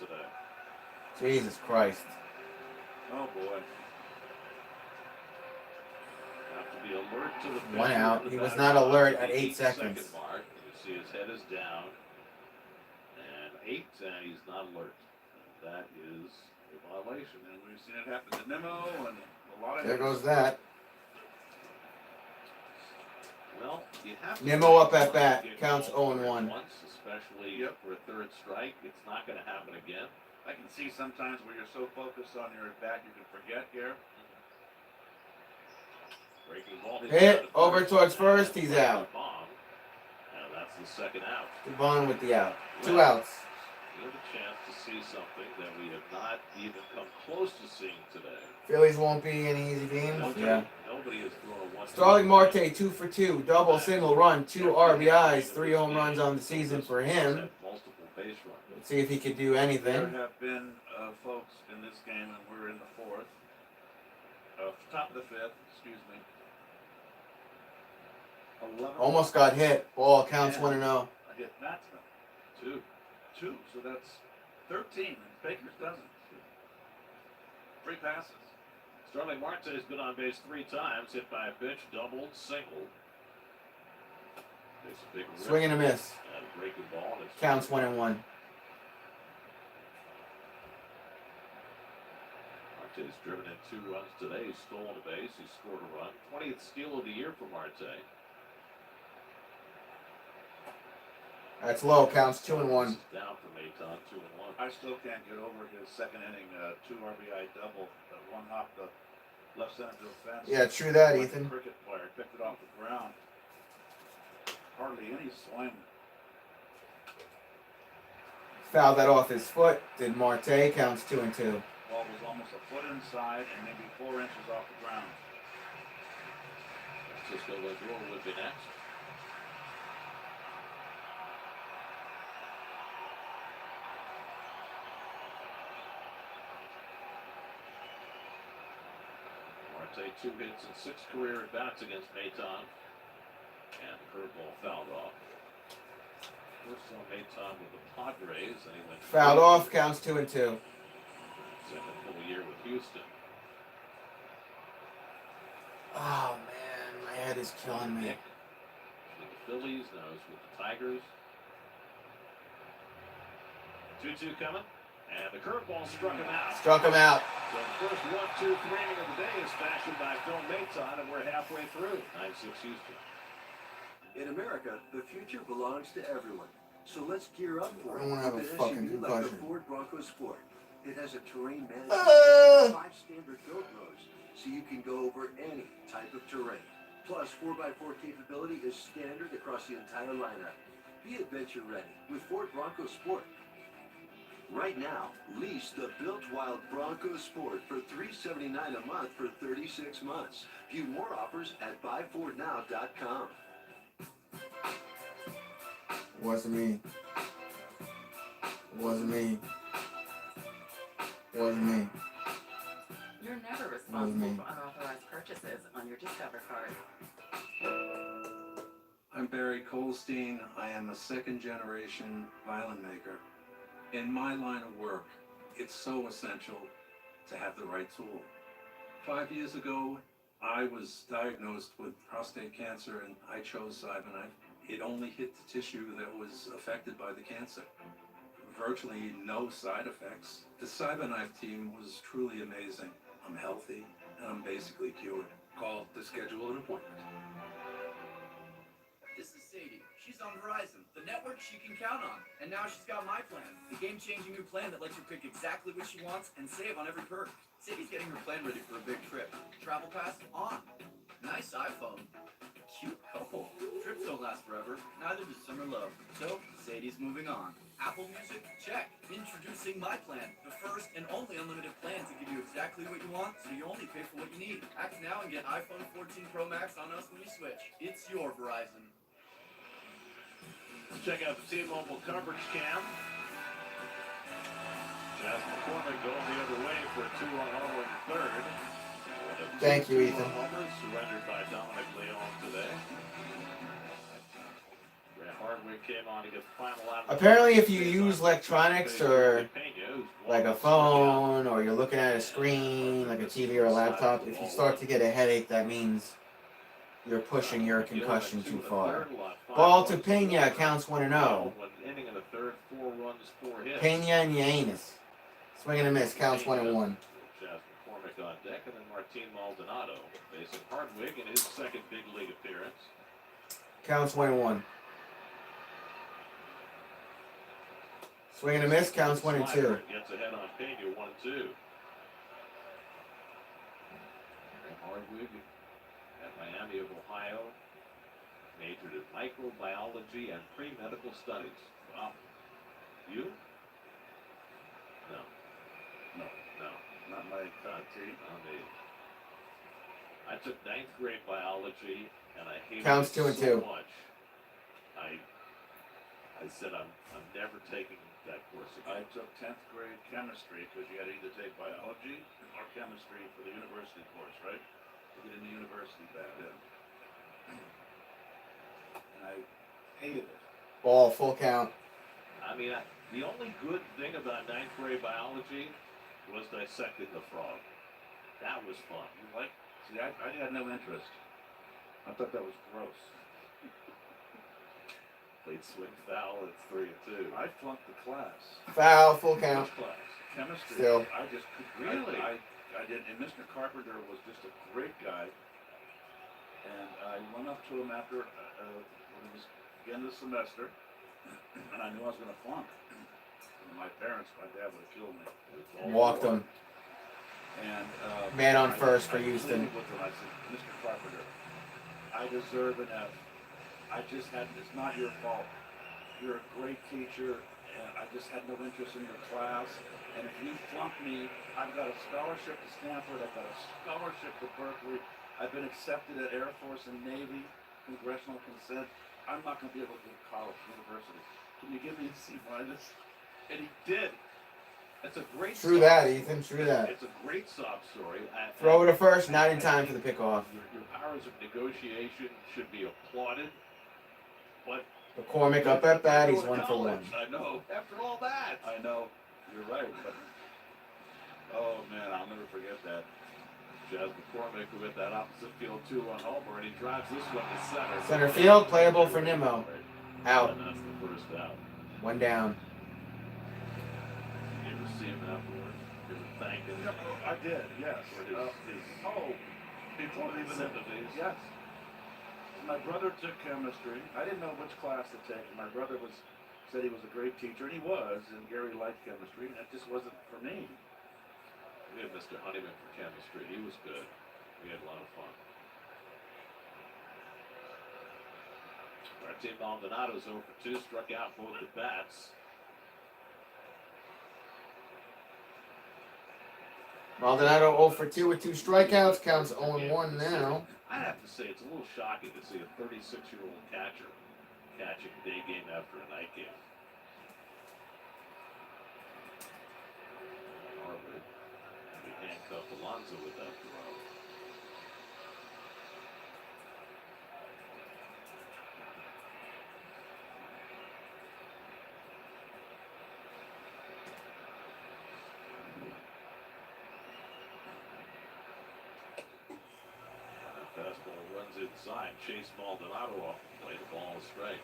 Jesus Christ. Oh boy. Have to be alert to the One pitcher out. in the He was batter's not alert box at 8 seconds. second mark. You see his head is down. And 8, and he's not alert. And that is a violation. And we've seen it happen to Nimmo and a lot of. There goes that. Well, you have to Nimmo up at bat. get Counts called 0-1. once, especially for a third strike. It's not going to happen again. I can see sometimes where you're so focused on your at bat you can forget here. Breaking ball. Hit over towards first. He's out. And that's the second out. Devon with the out. 2 outs. We have a chance to see something that we have not even come close to seeing today. Phillies won't be any easy games. Yeah. Nobody has thrown a 1. Starling Marte 2 for 2. Double, single, run, 2 RBIs, 3 home runs on the season for him. Multiple base runs. Let's see if he could do anything. There have been folks in this game, and we're in the 4th. Top of the 5th, excuse me. 11. Almost got hit. Ball counts 1-0. I hit Matsman. 2, so that's 13. And Baker's doesn't. 3 passes. Starling Marte has been on base 3 times, hit by a pitch, doubled, singled. Takes a big rip. Swing and a miss. And a breaking ball. Counts 1-1. Marte's driven in 2 runs today. He's stolen a base. He scored a run. 20th steal of the year for Marte. That's low. Counts 2-1. Down from Maton, 2-1. I still can't get over his second inning 2 RBI double. One off the left center field fence. Yeah, true that, Like a Ethan. cricket player picked it off the ground. Hardly any swing. Fouled that off his foot. Did Marte. Counts 2-2. Ball was almost a foot inside and maybe 4 inches off the ground. Francisco Lindor would be next. Marte 2 hits and 6 career at-bats against Maton. And the curveball fouled off. First saw Maton with the Padres, and he went Fouled off. Counts 2-2. second full year with Houston. Oh man, my head is killing me. With the Phillies, now he's with the Tigers. 2-2 coming, and the curveball struck him out. Struck him out. So the first 1-2 framing of the day is fashioned by Phil Maton, and we're halfway through. 9-6 Houston. In America, the future belongs to everyone. So let's gear up for I don't it. wanna have a with an fucking SUV like the concussion. Ford Bronco Sport. It has a terrain management, 5 standard build modes, so you can go over any type of terrain. Plus, 4x4 capability is standard across the entire lineup. Be adventure ready with Ford Bronco Sport. Right now, lease the Built Wild Bronco Sport for $379 a month for 36 months. View more offers at buyfordnow.com. Wasn't me. Wasn't me. Wasn't me. You're never responsible for unauthorized purchases on your Discover card. I'm Barry Colstein. I am a second-generation violin maker. In my line of work, it's so essential to have the right tool. 5 years ago, I was diagnosed with prostate cancer and I chose CyberKnife. It only hit the tissue that was affected by the cancer. Virtually no side effects. The CyberKnife team was truly amazing. I'm healthy and I'm basically cured. Call to schedule an appointment. This is Sadie. She's on Verizon, the network she can count on. And now she's got my plan, the game-changing new plan that lets her pick exactly what she wants and save on every perk. Sadie's getting her plan ready for a big trip. Travel pass on. Nice iPhone. Cute couple. Trips don't last forever, neither does summer love. So, Sadie's moving on. Apple Music? Check. Introducing My Plan, the first and only unlimited plan to give you exactly what you want, so you only pay for what you need. Act now and get iPhone 14 Pro Max on us when you switch. It's your Verizon. Let's check out the T-Mobile coverage cam. Jasper McCormick going the other way for a 2-run homer in the third. Thank you, Ethan. Homers surrendered by Dominic Leon today. Grant Hardwick came on to get the final out. Apparently, if you use electronics or like a phone, or you're looking at a screen, like a TV or a laptop, if you start to get a headache, that means you're pushing your concussion too far. Ball to Pena, counts 1-0. Inning in the third, 4 runs, 4 hits. Pena and Yannis. Swing and a miss, counts 1-1. Jasper McCormick on deck, and then Martin Maldonado facing Hardwick in his second big league appearance. Counts 1-1. Swing and a miss, counts 1-2. Gets ahead on Pena, 1-2. Hardwick at Miami of Ohio, majored in microbiology and pre-medical studies. Wow. You? No. Not my cup of tea. Not me. I took 9th grade biology, and I hated Counts it 2 and so 2. much. I said I'm never taking that course I again. took 10th grade chemistry because you had to either take biology or chemistry for the university course, right? To get into university back then. And I hated it. Ball, full count. I mean, the only good thing about 9th grade biology was dissecting the frog. That was fun. See, I had no interest. I thought that was gross. Played swing foul at 3-2. I flunked the class. Foul, full count. Which class? Chemistry. Still. I just could Really? I did, and Mr. Carpenter was just a great guy. And I went up to him after when it was the end of the semester, and I knew I was going to flunk. And my dad would have killed me. Walked him. And Man on first for I Houston. pleaded with him. I said, Mr. Carpenter, I deserve an F. It's not your fault. You're a great teacher, and I just had no interest in your class. And if you flunk me, I've got a scholarship to Stanford, I've got a scholarship to Berkeley, I've been accepted at Air Force and Navy, congressional consent. I'm not going to be able to go to college, university. Can you give me a C-? And he did. It's a great True sob that, story. Ethan. True that. It's a great sob story. Throw it to first, not in time for the pickoff. Your powers of negotiation should be applauded. But McCormick up at bat, he's 1 for 1. I know. After all that. I know. You're right, but oh man, I'll never forget that. Jazz McCormick who hit that opposite field 2-1 homer, and he drives this one to center. Center field, playable for Nimmo. Out. And that's the first out. 1 down. You ever see him afterward? You ever thank him? I did, yes. For his Before even sympathies. Yes. My brother took chemistry. I didn't know which class to take. My brother said he was a great teacher, and he was, and Gary liked chemistry, and it just wasn't for me. We had Mr. Honeyman for chemistry. He was good. We had a lot of fun. Martin Maldonado's 0 for 2, struck out both at bats. Maldonado 0 for 2 with 2 strikeouts, counts 0-1 now. I'd have to say it's a little shocking to see a 36-year-old catcher catching day game after a night game. Harvard, we handcuffed Alonso with that throw. Fastball runs inside. Chase Maldonado off the plate. The ball is strike.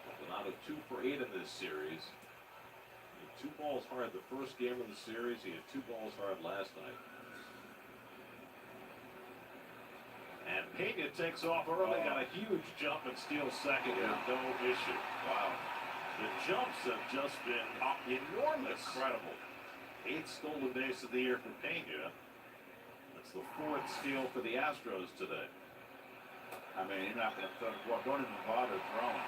Maldonado 2 for 8 in this series. He had 2 balls hard the first game of the series. He had 2 balls hard last night. And Pena takes off early. Got a huge jump and steals second with no issue. Wow. The jumps have just been enormous. Incredible. 8th stolen base of the year for Pena. It's the 4th steal for the Astros today. I mean, you're not going to don't even bother throwing.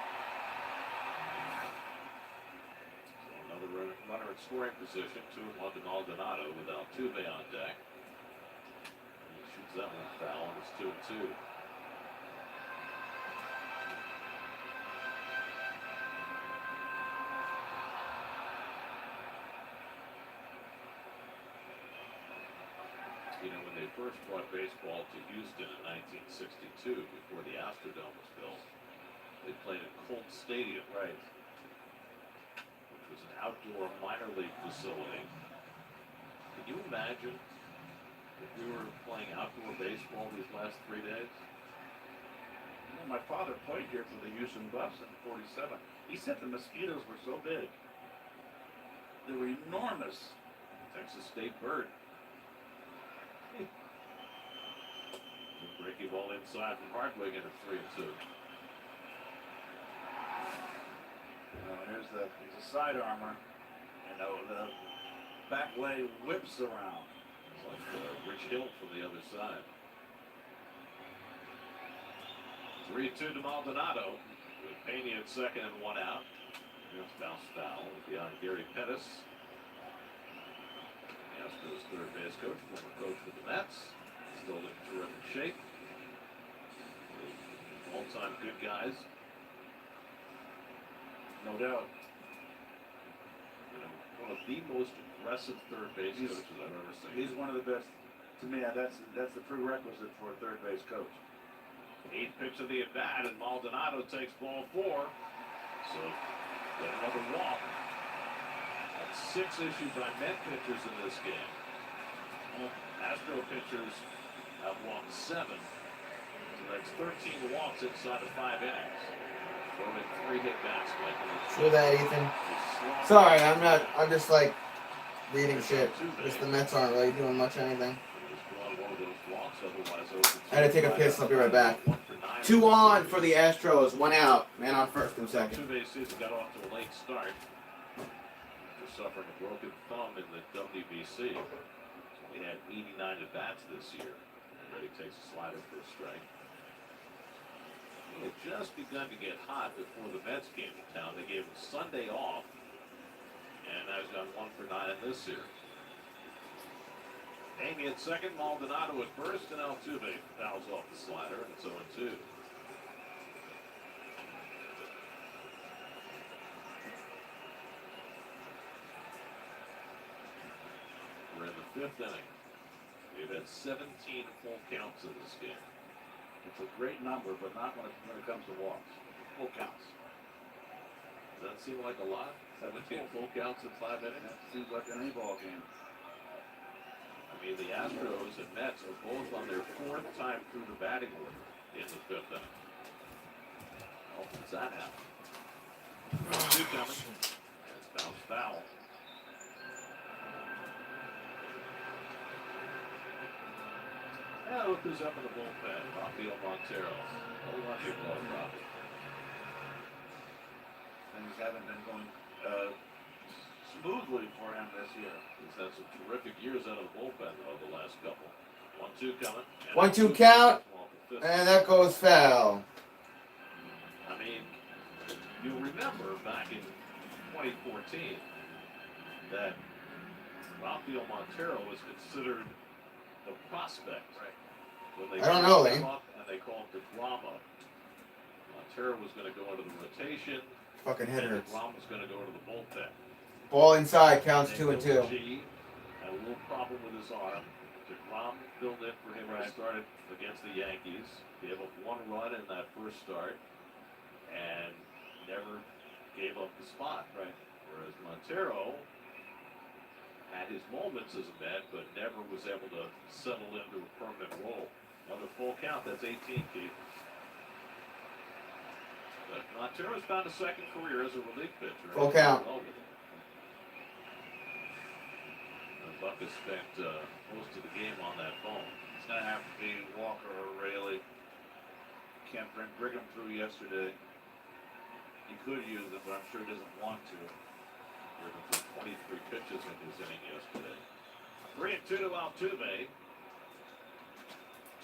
So another runner in scoring position, 2-1 to Maldonado with Altuve on deck. He shoots that one foul, and it's 2-2. You know, when they first brought baseball to Houston in 1962, before the Astrodome was built, they played at Colt Stadium, Right. which was an outdoor minor league facility. Can you imagine if we were playing outdoor baseball these last 3 days? You know, my father played here for the Houston Buffs in '47. He said the mosquitoes were so big. They were enormous. Texas State bird. Breaking ball inside from Hardwig into 3-2. Here's a side armor. You know, the back leg whips around. It's like Rich Hill from the other side. 3-2 to Maldonado. With Pena at second and one out. Here's bounce foul behind Gary Pettis. Astros third base coach, former coach for the Mets. Still in terrific shape. All-time good guys. No doubt. You know, one of the most aggressive third base coaches I've ever seen. He's one of the best. To me, that's the prerequisite for a third base coach. 8th pitch of the at-bat, and Maldonado takes ball 4. So, get another walk. That's 6 issued by Met pitchers in this game. Astro pitchers have walked 7. So that's 13 walks inside of 5 innings. Throwing 3 hit bats. True that, Ethan. Sorry, I'm just like reading shit. Just the Mets aren't really doing much anything. I had to take a piss. I'll be right back. 2 on for the Astros. 1 out. Man on first and second. Two-base season got off to a late start. After suffering a broken thumb in the WBC. He had 89 at bats this year. Ready takes a slider for a strike. He had just begun to get hot before the Mets came to town. They gave him Sunday off. And now he's got 1 for 9 in this series. Amy at second, Maldonado at first, and Altuve fouls off the slider, and it's 0-2. We're in the 5th inning. We've had 17 full counts in this game. It's a great number, but not when it comes to walks. Full counts. Does that seem like a lot? 17 full counts in 5 innings? That seems like an A-ball game. I mean, the Astros and Mets are both on their 4th time through the batting order in the 5th inning. How often does that happen? 2 coming. It's bounce foul. Now look who's up in the bullpen. Rafael Montero. Hold on to your glove, Rafi. Things haven't been going smoothly for him this year. He's had some terrific years out of the bullpen, though, the last couple. 1-2 coming. 1-2 count. And that goes foul. I mean, you remember back in 2014 that Rafael Montero was considered the prospect. Right. When they I don't know, Lane. And they called the drama. Montero was going to go into the rotation. Fucking head and hurts. DeGrom was going to go into the bullpen. Ball inside, counts 2-2. Had a little problem with his arm. DeGrom filled in for him when he started against the Yankees. Gave up 1 run in that first start and never gave up the spot. Right. Whereas Montero had his moments as a Met, but never was able to settle into a permanent role. Another full count, that's 18, Keith. But Montero's found a second career as a relief pitcher. Full count. And Buck has spent most of the game on that phone. It's going to have to be Walker or Raley. Can't bring Brigham through yesterday. He could use it, but I'm sure he doesn't want to. Brigham threw 23 pitches in his inning yesterday. 3-2 to Altuve.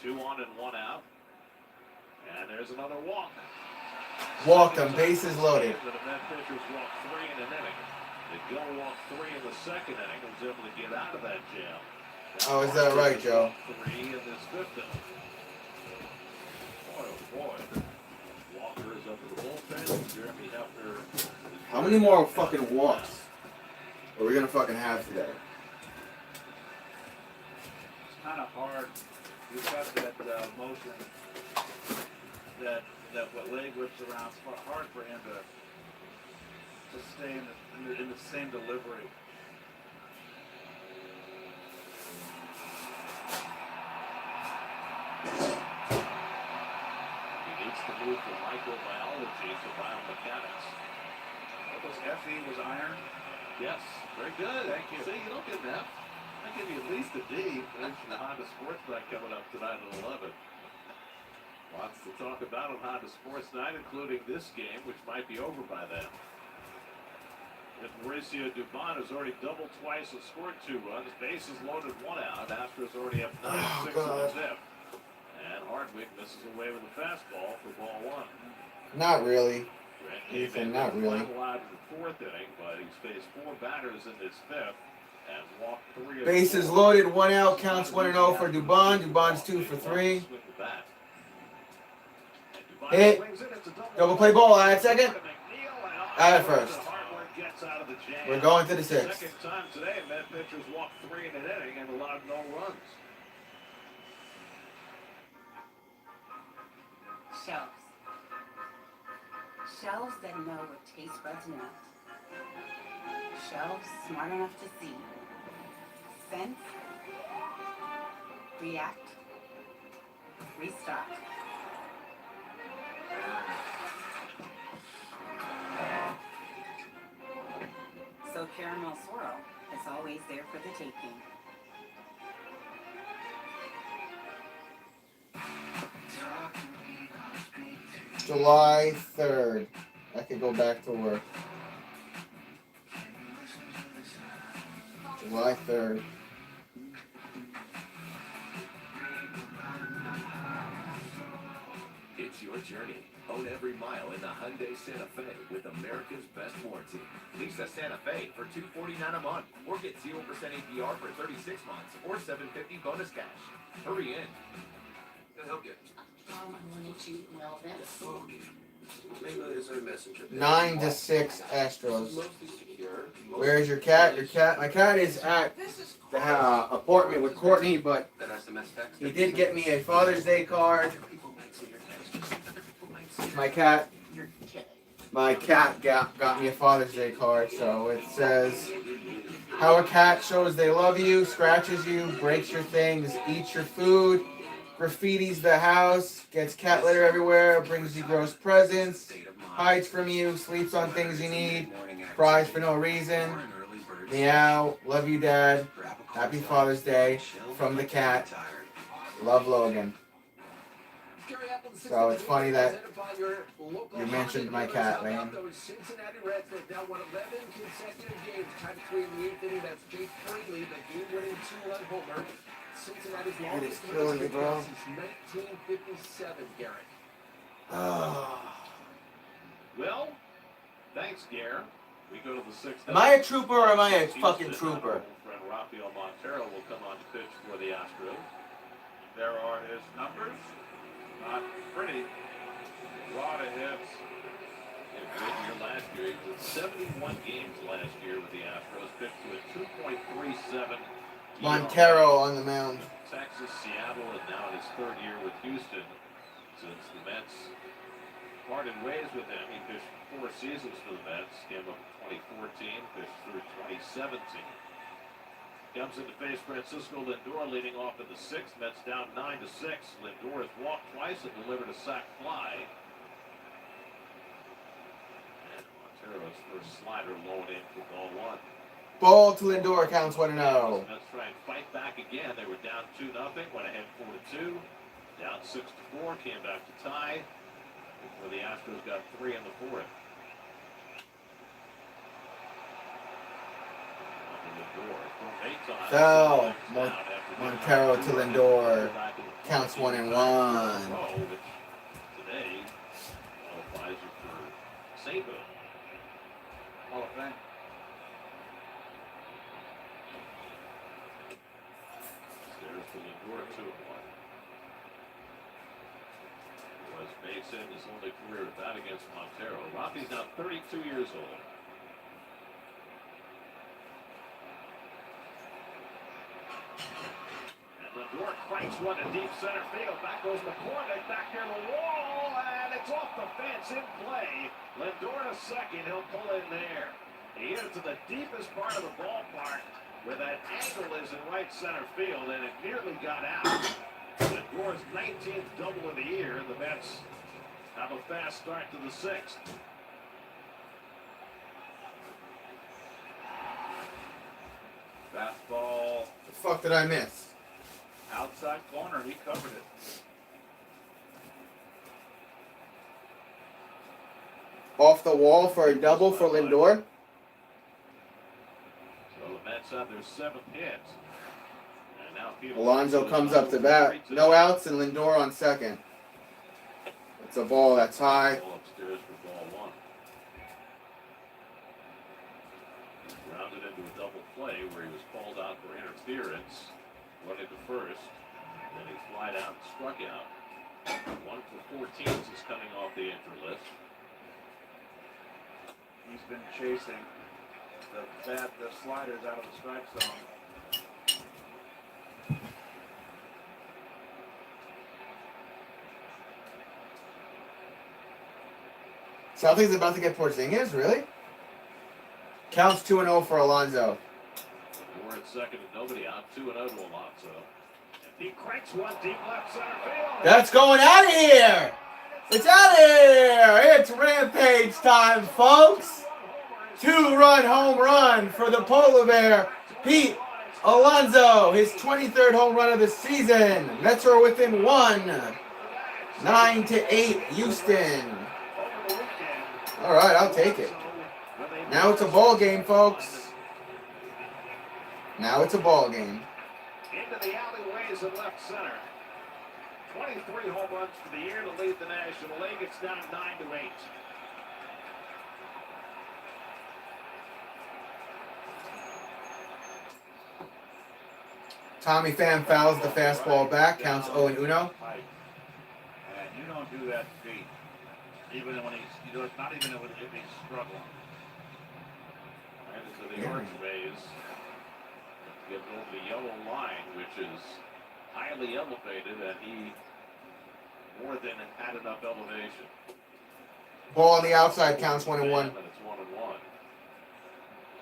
2 on and 1 out. And there's another walk. Walked him, bases loaded. The Met pitchers walked 3 in an inning. They go walk 3 in the second inning. Was able to get out of that jam. Oh, is that right, Joe? 3 in this 5th inning. Boy, oh boy. Walker is up in the bullpen. Jeremy Hefner. How many more fucking walks are we gonna fucking have today? kind of hard. You've got that motion that what leg whips around. It's hard for him to stay in the same delivery. He needs to move from microbiology to biomechanics. What was FE was iron? Yes, very good. Thank you. See, you don't get an F. I give you at least a D. There's the Honda Sports Night coming up tonight at 11. Lots to talk about on Honda Sports Night, including this game, which might be over by then. And Mauricio Dubon has already doubled twice and scored 2 runs. Bases loaded, 1 out. Astros already have 9-6 in the fifth. And Hardwick misses away with a fastball for ball 1. Not really. Ethan, not really. Allowed in the 4th inning, but he's faced 4 batters in this 5th and walked 3 of Bases 4. loaded, 1 out, counts 1-0 for Dubon. Dubon's 2 for 3. Hit. Double play ball. At second. At first. We're going to the 6th. Second time today, Met pitchers walked 3 in an inning and allowed no runs. Shelves. Shelves that know what taste buds want. Shelves smart enough to see, sense, react, restock. So caramel swirl is always there for the taking. July 3rd. I could go back to work. July 3rd. It's your journey. Own every mile in the Hyundai Santa Fe with America's best warranty. Lease a Santa Fe for $249 a month, or get 0% APR for 36 months, or $750 bonus cash. Hurry in. Can I help you? I wanted you to know this. Maybe there's a messenger. 9-6 Astros. Where's your cat? My cat is at the apartment with Courtney, but he did get me a Father's Day card. My cat got me a Father's Day card, so it says, how a cat shows they love you, scratches you, breaks your things, eats your food, graffitis the house, gets cat litter everywhere, brings you gross presents, hides from you, sleeps on things you need, cries for no reason. Meow, love you, Dad. Happy Father's Day from the cat. Love, Logan. So it's funny that you mentioned my cat, man. Cincinnati Reds have now won 11 consecutive games, tied for 3 in the 8th inning. That's Jake Quigley, the game-winning 2-run homer. Cincinnati's longest killing me, bro. since 1957, Garrett. Well, thanks, Gare. We go to the 6th. Am I a trooper or am I a fucking trooper? Friend Rafael Montero will come on to pitch for the Astros. There are his numbers. Not pretty. A lot of hits. He had a great year last year. He was in 71 games last year with the Astros. Pitched to a 2.37. Montero on the mound. Texas, Seattle, and now in his 3rd year with Houston. Since the Mets parted ways with him, he pitched 4 seasons for the Mets. Came up in 2014, pitched through 2017. Comes in to face Francisco Lindor leading off in the 6th. Mets down 9-6. Lindor has walked twice and delivered a sac fly. And Montero's first slider low in for ball 1. Ball to Lindor, counts 1-0. Mets try and fight back again. They were down 2-0, went ahead 4-2. Down 6-4, came back to tie. Before the Astros got 3 in the 4th. So, Montero to Lindor, counts 1-1. Today qualifies you for sainthood. Hall of Fame. There's the Lindor 2-1. Was Mason his only career at bat against Montero. Rafi's now 32 years old. And cranks one to deep center field. Back goes McCormick, back near the wall, and it's off the fence in play. Lindor to second, he'll pull in there. He hit it to the deepest part of the ballpark where that angle is in right center field, and it nearly got out. Lindor's 19th double of the year. The Mets have a fast start to the 6th. Fastball. The fuck did I miss? Outside corner, he covered it. Off the wall for a double for Lindor. So the Mets have their 7th hit. And now Alonso comes up to bat. No outs and Lindor on second. It's a ball that's high. Ball upstairs for ball 1. Grounded into a double play where he was called out for interference. Running to first. Then he flied out and struck out. 1 for 14 is coming off the injury list. He's been chasing the sliders out of the strike zone. Celtics about to get Porzingis, really? Counts 2-0 for Alonso. We're at second and nobody out. 2-0 to Alonso. He cranks one deep left center field. That's going out of here! It's out of here! It's rampage time, folks! 2-run home run for the Polar Bear, Pete Alonso. His 23rd home run of the season. Mets are within 1. 9-8, Houston. All right, I'll take it. Now it's a ball game, folks. Now it's a ball game. Into the alleyways of left center. 23 home runs for the year to lead the National League. It's down 9-8. Tommy Pham fouls the fastball back. Counts 0-1. And you don't do that to Pete. Even when he's, you know, it's not even if he's struggling. Right into the orange base. Get over the yellow line, which is highly elevated, and he more than had enough elevation. Ball on the outside. Counts 1-1. And it's 1-1.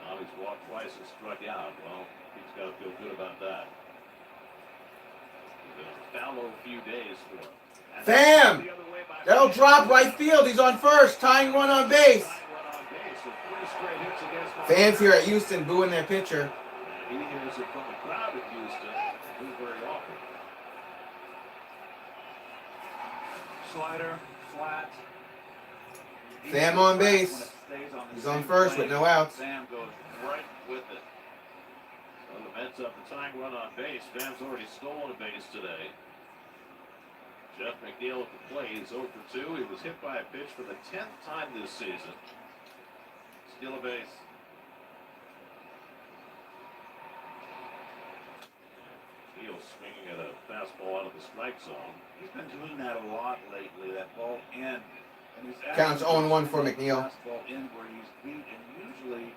Tommy's walked twice and struck out. Well, he's got to feel good about that. He's been a fallow few days for him. Pham! That'll drop right field. He's on first. Tying run on base. Fans here at Houston booing their pitcher. He hears it from the crowd at Houston. Who's very often. Slider, flat. Pham on base. He's on first with no outs. Pham goes right with it. So the Mets up the tying run on base. Pham's already stolen a base today. Jeff McNeil at the plate. He's 0 for 2. He was hit by a pitch for the 10th time this season. Steal a base. Neal swinging at a fastball out of the strike zone. He's been doing that a lot lately. That ball in. And he's Counts 0-1 for McNeil. Fastball in where he's beat, and usually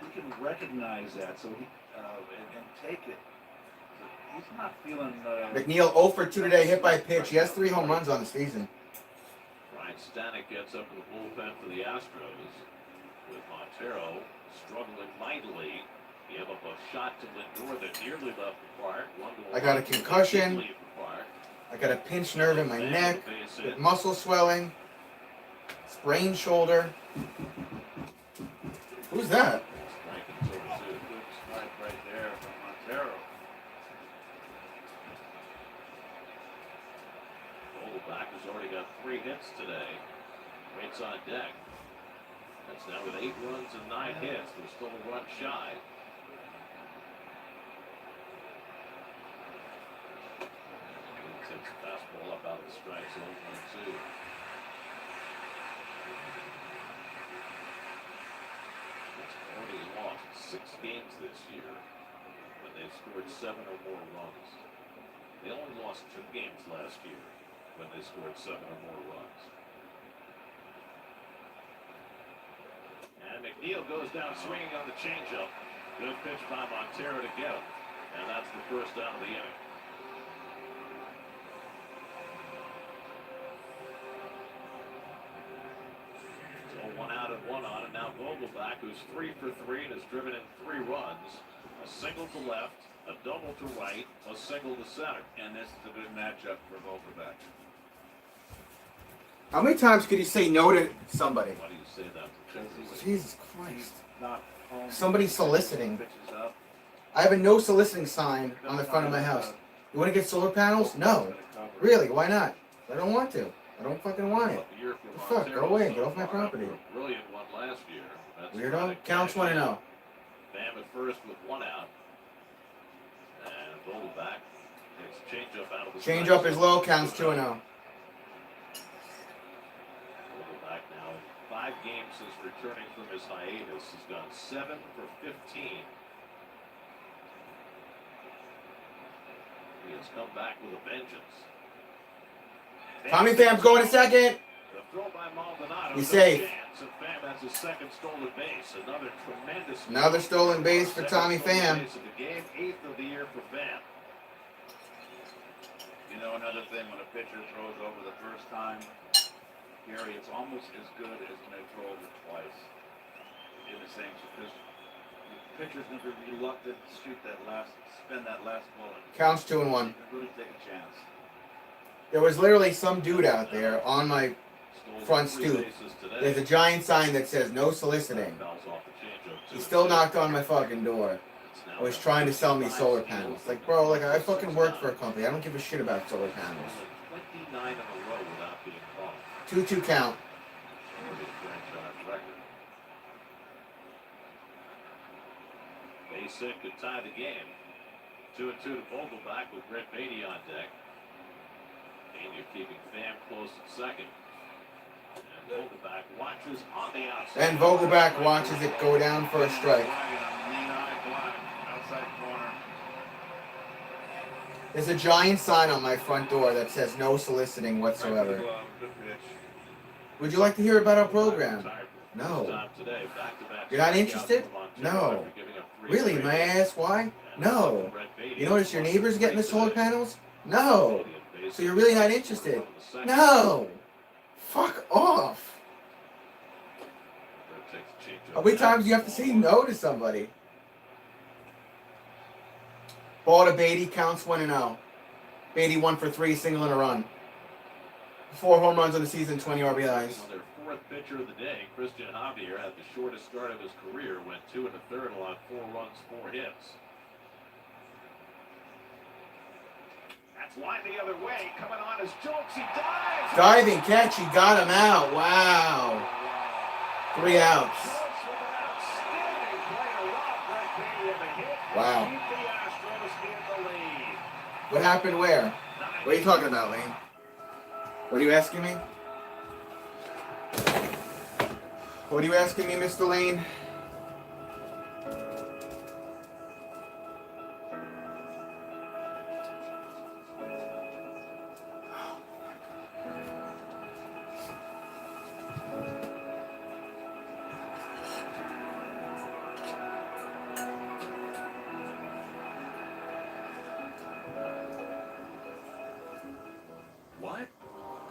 he can recognize that, so he and take it. He's not feeling. McNeil 0 for 2 today, hit by pitch. He has 3 home runs on the season. Ryan Stanek gets up in the bullpen for the Astros with Montero struggling mightily. He gave up a shot to Lindor that nearly left the park. I got a concussion. I got a pinched nerve in my neck, with muscle swelling, sprained shoulder. Who's that? Good strike right there from Montero. Back has already got 3 hits today. Waits on deck. That's now with 8 runs and 9 hits. They're still a run shy. Takes the fastball up out of the strike zone. 1-2. It's already lost 6 games this year when they've scored 7 or more runs. They only lost 2 games last year when they scored 7 or more runs. And McNeil goes down swinging on the changeup. Good pitch by Montero to get him. And that's the first out of the inning. Now Vogelback, who's 3 for 3 and has driven in 3 runs. A single to left, a double to right, a single to center. And this is a good matchup for Vogelback. How many times could you say no to somebody? Why do you say that? Jesus Christ. Not home. Somebody's soliciting. Pitches up. I have a no soliciting sign on the front of my house. You want to get solar panels? No. Really? Why not? I don't want to. I don't fucking want it. The Fuck, go away. Get off my property. Brilliant one last year. That's Weirdo. Counts 1-0. Bam at first with 1 out. And Vogelback takes a changeup out of the Change strike up is zone. low. Counts 2-0. Vogelback now in 5 games since returning from his hiatus has gone 7 for 15. He has come back with a vengeance. Tommy Pham's going to second. The throw by Maldonado. He's no safe. chance, and Pham has his second stolen base. Another tremendous. Another stolen base for Second Tommy stolen Pham. base of the game, 8th of the year for Pham. You know, another thing, when a pitcher throws over the first time, Gary, it's almost as good as when they throw over twice in the same, because the pitcher's going to be reluctant to spend that last bullet. Counts 2-1. You can really take a chance. There was literally some dude out there on my front stoop. There's a giant sign that says no soliciting. He still knocked on my fucking door. I was trying to sell me solar panels. Like, bro, like, I fucking work for a company. I don't give a shit about solar panels. 29 in a row without being caught. 2-2 count. Base hit could tie the game. 2-2 to Vogelback with Brett Beatty on deck. And you're keeping Pham close at second. And Vogelback watches on the outside. And Vogelback watches it go down for a strike. Outside corner. There's a giant sign on my front door that says no soliciting whatsoever. Good pitch. Would you like to hear about our program? No. You're not interested? No. Really? May I ask why? No. You notice your neighbor's getting the solar panels? No. So you're really not interested? No. Fuck off. How many times do you have to say no to somebody? Ball to Beatty, counts 1-0. Beatty 1 for 3, single and a run. 4 home runs on the season, 20 RBIs. Their 4th pitcher of the day, Christian Javier, had the shortest start of his career, went 2 1/3, allowed 4 runs, 4 hits. That's lined the other way, coming on as Jokes, he dives! Diving catch, he got him out. Wow. 3 outs. Wow. What happened where? What are you talking about, Lane? What are you asking me? What are you asking me, Mr. Lane? What?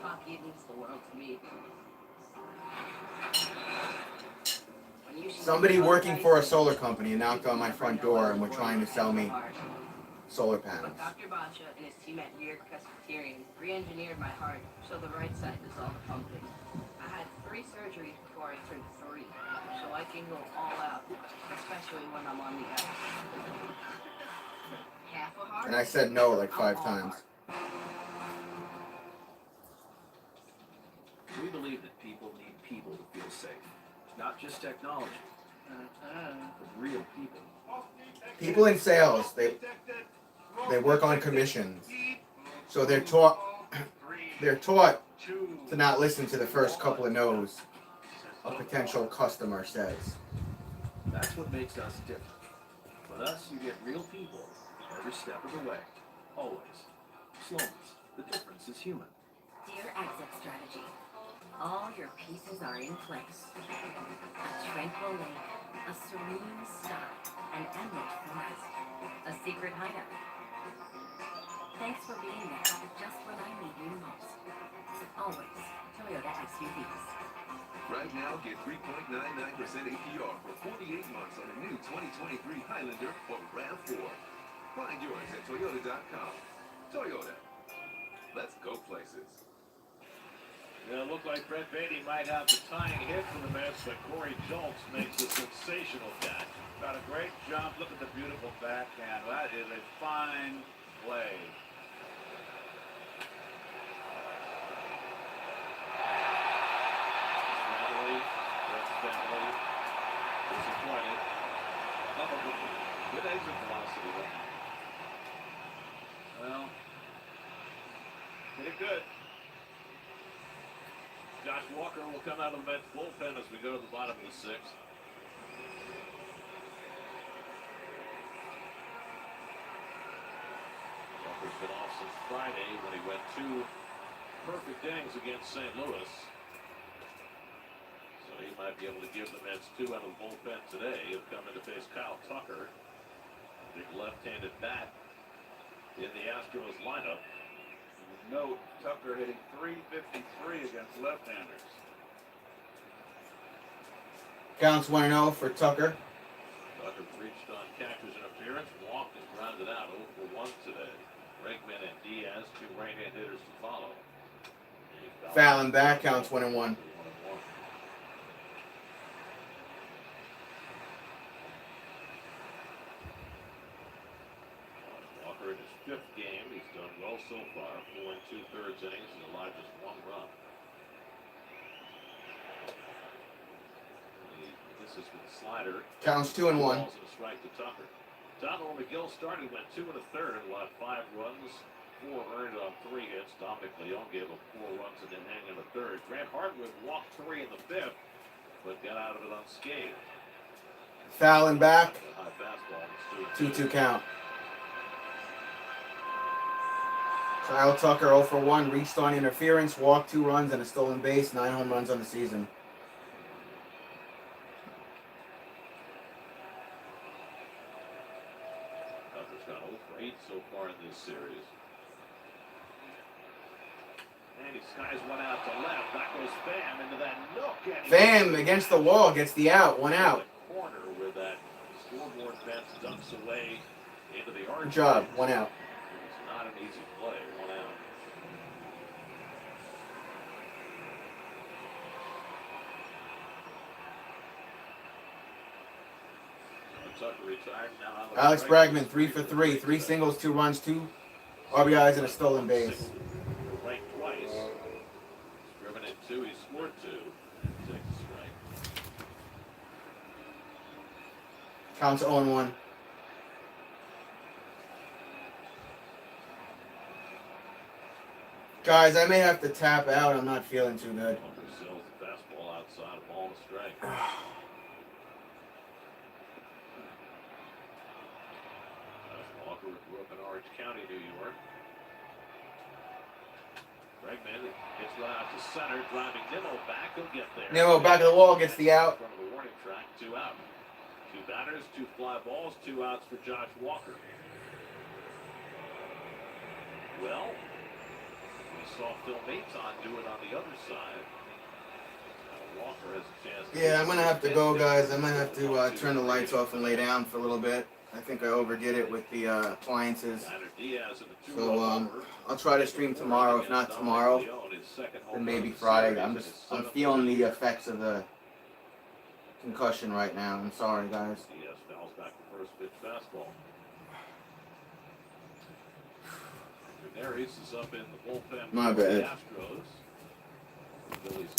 Coffee, it means the world to me. Somebody working for a solar company knocked on my front door and were trying to sell me solar panels. Dr. Basha and his team at New York Presbyterian re-engineered my heart so the right side does all the pumping. I had 3 surgeries before I turned 30, so I can go all out, especially when I'm on the ice. Half a heart? And I said no like 5 times. We believe that people need people to feel safe. Not just technology, but real people. People in sales, they work on commissions. So they're taught to not listen to the first couple of no's a potential customer says. That's what makes us different. With us, you get real people every step of the way. Always. Slowness. The difference is human. Dear exit strategy, all your pieces are in place. A tranquil lake, a serene sky, an emerald forest, a secret hideout. Thanks for being there, just when I need you most. Always, Toyota SUVs. Right now, get 3.99% APR for 48 months on the new 2023 Highlander or RAV4. Find yours at Toyota.com. Toyota. Let's go places. Yeah, it looked like Brett Beatty might have the tying hit for the Mets, but Corey Schultz makes a sensational catch. Got a great jump. Look at the beautiful backhand. That is a fine play. Family disappointed. Good exit velocity though. Well, hit it good. Josh Walker will come out of the Mets bullpen as we go to the bottom of the sixth. Walker's been off since Friday when he went 2 perfect innings against St. Louis. So he might be able to give the Mets 2 out of the bullpen today. He'll come in to face Kyle Tucker, big left-handed bat in the Astros lineup. Note, Tucker hitting .353 against left-handers. Counts 1-0 for Tucker. Tucker reached on catcher's interference, walked and grounded out 0 for 1 today. Bregman and Diaz, 2 right-hand hitters to follow. Fallon back, counts 1-1. Walker in his 5th game. He's done well so far. 4 2/3 innings and allowed just 1 run. This is with the slider. Counts 2-1. Balls and a strike to Tucker. Donald McGill started, went 2 1/3 and allowed 5 runs. 4 earned on 3 hits. Dominic Leone gave up 4 runs and then hang in the 3rd. Grant Hardwood walked 3 in the 5th, but got out of it unscathed. Fallon back. A high fastball. 2-2 count. Kyle Tucker 0 for 1, reached on interference, walked 2 runs and a stolen base, 9 home runs on the season. Tucker's got 0 for 8 so far in this series. And he skies one out to left. That goes Pham into that nook. Pham against the wall, gets the out, 1 out. Corner where that scoreboard fence dumps away into the arch. Good job, 1 out. It's not an easy play, 1 out. Tucker retired. Now Alex Bregman 3 for 3, 3 singles, 2 runs, 2 RBIs and a stolen base. Right twice. He's driven in 2, he scored 2. Takes a strike. Counts 0-1. Guys, I may have to tap out. I'm not feeling too good. Walker sells the fastball outside, a ball and a strike. Walker grew up in Orange County, New York. Bregman gets run out to center, driving Nimmo back. He'll get there. Nimmo back of the wall, gets the out. In front of the warning track, 2 out. 2 batters, 2 fly balls, 2 outs for Josh Walker. Well, we saw Phil Maton do it on the other side. Walker has a chance. Yeah, I'm going to have to go, guys. I might have to turn the lights off and lay down for a little bit. I think I overdid it with the appliances. So I'll try to stream tomorrow. If not tomorrow, then maybe Friday. I'm feeling the effects of the concussion right now. I'm sorry, guys. Diaz fouls back the first pitch fastball. Neris is up in the bullpen. My bad. Astros. Phillies